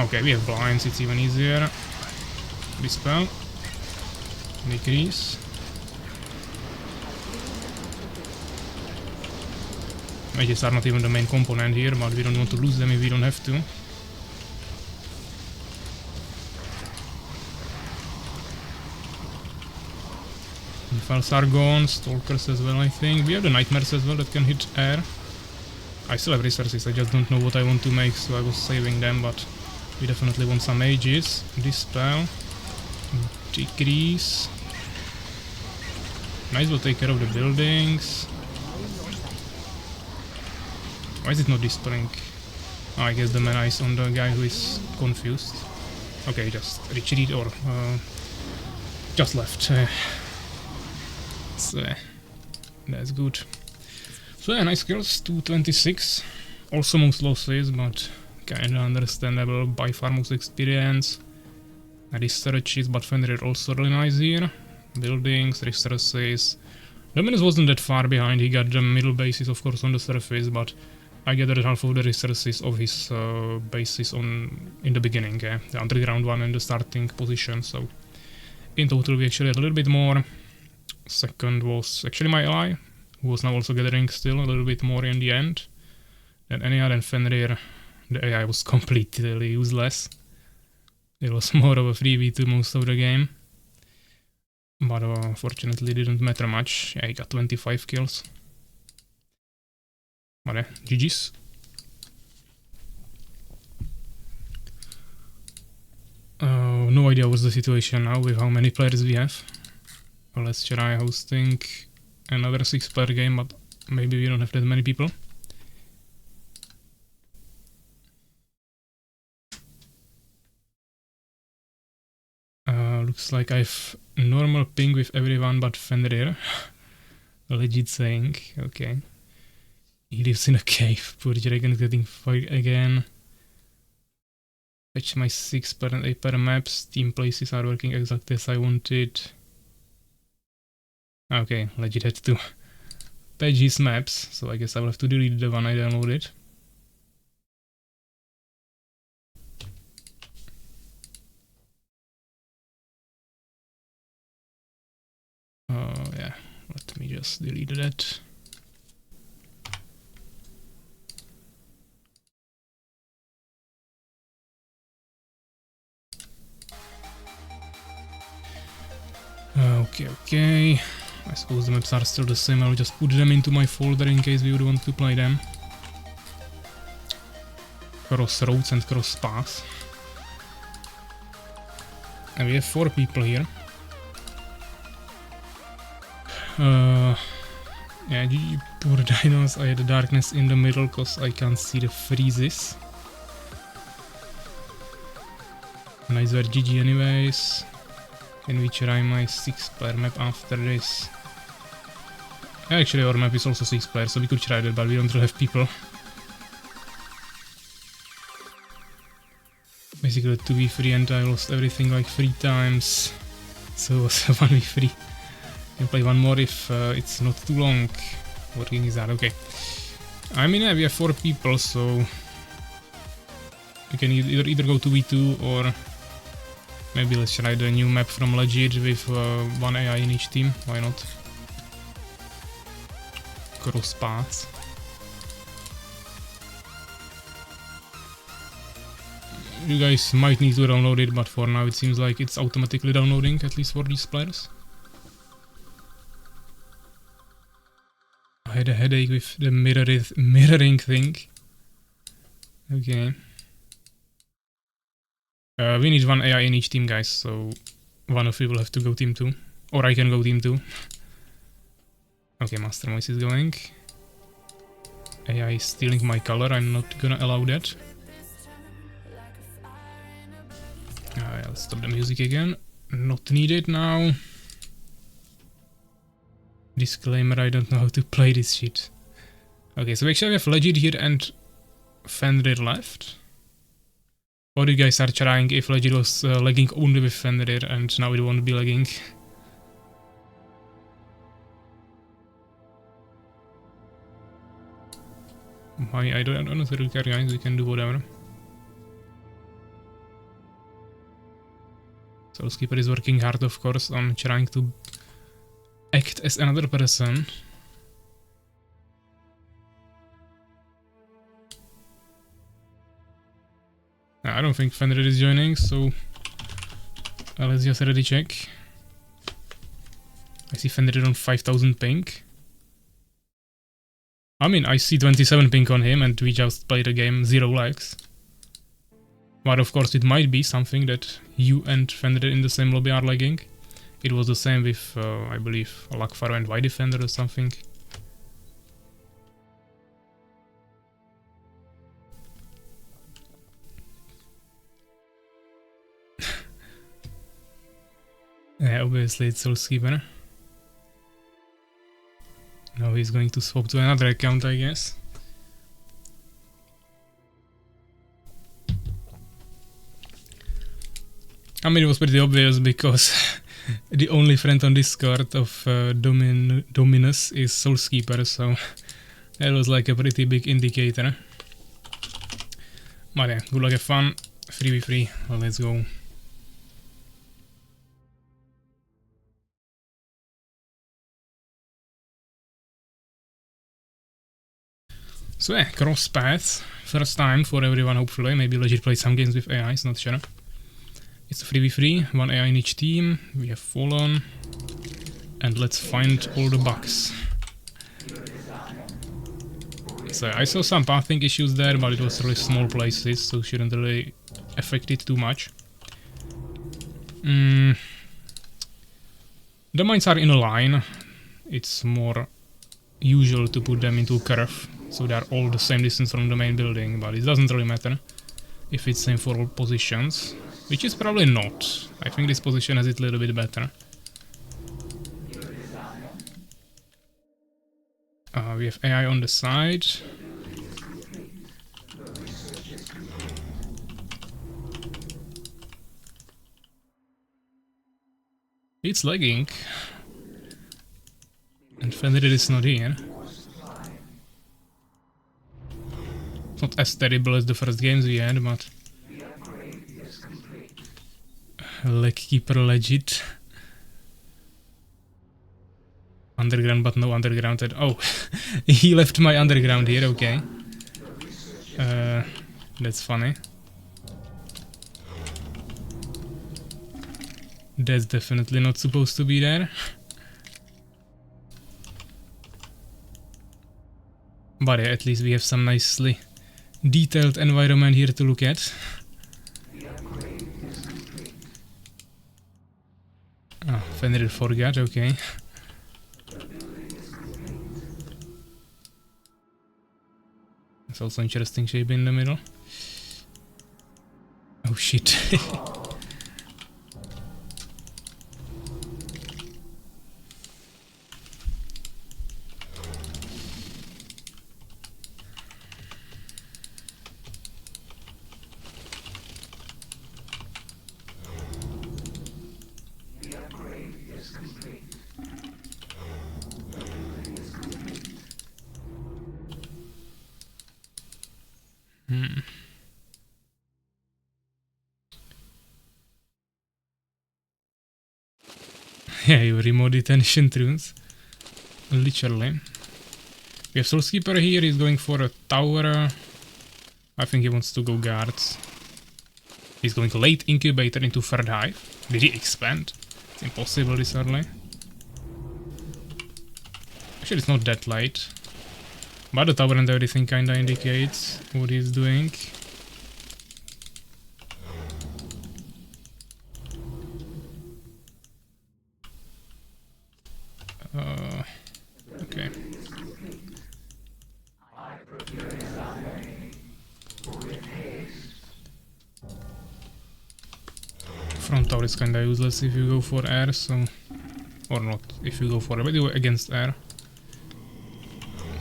Okay, we have blinds, it's even easier. Dispel. Decrease. Mages are not even the main component here, but we don't want to lose them if we don't have to. Infels are gone, Stalkers as well I think. We have the Nightmares as well that can hit air. I still have resources, I just don't know what I want to make, so I was saving them, but we definitely want some mages. Dispel. Decrease. Nice will take care of the buildings. Why is it not dispelling? Oh, I guess the mana is on the guy who is confused. Okay, just retreat or just left. So, that's good. So yeah, nice kills, 226. Also most losses, but kinda understandable. By far most experience. Researches, but Fenrir also really nice here. Buildings, resources. Dominus wasn't that far behind, he got the middle bases of course on the surface, but I gathered half of the resources of his bases in the beginning, the underground one and the starting position, so in total we actually had a little bit more. Second was actually my ally, who was now also gathering still a little bit more in the end than any other. Fenrir, the AI was completely useless. It was more of a 3v2 most of the game. But fortunately didn't matter much. Yeah, he got 25 kills. But yeah, GG's. No idea what's the situation now with how many players we have. Well, let's try hosting another 6-player game, but maybe we don't have that many people. Looks like I've normal ping with everyone but Fenrir. Legit saying, okay. He lives in a cave. Poor dragon is getting fired again. Fetch my 6 and 8 maps. Team places are working exactly as I wanted. Okay, legit had to patch his maps, so I guess I will have to delete the one I downloaded. Yeah, let me just delete that. Okay. I suppose the maps are still the same, I'll just put them into my folder in case we would want to play them. Crossroads and cross paths. And we have 4 people here. Yeah, GG, poor dinos. I had the darkness in the middle cause I can't see the freezes. Nice were GG anyways. Can we try my 6-player map after this? Actually our map is also 6-player, so we could try that, but we don't really have people. Basically 2v3 and I lost everything like 3 times. So it was 1v3. Can play one more if it's not too long. Working is hard, okay. I mean, yeah, we have 4 people, so we can either go 2v2 or maybe let's try the new map from Legit with 1 AI in each team. Why not? Cross paths. You guys might need to download it, but for now it seems like it's automatically downloading, at least for these players. I had a headache with the mirroring thing. Okay. We need 1 AI in each team, guys, so one of you will have to go team 2. Or I can go team 2. Okay, Master Moise is going. AI is stealing my color, I'm not gonna allow that. I'll stop the music again. Not needed now. Disclaimer, I don't know how to play this shit. Okay, so actually we have Legit here and Fenrir left. Or you guys are trying if Legit was lagging only with Fenrir and now it won't be lagging. I don't really care, guys, we can do whatever. Soulskeeper is working hard, of course, on trying to act as another person. I don't think Fenrir is joining, so let's just ready check. I see Fenrir on 5000 ping. I mean, I see 27 ping on him and we just played a game 0 lags. But of course it might be something that you and Fenrir in the same lobby are lagging. It was the same with, I believe, Lakfaro and White Defender or something. Yeah, obviously it's Soulskeeper. Now he's going to swap to another account, I guess. I mean, it was pretty obvious because the only friend on Discord of Dominus is Soulskeeper, so that was like a pretty big indicator. But yeah, good luck, have fun. 3v3, well, let's go. So yeah, cross paths. First time for everyone, hopefully. Maybe Legit play some games with AIs, not sure. It's a 3v3, 1 AI in each team. We have Fallen. And let's find all the bugs. So I saw some pathing issues there, but it was really small places, so shouldn't really affect it too much. The mines are in a line. It's more usual to put them into a curve, so they are all the same distance from the main building, but it doesn't really matter if it's same for all positions, which is probably not. I think this position has it a little bit better. We have AI on the side. It's lagging. And Fenrir is not here. It's not as terrible as the first games we had, but Leg Keeper Legit. Underground, but no underground at oh, he left my underground here, okay. That's funny. That's definitely not supposed to be there. But yeah, at least we have some nicely detailed environment here to look at. Oh, Fenrir forgot, okay. It's also interesting shape in the middle. Oh shit. Yeah, you remote detention runes. Literally. We have Soulskeeper here, he's going for a tower. I think he wants to go guards. He's going late incubator into third hive. Did he expand? It's impossible this early. Actually, it's not that late. But the tower and everything kinda indicates what he's doing. Okay. Front tower is kinda useless if you go for air, so... Or not, if you go for air, but you go against air.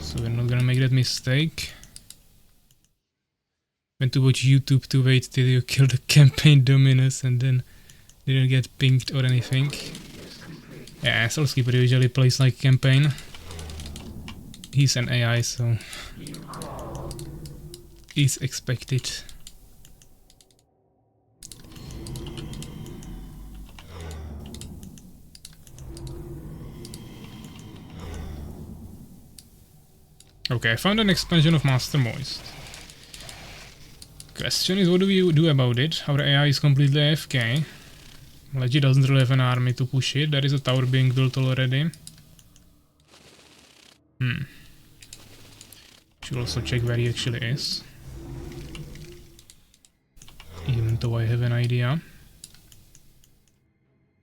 So we're not gonna make that mistake. Went to watch YouTube to wait till you kill the campaign Dominus and then didn't get pinged or anything. Yeah, Soulskeeper usually plays like campaign. He's an AI, so... He's expected. Okay, I found an expansion of Master Moist. Question is, what do we do about it? Our AI is completely AFK. Legit doesn't really have an army to push it. There is a tower being built already. Should also check where he actually is. Even though I have an idea.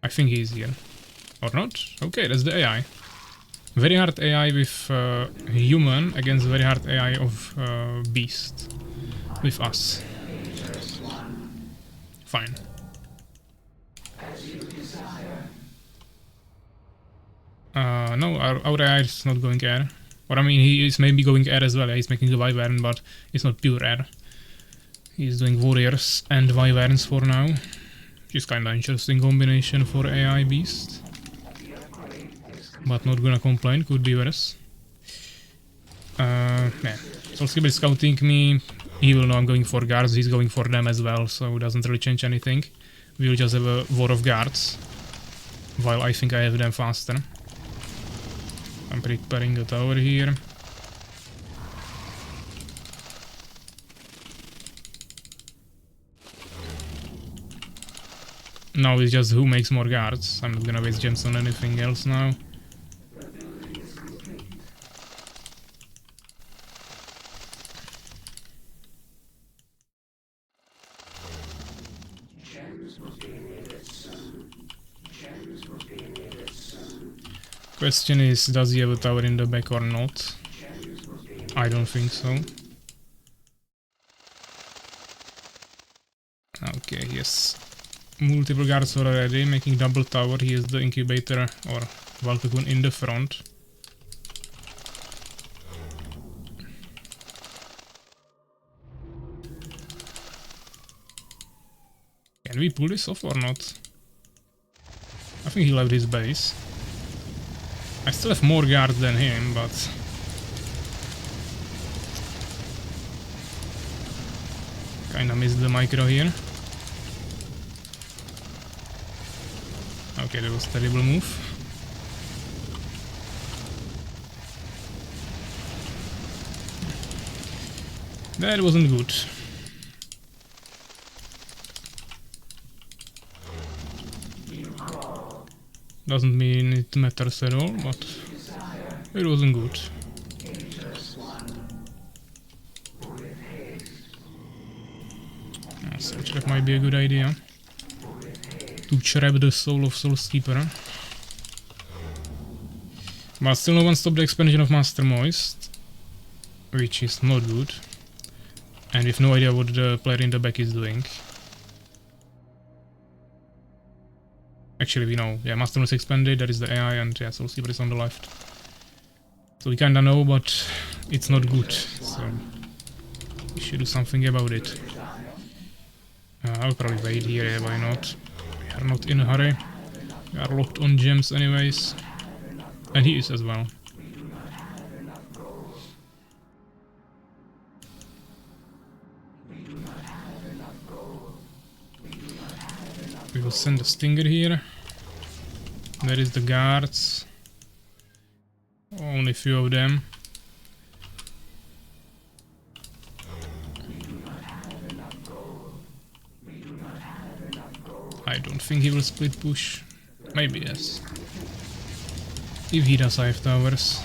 I think he's here. Or not? Okay, that's the AI. Very hard AI with human against very hard AI of beast. With us. Fine. No, our AI is not going air. Or I mean, he is maybe going air as well. He's making the Wyvern, but it's not pure air. He's doing warriors and Wyverns for now. Which is kinda interesting combination for AI beast. But not gonna complain, could be worse. Yeah. Soulskeeper is scouting me. He will know I'm going for guards, he's going for them as well, so it doesn't really change anything. We'll just have a war of guards. While I think I have them faster. I'm preparing a tower here. Now it's just who makes more guards. I'm not gonna waste gems on anything else now. Question is, does he have a tower in the back or not? I don't think so. Okay, yes. Multiple guards already, making double tower. He is the incubator or Valcocoon in the front. Can we pull this off or not? I think he left his base. I still have more guards than him, but... Kinda missed the micro here. Okay, that was a terrible move. That wasn't good. Doesn't mean it matters at all, but it wasn't good. So that might be a good idea. To trap the soul of Soulskeeper. But still no one stopped the expansion of Master Moist. Which is not good. And we have no idea what the player in the back is doing. Actually we know, yeah, Master Moist expanded, there is the AI, and yeah, Soulskeeper is on the left. So we kinda know, but it's not good, so we should do something about it. I'll probably wait here, yeah, why not? We are not in a hurry. We are locked on gems anyways. And he is as well. We will send a Stinger here. There is the guards. Only few of them. I don't think he will split push. Maybe yes. If he does, I have towers.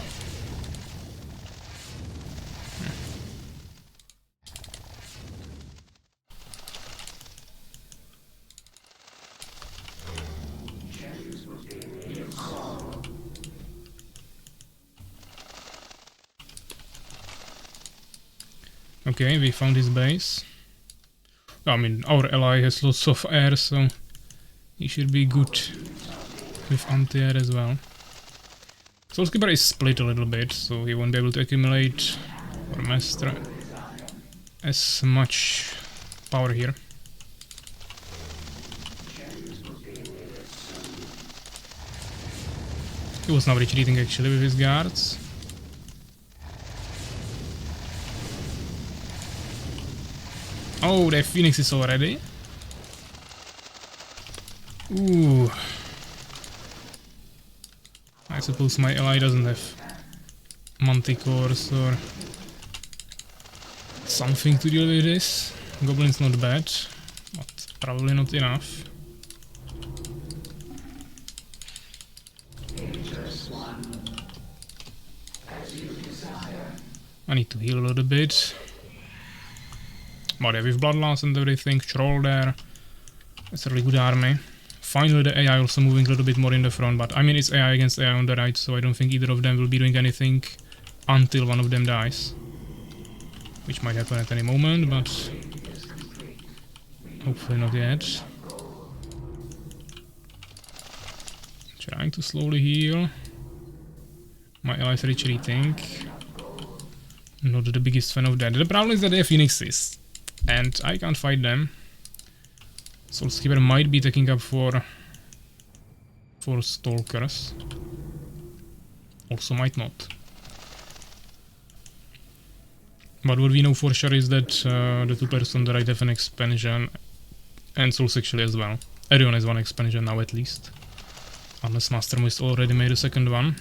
Okay, we found his base. I mean, our ally has lots of air, so he should be good with anti-air as well. Soulskeeper is split a little bit, so he won't be able to accumulate or master as much power here. He was now retreating actually with his guards. Oh, they have phoenixes already. Ooh. I suppose my ally doesn't have manticores or something to deal with this. Goblin's not bad, but probably not enough. I need to heal a little bit. But yeah, with Bloodlust and everything, Troll there. It's a really good army. Finally the AI also moving a little bit more in the front, but I mean it's AI against AI on the right, so I don't think either of them will be doing anything until one of them dies. Which might happen at any moment, but hopefully not yet. Trying to slowly heal. My allies retreating. Not the biggest fan of that. The problem is that they have phoenixes, and I can't fight them. Soulskeeper might be taking up for stalkers. Also might not. But what we know for sure is that the two players on the right have an expansion, and Souls actually as well. Everyone has one expansion now at least. Unless Master Moist already made a second one.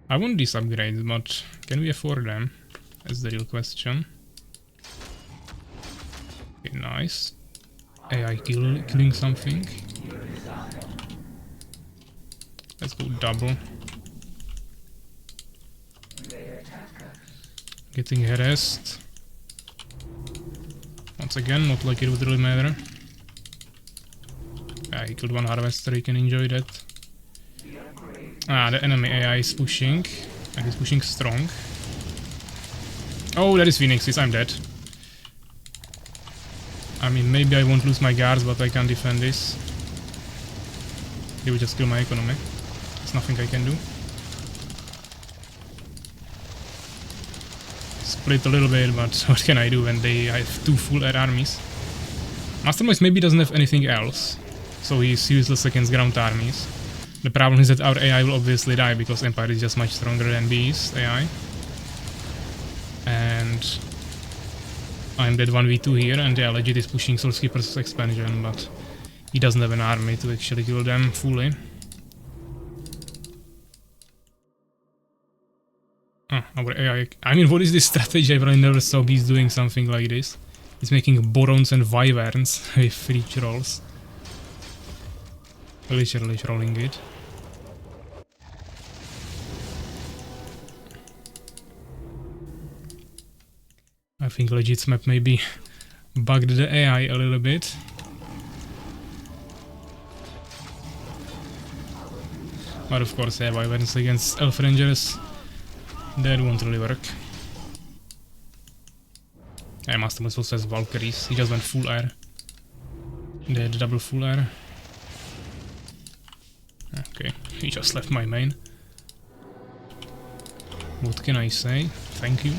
I want these upgrades, but can we afford them? That's the real question. Okay, nice. AI killing something. Let's go double. Getting harassed. Once again, not like it would really matter. Ah, he killed one harvester, he can enjoy that. Ah, the enemy AI is pushing, and he's pushing strong. Oh, that is Phoenixes, I'm dead. I mean, maybe I won't lose my guards, but I can't defend this. He will just kill my economy. There's nothing I can do. Split a little bit, but what can I do when I have two full air armies? Master Moist maybe doesn't have anything else, so he's useless against ground armies. The problem is that our AI will obviously die, because Empire is just much stronger than Beast AI. And I'm dead 1v2 here, and yeah, Legit is pushing Soulskeeper's expansion, but he doesn't have an army to actually kill them fully. Our AI... I mean, what is this strategy? I really never saw Beast doing something like this. He's making Borons and Wyverns with free trolls. Literally trolling it. I think Legit's map maybe bugged the AI a little bit. But of course, yeah, Wyverns against Elf Rangers, that won't really work. Yeah, Mastermoist also has Valkyries, he just went full air. They had double full air. Okay, he just left my main. What can I say? Thank you,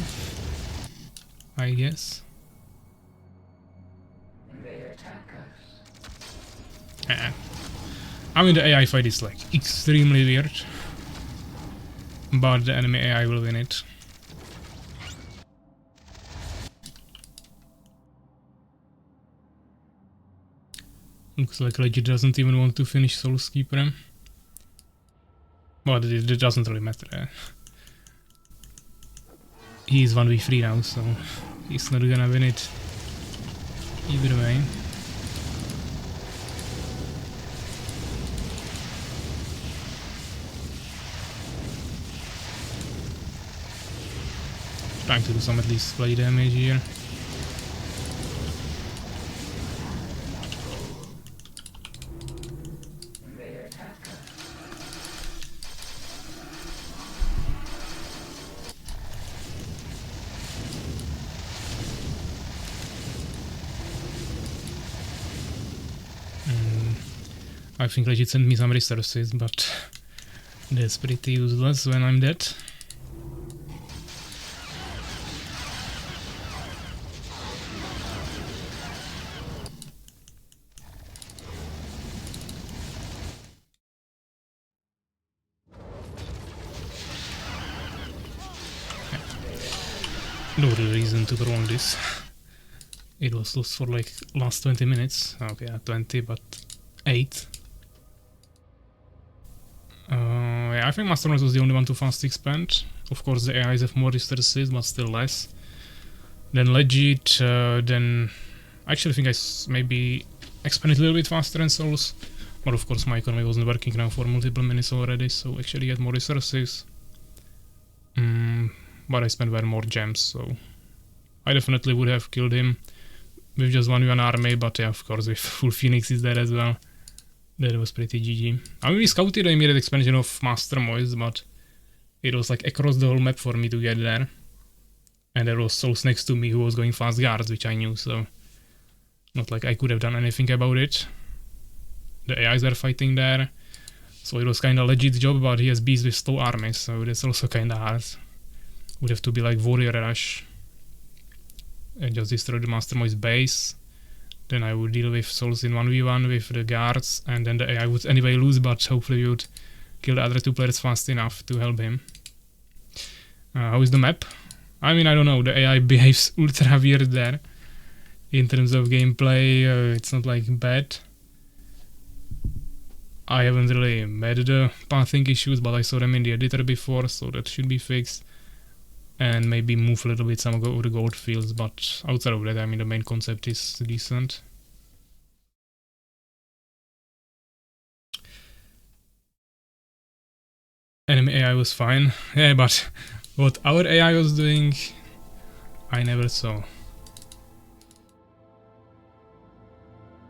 I guess. I mean, the AI fight is like extremely weird, but the enemy AI will win it. Looks like Legit doesn't even want to finish Soulskeeper. But it doesn't really matter. He is 1v3 now, so he's not gonna win it either way. Trying to do some at least play damage here. I think Legit sent me some resources, but that's pretty useless when I'm dead. No real reason to prolong this. It was lost for like last 20 minutes. Okay, not 20, but 8. Yeah, I think Mastermoist was the only one to fast expand. Of course, the AIs have more resources, but still less. Then Legit, then... I actually think I maybe expanded a little bit faster than Souls. But of course, my economy wasn't working now for multiple minutes already, so actually had more resources. But I spent way more gems, so... I definitely would have killed him with just 1v1 army, but yeah, of course, with full Phoenixes there as well. That was pretty GG. I mean, we scouted the immediate expansion of Mastermoist, but it was like across the whole map for me to get there. And there was Souls next to me who was going fast guards, which I knew, so... Not like I could have done anything about it. The AIs are fighting there, so it was kinda legit job, but he has beasts with slow armies, so that's also kinda hard. Would have to be like Warrior Rush. And just destroy the Mastermoist base. Then I would deal with Souls in 1v1 with the guards, and then the AI would anyway lose, but hopefully we would kill the other two players fast enough to help him. How is the map? I mean, I don't know, the AI behaves ultra weird there. In terms of gameplay, it's not like bad. I haven't really met the pathing issues, but I saw them in the editor before, so that should be fixed. And maybe move a little bit some of the gold fields, but outside of that, I mean, the main concept is decent. Enemy AI was fine, yeah, but what our AI was doing, I never saw.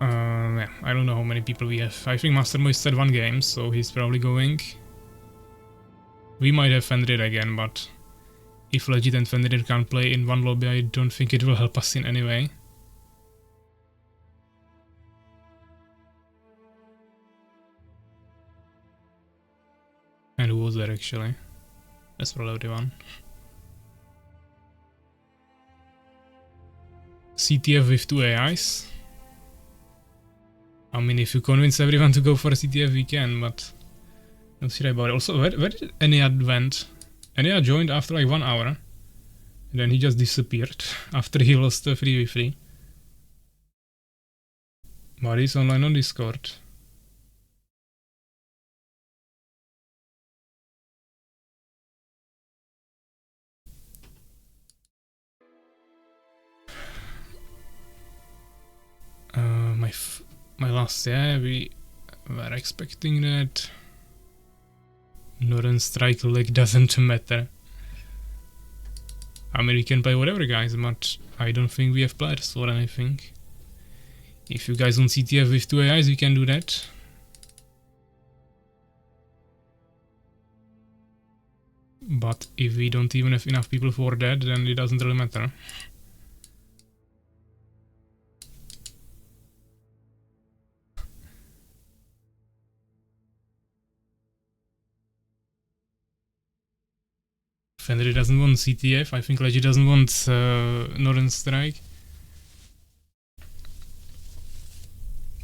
Yeah, I don't know how many people we have. I think Mastermoist said 1 game, so he's probably going. We might have Fenrir again, but if Legit and Fenrir can't play in one lobby, I don't think it will help us in any way. And who was there actually? That's probably everyone. CTF with 2 AIs. I mean, if you convince everyone to go for a CTF, we can, but... Don't see about it. Also, where did Enea went? Enea joined after like 1 hour. And then he just disappeared after he lost the 3v3. But he's online on Discord. My last, yeah, we were expecting that. Noran Strike leg doesn't matter. I mean, we can play whatever, guys, but I don't think we have players or anything. If you guys want CTF with 2 AIs, we can do that. But if we don't even have enough people for that, then it doesn't really matter. Fenrir doesn't want CTF, I think Legit doesn't want Noran Strike.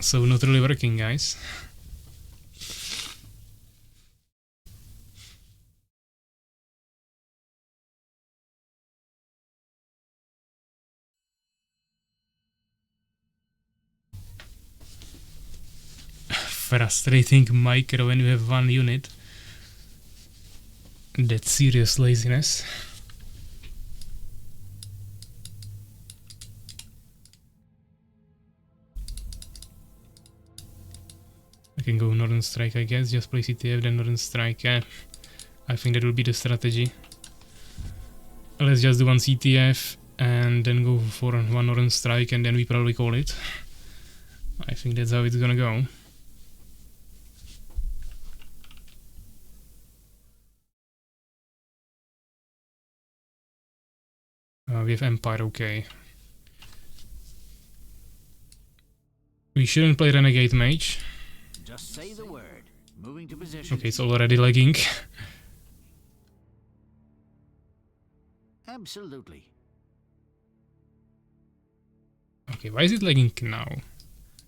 So not really working, guys. Frustrating micro when you have 1 unit. That's serious laziness. I can go Noran Strike, I guess. Just play CTF, then Noran Strike. Yeah, I think that will be the strategy. Let's just do 1 CTF and then go for 1 Noran Strike, and then we probably call it. I think that's how it's gonna go. We have Empire, okay. We shouldn't play Renegade Mage. Just say the word. Moving to position. Okay, it's already lagging. Absolutely. Okay, why is it lagging now?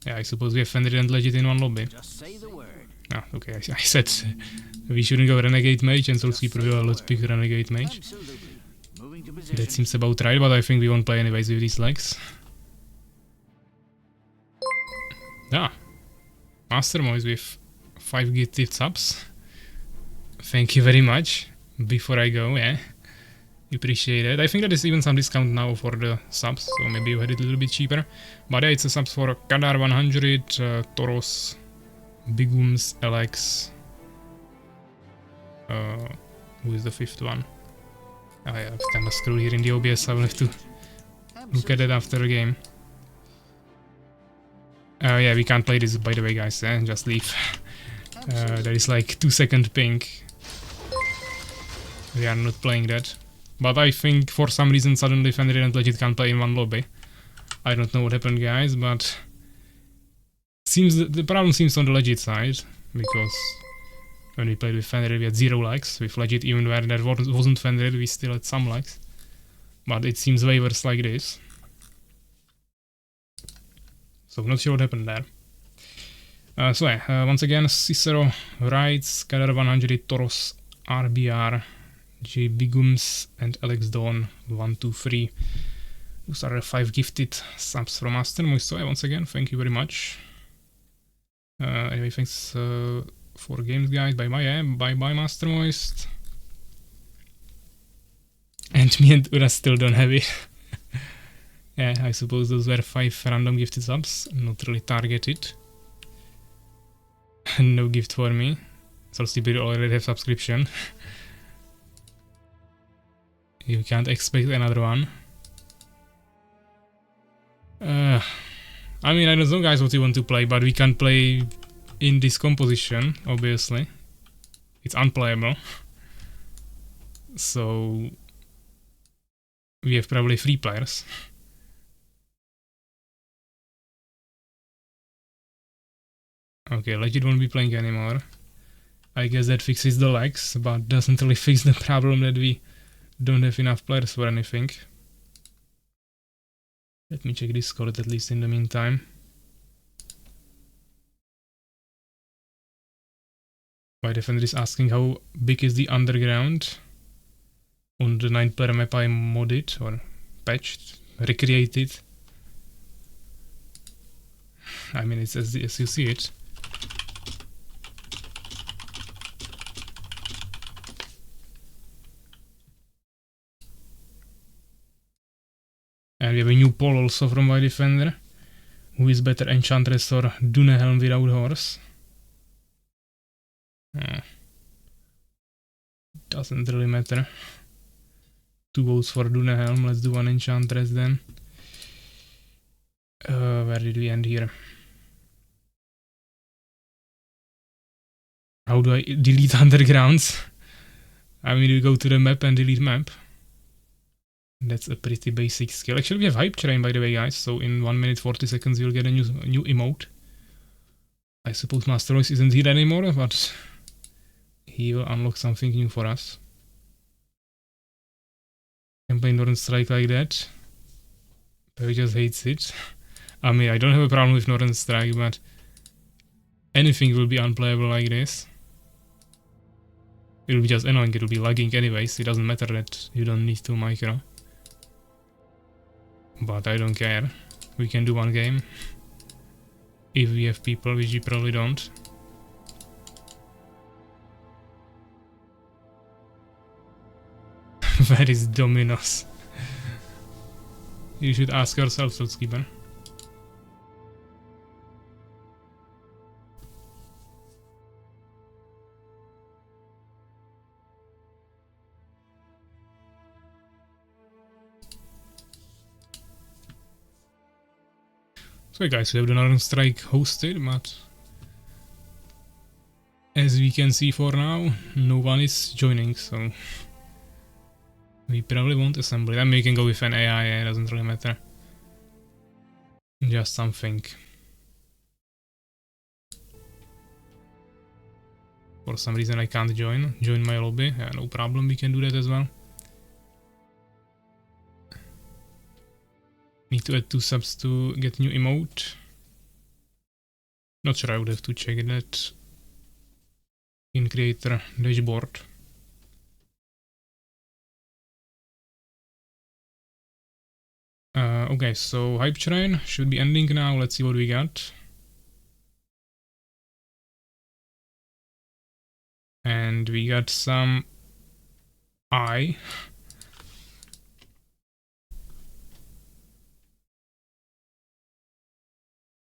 Yeah, I suppose we have Fenrir and Legit in 1 lobby. Just say the word. Ah, okay, I said we shouldn't go Renegade Mage and Soulskeeper, well, let's pick Renegade Mage. Absolutely. Moving to position. That seems about right, but I think we won't play anyways with these legs. Ah, Master Moise with 5 gifted subs. Thank you very much. Before I go, yeah, appreciate it. I think there is even some discount now for the subs, so maybe you had it a little bit cheaper. But yeah, it's a subs for Kadar 100, Toros, Bigums, Alex. Who is the 5th one? I have kind of scroll here in the OBS, I will have to look at it after the game. Yeah, we can't play this, by the way, guys, just leave. There is like 2-second ping. We are not playing that. But I think for some reason suddenly Fenrir and Legit can't play in 1 lobby. I don't know what happened, guys, but seems the problem seems on the Legit side, because when we played with Fenrir we had 0 likes. With Legit, even where there wasn't Fenrir, we still had some likes. But it seems way worse like this. So not sure what happened there. So yeah, once again, Cicero, Wrights, Kadar 100, Toros, RBR, J Bigums, and Alex Dawn 1, 2, 3. Those are 5 gifted subs from Master Moist. So yeah, once again, thank you very much. Anyway, thanks for games, guys. Bye bye, yeah. Bye bye, Master Moist. And me and Ura still don't have it. Yeah, I suppose those were 5 random gifted subs, not really targeted. No gift for me. Soulskeeper already have subscription. You can't expect another one. I mean, I don't know, guys, what you want to play, but we can't play in this composition, obviously. It's unplayable. So we have probably 3 players. Okay, Legit won't be playing anymore. I guess that fixes the lags, but doesn't really fix the problem that we don't have enough players for anything. Let me check Discord at least in the meantime. My defender is asking how big is the underground on the 9-player map I modded or patched, recreated. I mean, it's as you see it. And we have a new poll also from my defender. Who is better, Enchantress or Dunehelm without horse? Doesn't really matter. 2 votes for Dune Helm. Let's do one Enchantress then. Where did we end here? How do I delete undergrounds? I mean, you go to the map and delete map. That's a pretty basic skill. Actually, we have Hype Train, by the way, guys. So in 1 minute 40 seconds, you'll get a new emote. I suppose Master Voice isn't here anymore, but he will unlock something new for us. Can play Noran Strike like that. But he just hates it. I mean, I don't have a problem with Noran Strike, but anything will be unplayable like this. It'll be just annoying, it'll be lagging anyways. It doesn't matter that you don't need to micro. But I don't care. We can do one game. If we have people, which we probably don't. Where is Dominos? You should ask yourself, Soulskeeper. So guys, we have the Noran Strike hosted, but as we can see for now, no one is joining, so we probably won't assemble it. I mean, we can go with an AI, it doesn't really matter. Just something. For some reason I can't join my lobby. Yeah, no problem, we can do that as well. Need to add 2 subs to get new emote. Not sure, I would have to check that in creator dashboard. Okay, so Hype Train should be ending now. Let's see what we got. And we got some eye.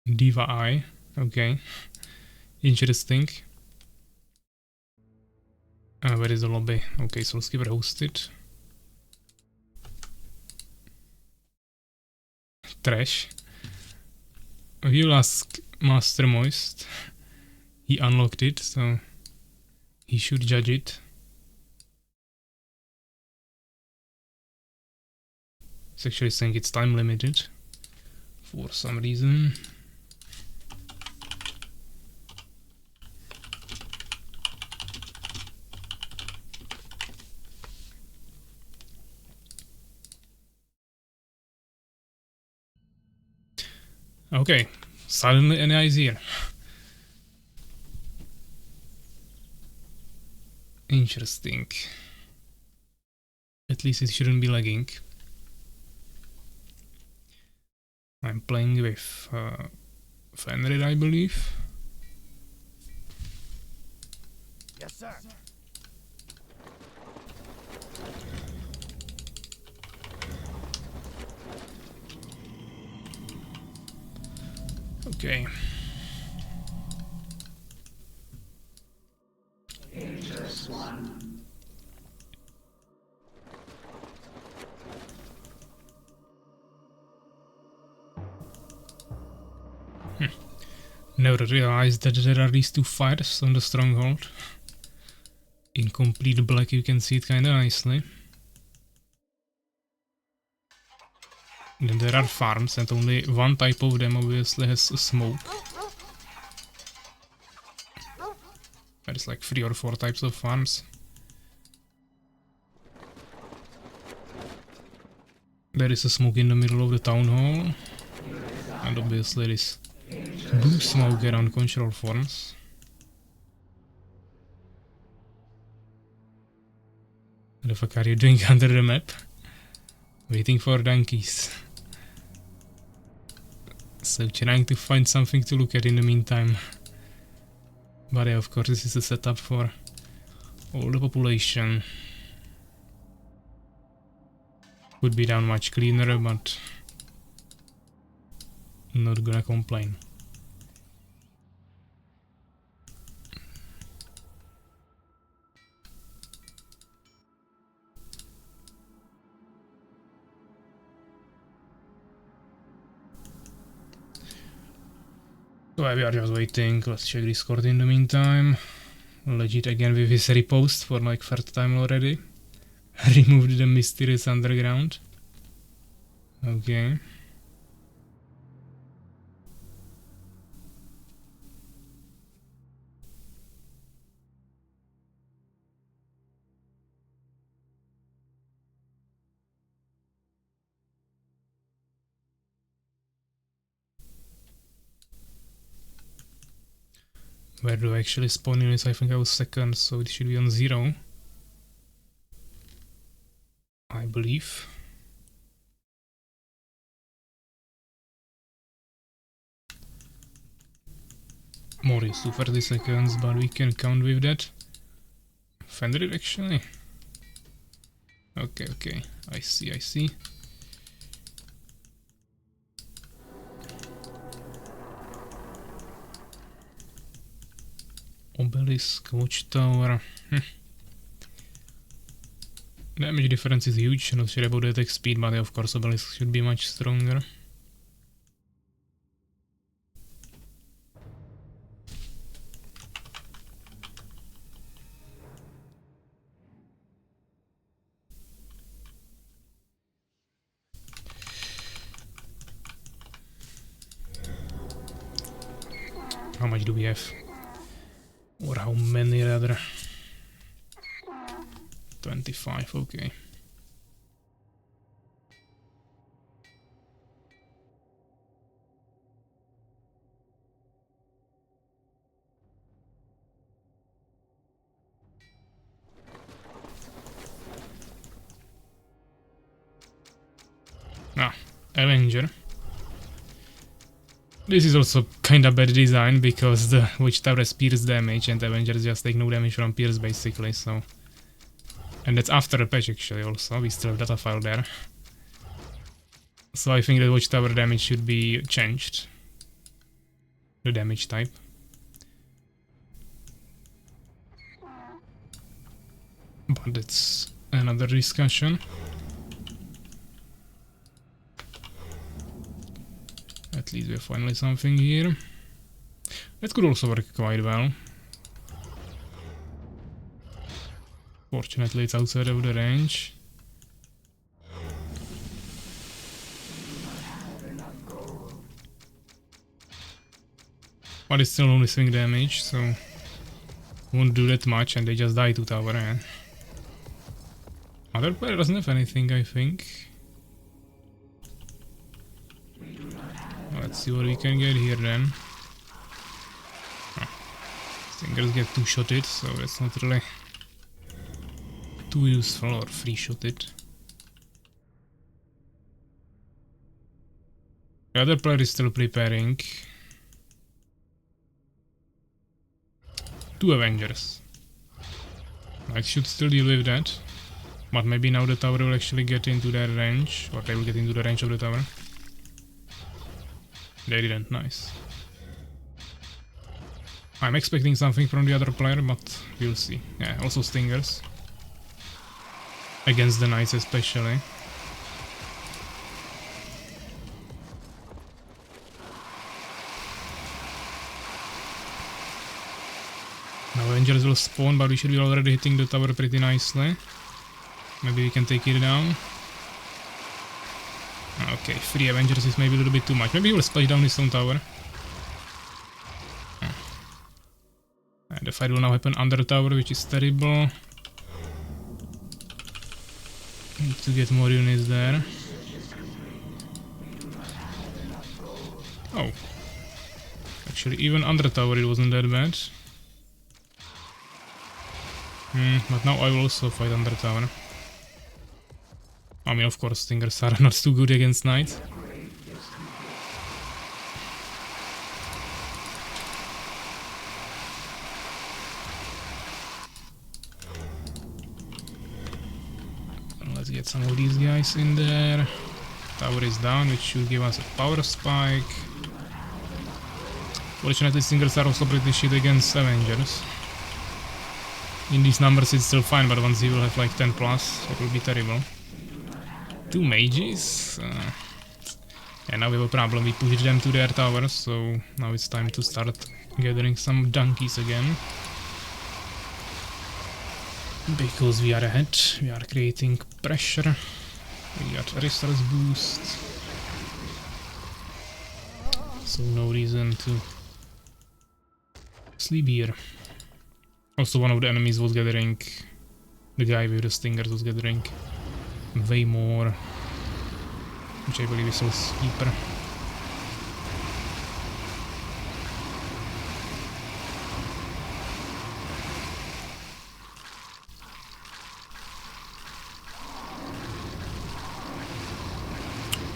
Diva Eye. Okay. Interesting. Where is the lobby? Okay, so let's give it a hosted. Trash. We will ask Master Moist. He unlocked it, so he should judge it. It's actually saying it's time limited for some reason. Okay, suddenly an eye is here. Interesting. At least it shouldn't be lagging. I'm playing with Fenrir, I believe. Yes, sir. Okay. Interest one. Never realized that there are these 2 fires on the stronghold. In complete black you can see it kinda nicely. Then there are farms and only one type of them obviously has smoke. There's like 3 or 4 types of farms. There is a smoke in the middle of the town hall. And obviously this blue smoke around control farms. What the fuck are you doing under the map? Waiting for donkeys. So trying to find something to look at in the meantime. But yeah, of course this is a setup for all the population. Could be done much cleaner, but not gonna complain. So we are just waiting. Let's check Discord in the meantime. Legit again with his repost for like third time already. Removed the mysterious underground. Okay. Where do I actually spawn units? I think I was second, so it should be on 0. I believe. More is to 30 seconds, but we can count with that. Fender actually. Okay, okay. I see, I see. Obelisk, watchtower. Damage difference is huge, not sure about the attack speed, but of course obelisk should be much stronger. How much do we have? Or how many rather? 25, okay. Ah, Avenger. This is also kinda bad design because the watchtower has pierce damage and Avengers just take no damage from pierce basically, so... And that's after the patch actually also, we still have data file there. So I think the watchtower damage should be changed. The damage type. But that's another discussion. At least we have finally something here. That could also work quite well. Fortunately it's outside of the range. But it's still only swing damage, so won't do that much and they just die to tower. Other player doesn't have anything, I think. Let's see what we can get here then. Stingers get two-shotted, so that's not really too useful, or three-shotted. The other player is still preparing. 2 Avengers. I should still deal with that. But maybe now the tower will actually get into their range, or they will get into the range of the tower. They didn't, nice. I'm expecting something from the other player, but we'll see. Yeah, also Stingers. Against the Knights especially. Now Avengers will spawn, but we should be already hitting the tower pretty nicely. Maybe we can take it down. Okay, 3 Avengers is maybe a little bit too much. Maybe we'll splash down his own tower. And the fight will now happen under the tower, which is terrible. Need to get more units there. Oh. Actually, even under the tower it wasn't that bad. But now I will also fight under the tower. I mean, of course, Stingers are not too good against Knights. Let's get some of these guys in there. Tower is down, which should give us a power spike. Fortunately, Stingers are also pretty shit against Avengers. In these numbers it's still fine, but once you will have like 10 plus, it will be terrible. 2 mages? And now we have a problem, we pushed them to their towers, so now it's time to start gathering some donkeys again. Because we are ahead, we are creating pressure. We got resource boost. So no reason to sleep here. Also one of the enemies was gathering, the guy with the stingers was gathering way more, which I believe is a sleeper.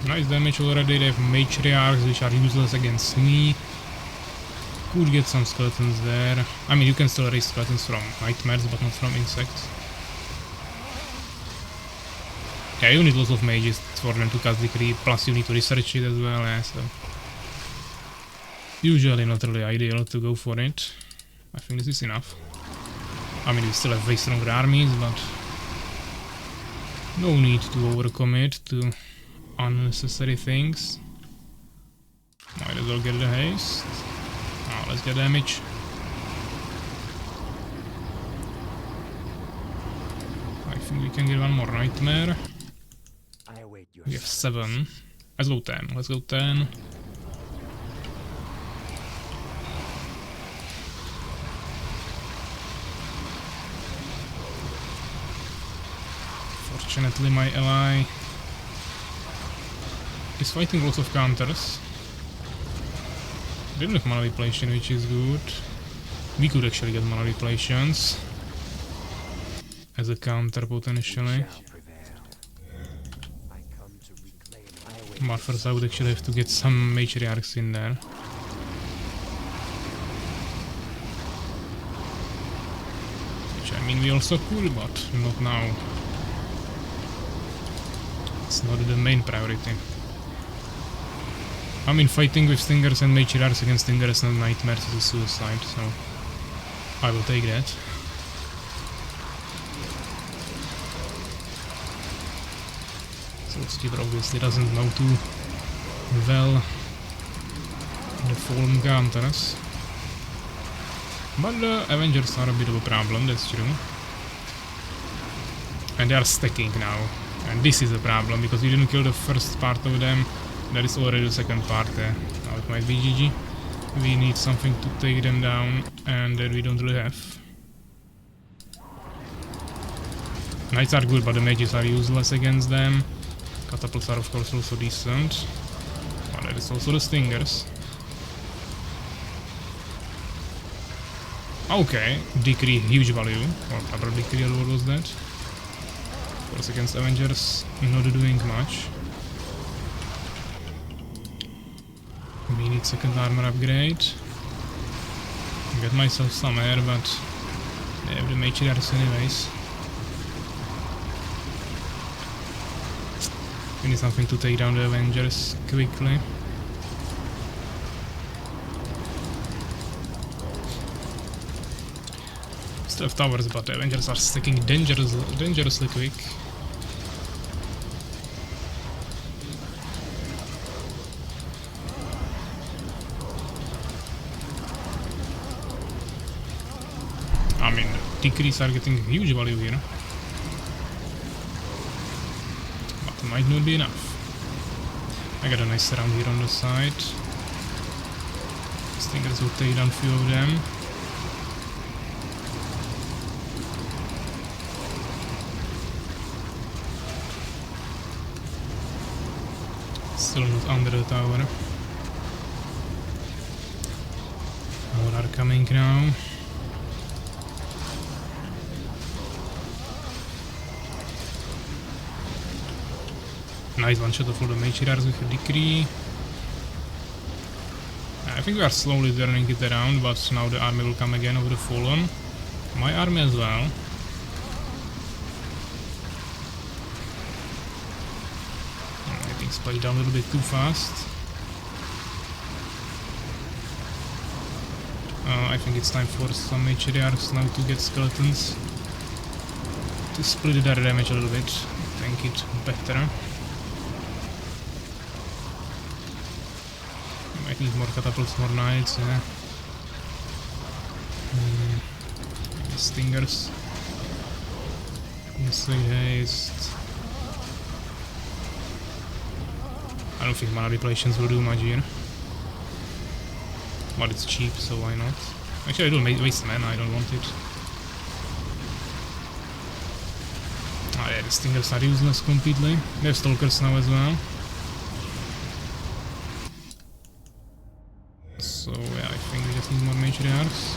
Nice damage already, they have matriarchs which are useless against me. Could get some skeletons there. I mean, you can still raise skeletons from nightmares, but not from insects. Yeah, you need lots of mages for them to cast Decree, plus you need to research it as well, yeah, so... Usually not really ideal to go for it. I think this is enough. I mean, we still have way stronger armies, but... no need to overcommit to unnecessary things. Might as well get the haste. Now let's get damage. I think we can get one more nightmare. We have 7. Let's go 10. Let's go 10. Fortunately, my ally is fighting lots of counters. Didn't have mana repletion, which is good. We could actually get mana repletions as a counter potentially. But first I would actually have to get some matriarchs in there. Which I mean we also could, but not now. It's not the main priority. I mean, fighting with stingers and matriarchs against stingers and nightmares is a suicide, so I will take that. So Stever obviously doesn't know too well the fallen counters. But the Avengers are a bit of a problem, that's true. And they are stacking now. And this is a problem, because we didn't kill the first part of them. There is already the second part there. Now it might be GG. We need something to take them down, and that we don't really have. Knights are good, but the mages are useless against them. Catapults are of course also decent. But there is also the stingers. Okay, Decree, huge value. Or Clever Decree, what was that? Of course against Avengers, not doing much. We need second armor upgrade. Get myself some air, but they have the matriarchs anyways. We need something to take down the Avengers quickly. Still have towers, but the Avengers are sticking dangerously quick. I mean, the decrees are getting huge value here. But it might not be enough. I got a nice round here on the side. Stingers will take down a few of them. Still not under the tower. More are coming now. Nice one shot of all the matriarchs with a decree. I think we are slowly turning it around, but now the army will come again of the fallen. My army as well. Getting spiked down a little bit too fast. I think it's time for some matriarchs now to get skeletons. To split their damage a little bit, tank it better. just need more catapults, more knights, yeah. Stingers. Inside haste. I don't think mana depletions will do much here. But it's cheap, so why not? Actually, I don't waste mana, I don't want it. Oh yeah, the Stingers are useless completely. They have Stalkers now as well. So yeah, I think we just need more matriarchs.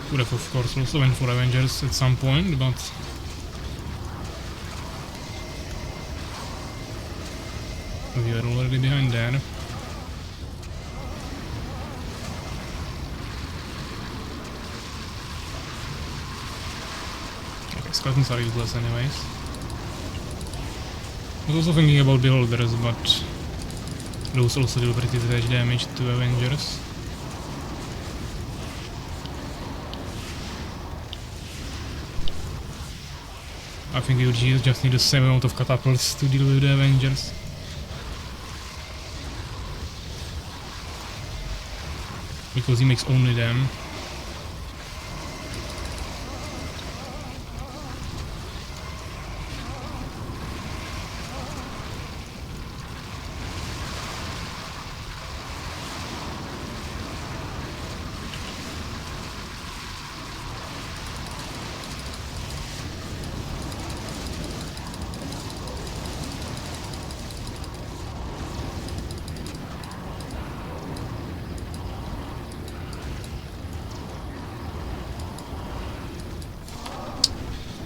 Could have of course also went for Avengers at some point, but we are already behind there. Okay, skeletons are useless anyways. I was also thinking about beholders, but those also do pretty detached damage to Avengers. I think you just need the same amount of catapults to deal with the Avengers. Because he makes only them.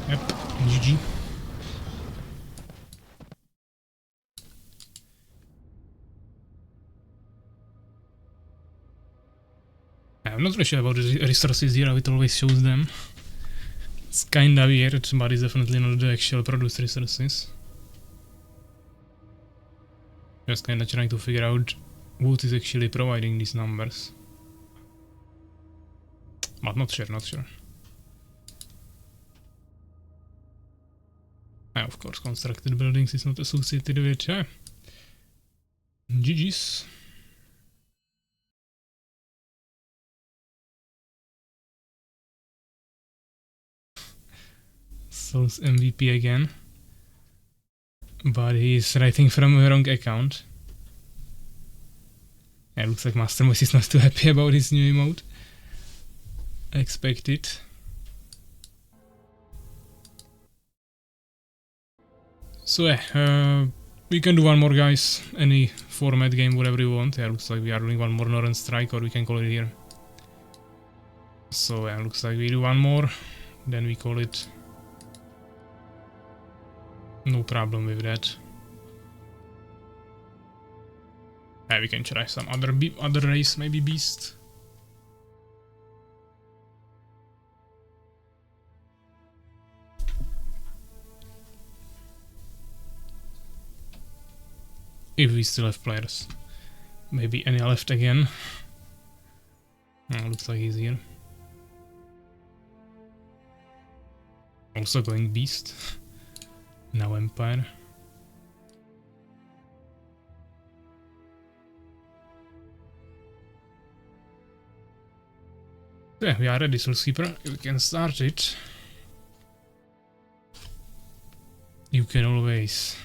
Yep, GG. I'm not really sure about the resources here, how it always shows them. It's kinda weird, but it's definitely not the actual produced resources. Just kinda trying to figure out what is actually providing these numbers. But not sure, not sure. Of course, constructed buildings is not associated with, yeah. GG's. Souls MVP again. But he's writing from a wrong account. Yeah, looks like Master Moise is not too happy about his new emote. I expect it. So yeah, we can do one more, guys. Any format game, whatever you want. Yeah, looks like we are doing one more Noran Strike, or we can call it here. So yeah, looks like we do one more, then we call it. No problem with that. Yeah, we can try some other race, maybe beast. If we still have players. Maybe any left again. Oh, looks like he's here. Also going beast. Now Empire. Yeah, we are ready, Soulskeeper. We can start it. You can always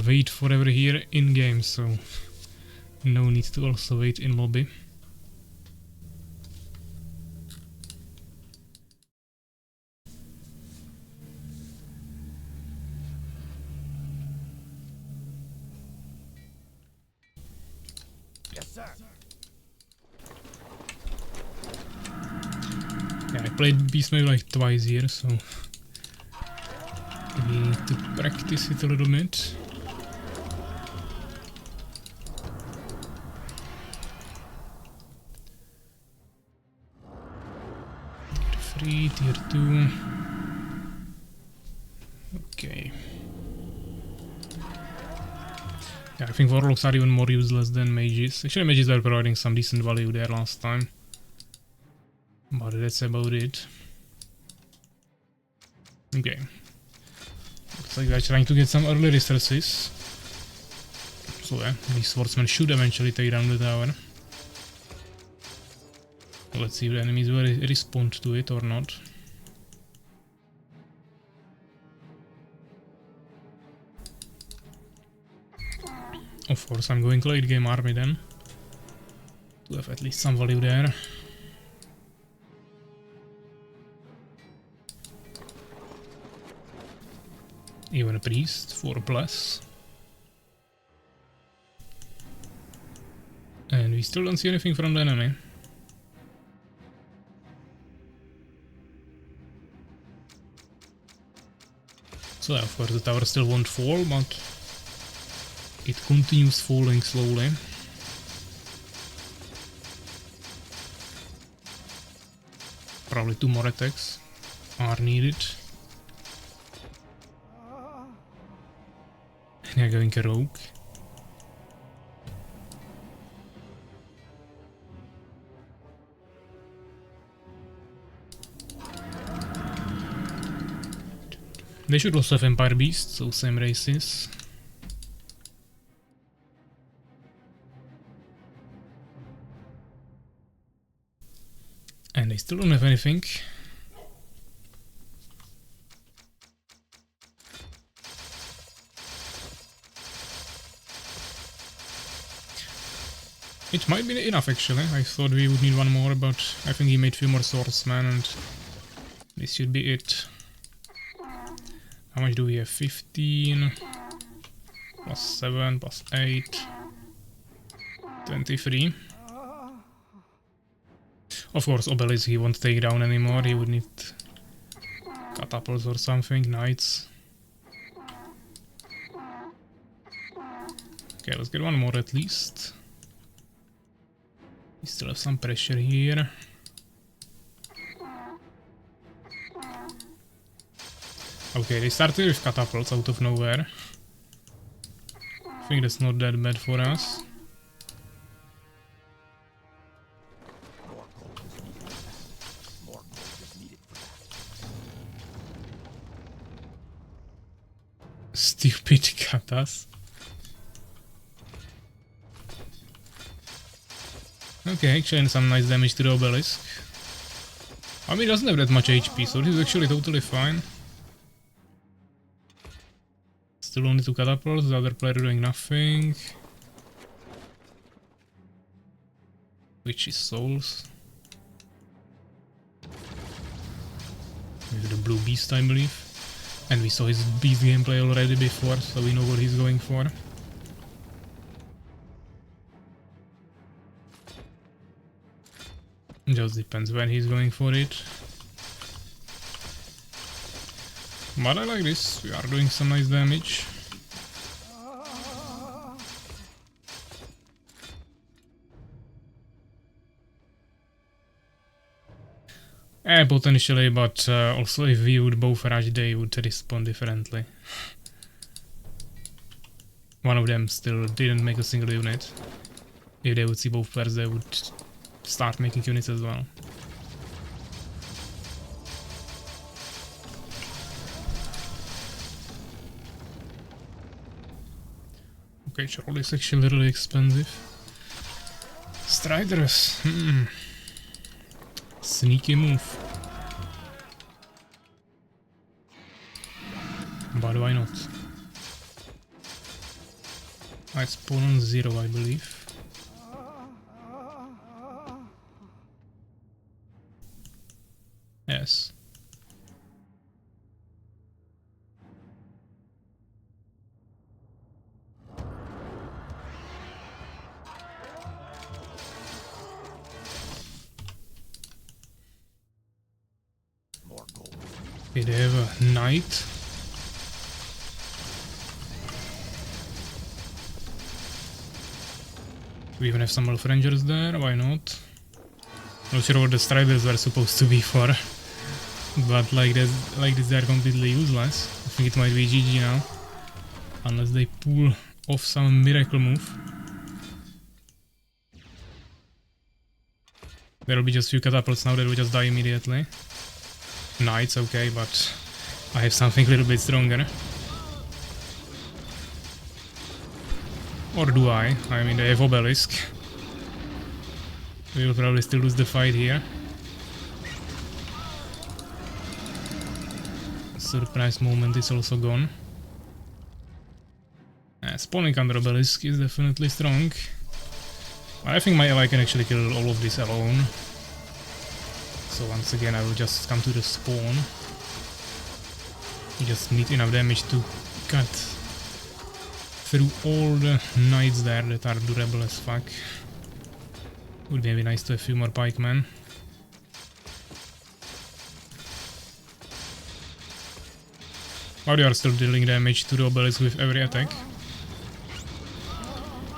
wait forever here in game, so no need to also wait in lobby. Yes, sir. Yeah, I played Beast maybe like twice here, so we need to practice it a little bit. Tier 3, tier 2. Okay. Yeah, I think warlocks are even more useless than mages. Actually, mages were providing some decent value there last time. But that's about it. Okay. Looks like we are trying to get some early resources. So yeah, these swordsmen should eventually take down the tower. Let's see if the enemies will respond to it or not. Of course, I'm going late game army then, to have at least some value there. Even a priest for a plus. And we still don't see anything from the enemy. So yeah, of course the tower still won't fall, but it continues falling slowly. Probably 2 more attacks are needed. They're going rogue. They should also have Empire Beasts, so same races. And they still don't have anything. It might be enough actually. I thought we would need one more, but I think he made a few more swordsmen and this should be it. How much do we have? 15 plus 7 plus 8 23. Of course, obelisk he won't take down anymore. He would need catapults or something, knights. Okay, let's get one more at least. We still have some pressure here. Okay, they started with catapults out of nowhere. I think that's not that bad for us. Stupid katas. Okay, actually some nice damage to the obelisk. I mean, he doesn't have that much HP, so this is actually totally fine. Still only 2 catapults, the other player doing nothing. Which is souls. With the blue beast, I believe. And we saw his beast gameplay already before, so we know what he's going for. Just depends when he's going for it. But I like this, we are doing some nice damage. Potentially, but also if we would both rush, they would respond differently. One of them still didn't make a single unit. If they would see both players, they would start making units as well. Okay, Charlie is actually really expensive. Striders, sneaky move. But why not? I spawn on 0, I believe. Yes. Okay, they have a knight. We even have some elf rangers there, why not? Not sure what the striders were supposed to be for. But like this they're completely useless. I think it might be GG now. Unless they pull off some miracle move. There will be just few catapults now that will just die immediately. Knights, okay, but I have something a little bit stronger. Or do I? I mean, they have obelisk. We will probably still lose the fight here. Surprise moment is also gone. Spawning under obelisk is definitely strong. I think my ally can actually kill all of this alone. So once again I will just come to the spawn. You just need enough damage to cut through all the knights there that are durable as fuck. Would be nice to have a few more pikemen. But you are still dealing damage to the obelisk with every attack.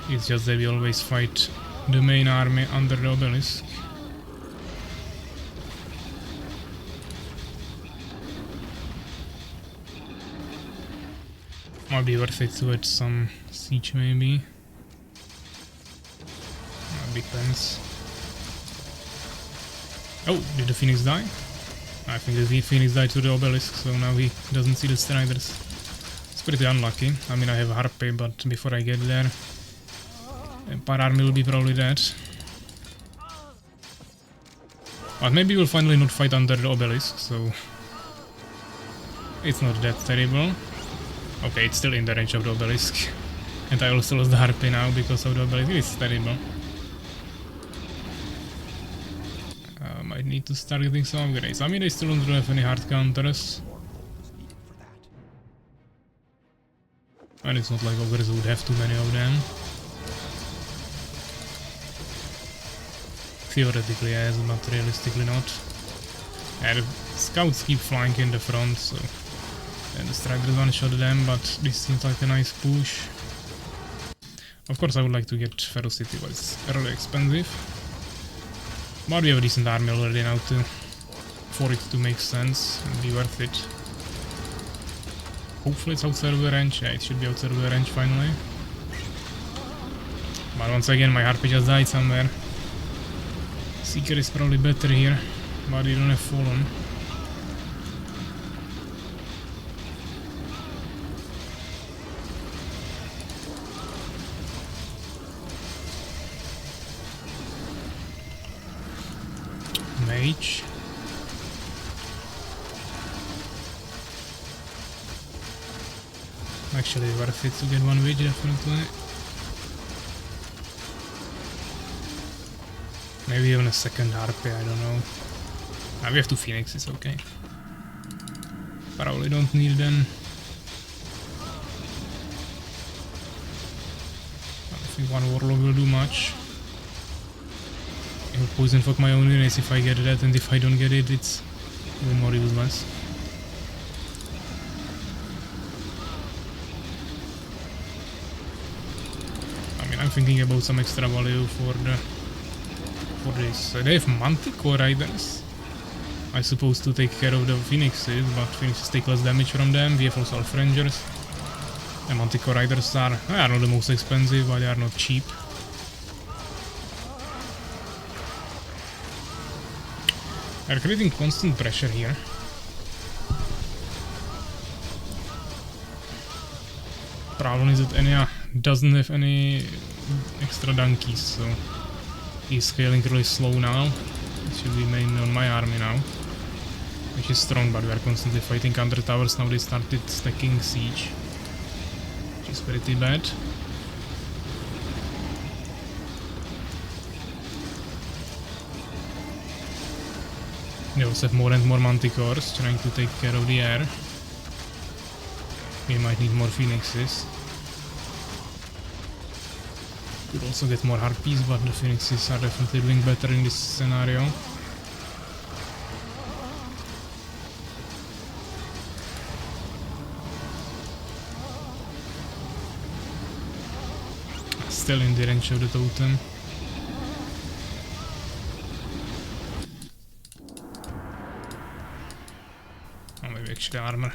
It's just that we always fight the main army under the obelisk. Might be worth it to add some siege maybe. Depends. Oh, did the Phoenix die? I think the Phoenix died to the obelisk, so now he doesn't see the Striders. It's pretty unlucky. I mean, I have a Harpy, but before I get there, Empire army will be probably dead. But maybe we'll finally not fight under the obelisk, so it's not that terrible. Okay, it's still in the range of the obelisk. And I also lost the Harpy now because of the obelisk. It's terrible. Might need to start getting some upgrades. I mean, they still don't have any hard counters. And it's not like ogres would have too many of them. Theoretically yes, but realistically not. Yeah, the scouts keep flying in the front, so... And the Striders one-shot them, but this seems like a nice push. Of course I would like to get Ferocity, but it's really expensive. But we have a decent army already now for it to make sense and be worth it. Hopefully it's outside of the range. Yeah, it should be outside of the range finally. But once again my Harpy just died somewhere. Seeker is probably better here, but you don't have Fallen. Mage. Actually worth it to get one witch, definitely. Maybe even a second Harpy, I don't know. We have 2 Phoenixes, okay. Probably don't need them. I don't think one Warlock will do much. I'll poison fuck my own units if I get that, and if I don't get it, it's even more useless. I mean, I'm thinking about some extra value for this. They have Manticore Riders. I suppose to take care of the Phoenixes, but Phoenixes take less damage from them. We have also Elf Rangers. And Manticore Riders are not the most expensive, but they are not cheap. They're creating constant pressure here. Problem is that Enya doesn't have any extra donkeys, so he's scaling really slow now. It should be mainly on my army now, which is strong, but we are constantly fighting under towers. Now they started stacking siege, which is pretty bad. They also have more and more Manticores trying to take care of the air. We might need more Phoenixes. Could also get more Harpies, but the Phoenixes are definitely doing better in this scenario. Still in the range of the totem. Oh, maybe actually armor.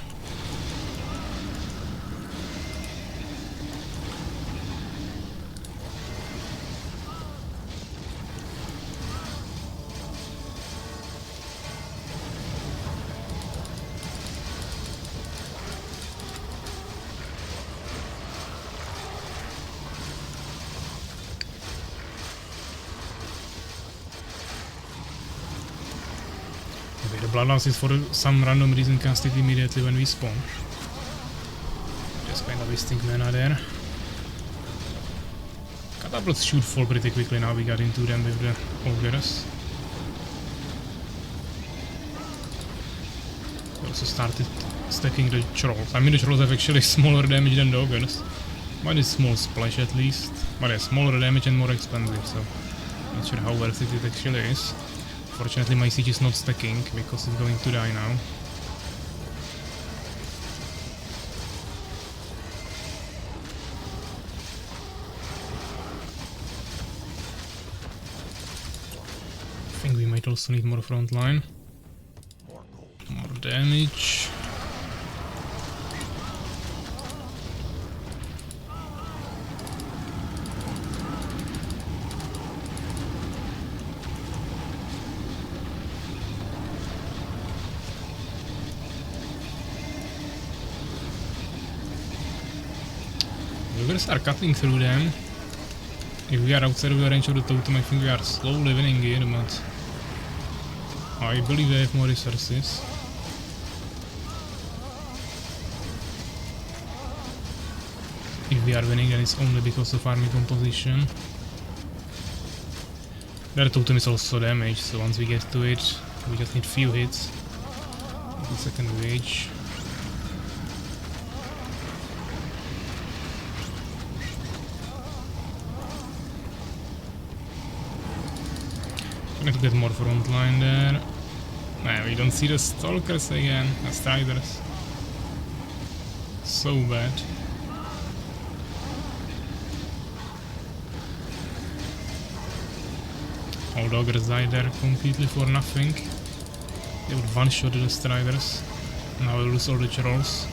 Bloodlust is for some random reason casted immediately when we spawn. Just kind of wasting mana there. Catapults should fall pretty quickly now we got into them with the ogres. We also started stacking the trolls. I mean the trolls have actually smaller damage than the ogres. But it's small splash at least. But yeah, smaller damage and more expensive, so not sure how worth it actually is. Fortunately my siege is not stacking because it's going to die now. I think we might also need more front line. More damage. Ogres are cutting through them. If we are outside of the range of the totem, I think we are slowly winning here, but I believe they have more resources. If we are winning, then it's only because of army composition. Their totem is also damaged, so once we get to it, we just need few hits. The second wage. Need to get more front line there. Nah, we don't see the stalkers again, the striders. So bad. All the ogres died there completely for nothing. They would one-shot the striders. Now we lose all the trolls.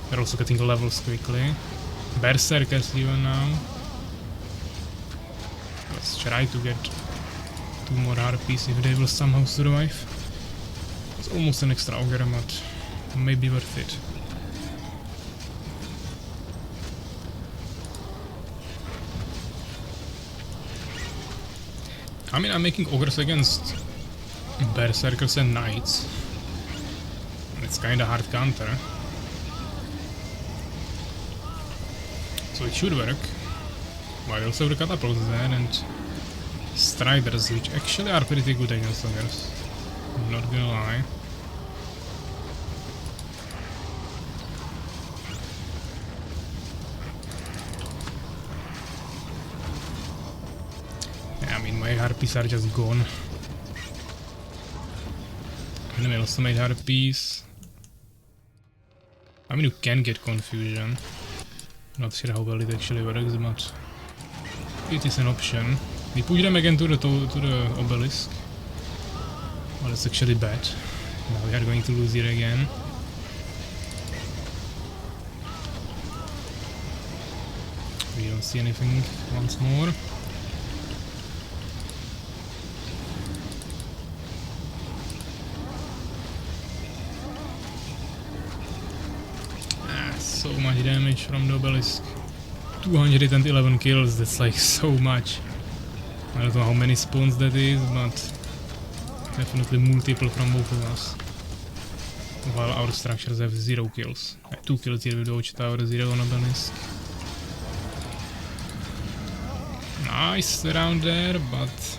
They're also getting levels quickly. Berserkers even now. Let's try to get 2 more harpies if they will somehow survive. It's almost an extra ogre, but maybe worth it. I mean, I'm making ogres against berserkers and knights. It's kinda hard counter. So it should work. But I also have the catapults there and striders, which actually are pretty good against ogres. I'm not gonna lie. Yeah, I mean, my harpies are just gone. Enemy also made harpies. I mean, you can get confusion. Not sure how well it actually works, but it is an option. We push them again to the obelisk. Well, it's actually bad. Now we are going to lose it again. We don't see anything once more. So much damage from the obelisk. 211 kills, that's like so much. I don't know how many spawns that is, but definitely multiple from both of us. While our structures have 0 kills. 2 kills here with the watchtower, 0 on obelisk. Nice around there, but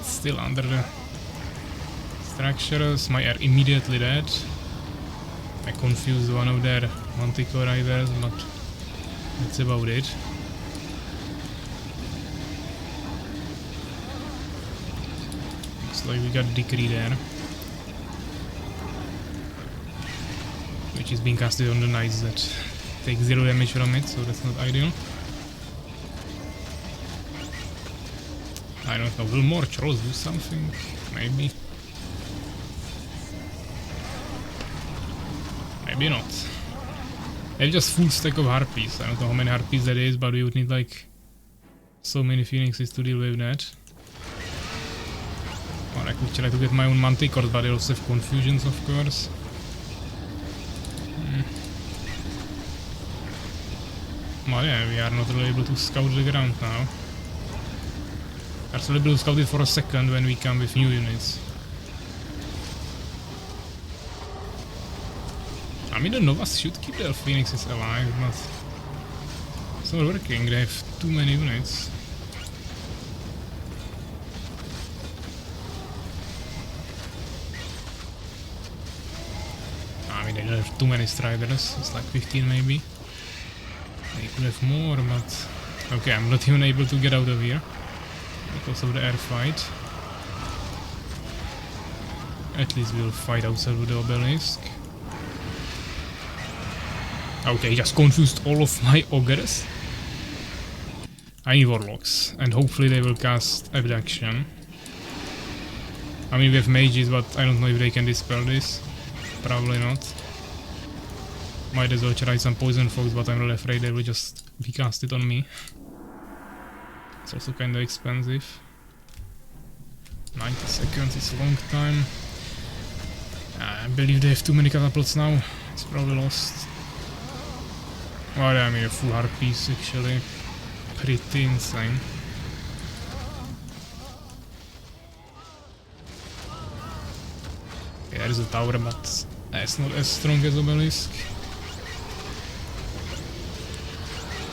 still under the structures. My are immediately dead. I confused one of their Manticore riders, but that's about it. Looks like we got Decree there. Which is being casted on the knights that take 0 damage from it, so that's not ideal. I don't know, will more trolls do something? Maybe. Maybe not. They have just full stack of harpies. I don't know how many harpies that is, but we would need like so many phoenixes to deal with that. Or I could try to get my own manticores, but they also have confusions, of course. Well, yeah, we are not really able to scout the ground now. We are still able to scout it for a second when we come with new units. I mean, the Novas should keep their Phoenixes alive, but it's not working. They have too many units. I mean, they don't have too many Striders. It's like 15 maybe. They could have more, but... Okay, I'm not even able to get out of here because of the air fight. At least we'll fight outside with the obelisk. Okay, just confused all of my ogres. I need warlocks, and hopefully they will cast abduction. I mean, we have mages, but I don't know if they can dispel this. Probably not. Might as well try some poison fogs, but I'm really afraid they will just be casted on me. It's also kinda expensive. 90 seconds is a long time. I believe they have too many catapults now. It's probably lost. Well, I mean, a full harpies actually. Pretty insane. Yeah, there is a tower, but it's not as strong as obelisk.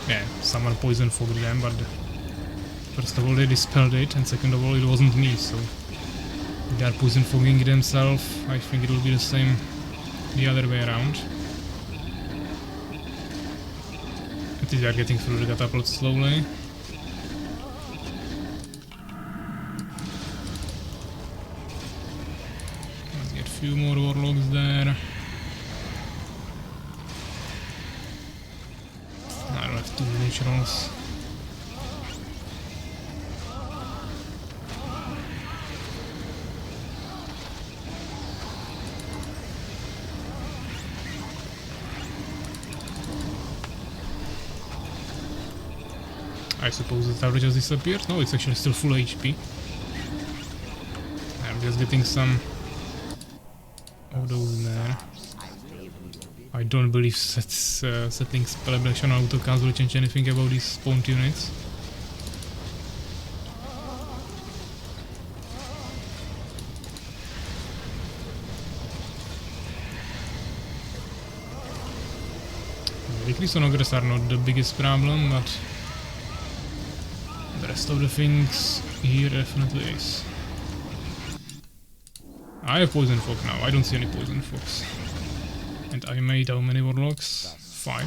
Yeah, someone poison fogged them, but first of all they dispelled it, and second of all it wasn't me, so if they are poison fogging themselves, I think it will be the same the other way around. At least they are getting through the catapult slowly. Let's get a few more warlocks there. I don't have too many trolls. I suppose the tower just disappeared. No, it's actually still full HP. I'm just getting some of those there. I don't believe setting spell abduction on autocast will change anything about these spawned units. Decrease on ogres are not the biggest problem, but the rest of the things here definitely is. I have poison fog now, I don't see any poison fogs. And I made how many warlocks? 5.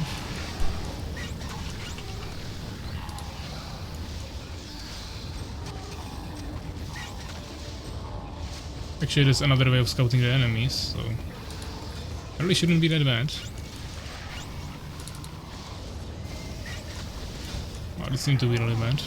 Actually, there's another way of scouting the enemies, so it really shouldn't be that bad. Well, it seemed to be really bad.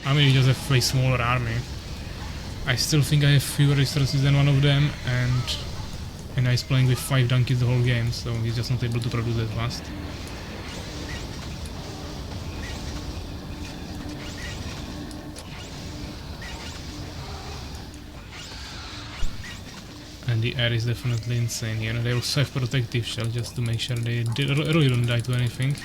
I mean, you just have a smaller army. I still think I have fewer resources than one of them, and he's playing with 5 donkeys the whole game, so he's just not able to produce that fast. And the air is definitely insane here. They also have protective shell just to make sure they really don't die to anything.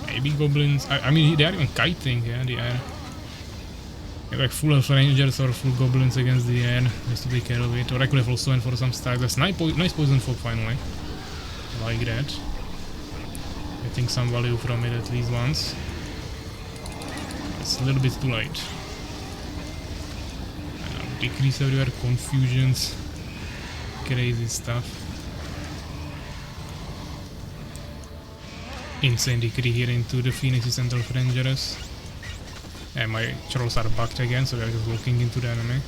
Maybe goblins. I mean, they are even kiting, yeah, the air. They're like full of rangers or full goblins against the air, just to take care of it. Or I could have also went for some stagers. Nice poison fog finally. Like that. Getting some value from it at least once. It's a little bit too late. Decrease everywhere, confusions, crazy stuff. Insane decree here into the Phoenixes and Elf Rangers. And my trolls are bugged again, so they're just walking into the enemy.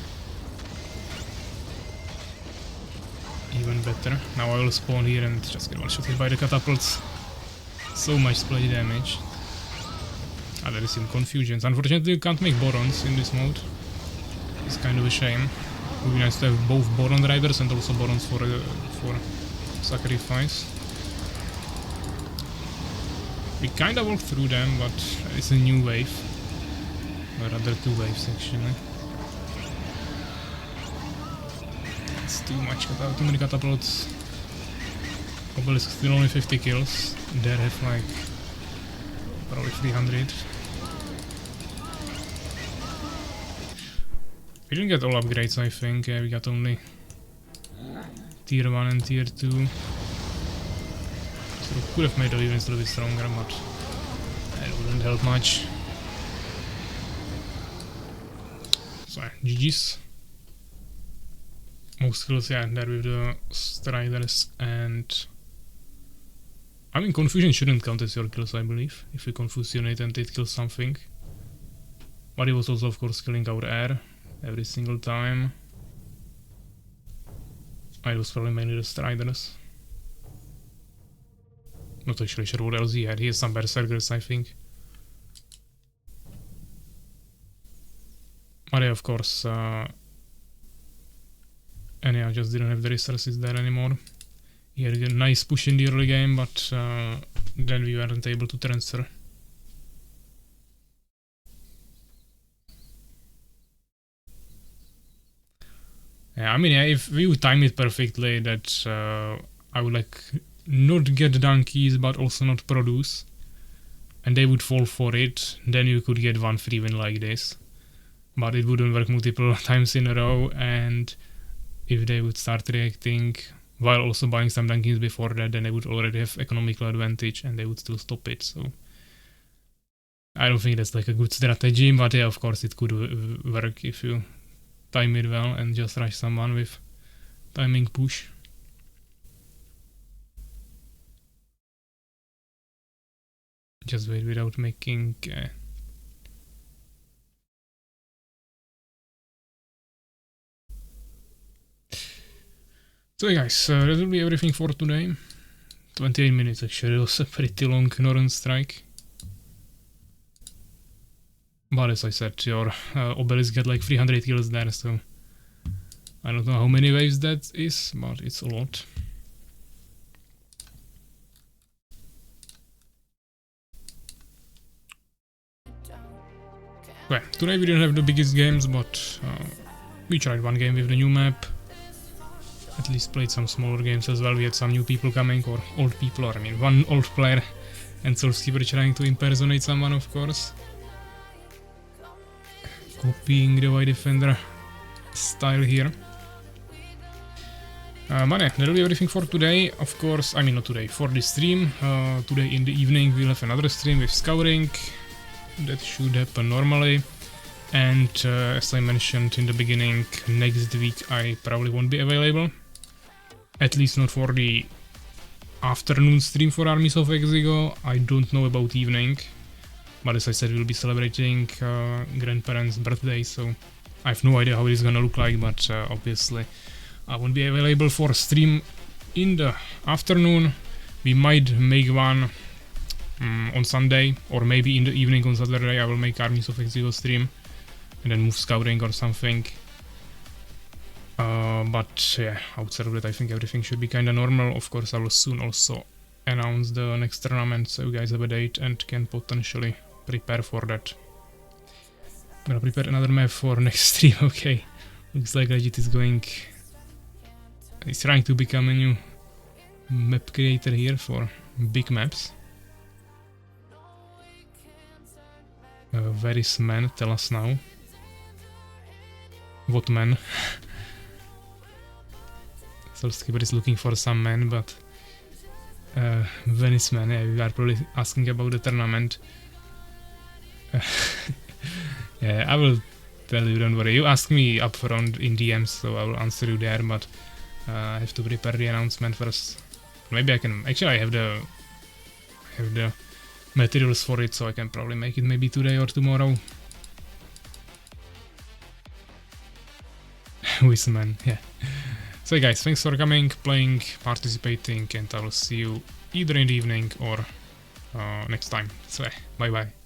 Even better. Now I will spawn here and just get one-shotted by the catapults. So much splash damage. Ah, there is some confusions. Unfortunately, you can't make Borons in this mode. It's kind of a shame. It would be nice to have both Boron Riders and also Borons for sacrifice. We kinda walked through them, but it's a new wave. Or rather 2 waves actually. It's too much, too many catapults. Obelisk still only 50 kills. There have like probably 300. We didn't get all upgrades, I think. We got only tier 1 and tier 2. So we could have made the units a little bit stronger, but it wouldn't help much. So GG's. Most kills, yeah, there with the Striders, and I mean confusion shouldn't count as your kills, I believe. If you confuse unit and it kills something. But it was also of course killing our air every single time. It was probably mainly the Striders. Not actually sure what else he had. He has some Berserkers, I think. But yeah, of course, and yeah, I just didn't have the resources there anymore. He had a nice push in the early game, but then we weren't able to transfer. Yeah, I mean, yeah, if we would time it perfectly, that I would like not get donkeys, but also not produce, and they would fall for it, then you could get one free win like this. But it wouldn't work multiple times in a row, and if they would start reacting while also buying some donkeys before that, then they would already have economical advantage and they would still stop it. So I don't think that's like a good strategy, but yeah, of course it could work if you time it well and just rush someone with timing push. Just wait without making so yeah guys, that will be everything for today. 28 minutes actually, it was a pretty long Noran Strike. But as I said, your Obelisk get like 300 kills there, so I don't know how many waves that is, but it's a lot. Okay, today we didn't have the biggest games, but we tried one game with the new map. At least played some smaller games as well. We had some new people coming, or old people, or I mean one old player and Soulskeeper trying to impersonate someone, of course. Copying the White Defender style here. But yeah, that'll be everything for today. Of course, I mean not today, for this stream. Today in the evening we'll have another stream with scouting. That should happen normally. And as I mentioned in the beginning, next week I probably won't be available. At least not for the afternoon stream for Armies of Exigo. I don't know about evening. But as I said, we'll be celebrating grandparents' birthday, so I have no idea how it is gonna look like, but obviously I won't be available for a stream in the afternoon. We might make one on Sunday, or maybe in the evening on Saturday I will make Armies of Exigo stream and then move scouting or something. But yeah, outside of that I think everything should be kinda normal. Of course I will soon also announce the next tournament, so you guys have a date and can potentially prepare for that. I'm gonna prepare another map for next stream, okay. Looks like Legit is going... He's trying to become a new map creator here for big maps. Where is man? Tell us now. What man? Soulskeeper is looking for some man, but Venice man, yeah, we are probably asking about the tournament. Yeah, I will tell you, don't worry. You ask me upfront in DMs, so I will answer you there, but I have to prepare the announcement first. Maybe I can... Actually, I have the materials for it, so I can probably make it maybe today or tomorrow. With man, yeah. So guys, thanks for coming, playing, participating, and I will see you either in the evening or next time. So bye bye.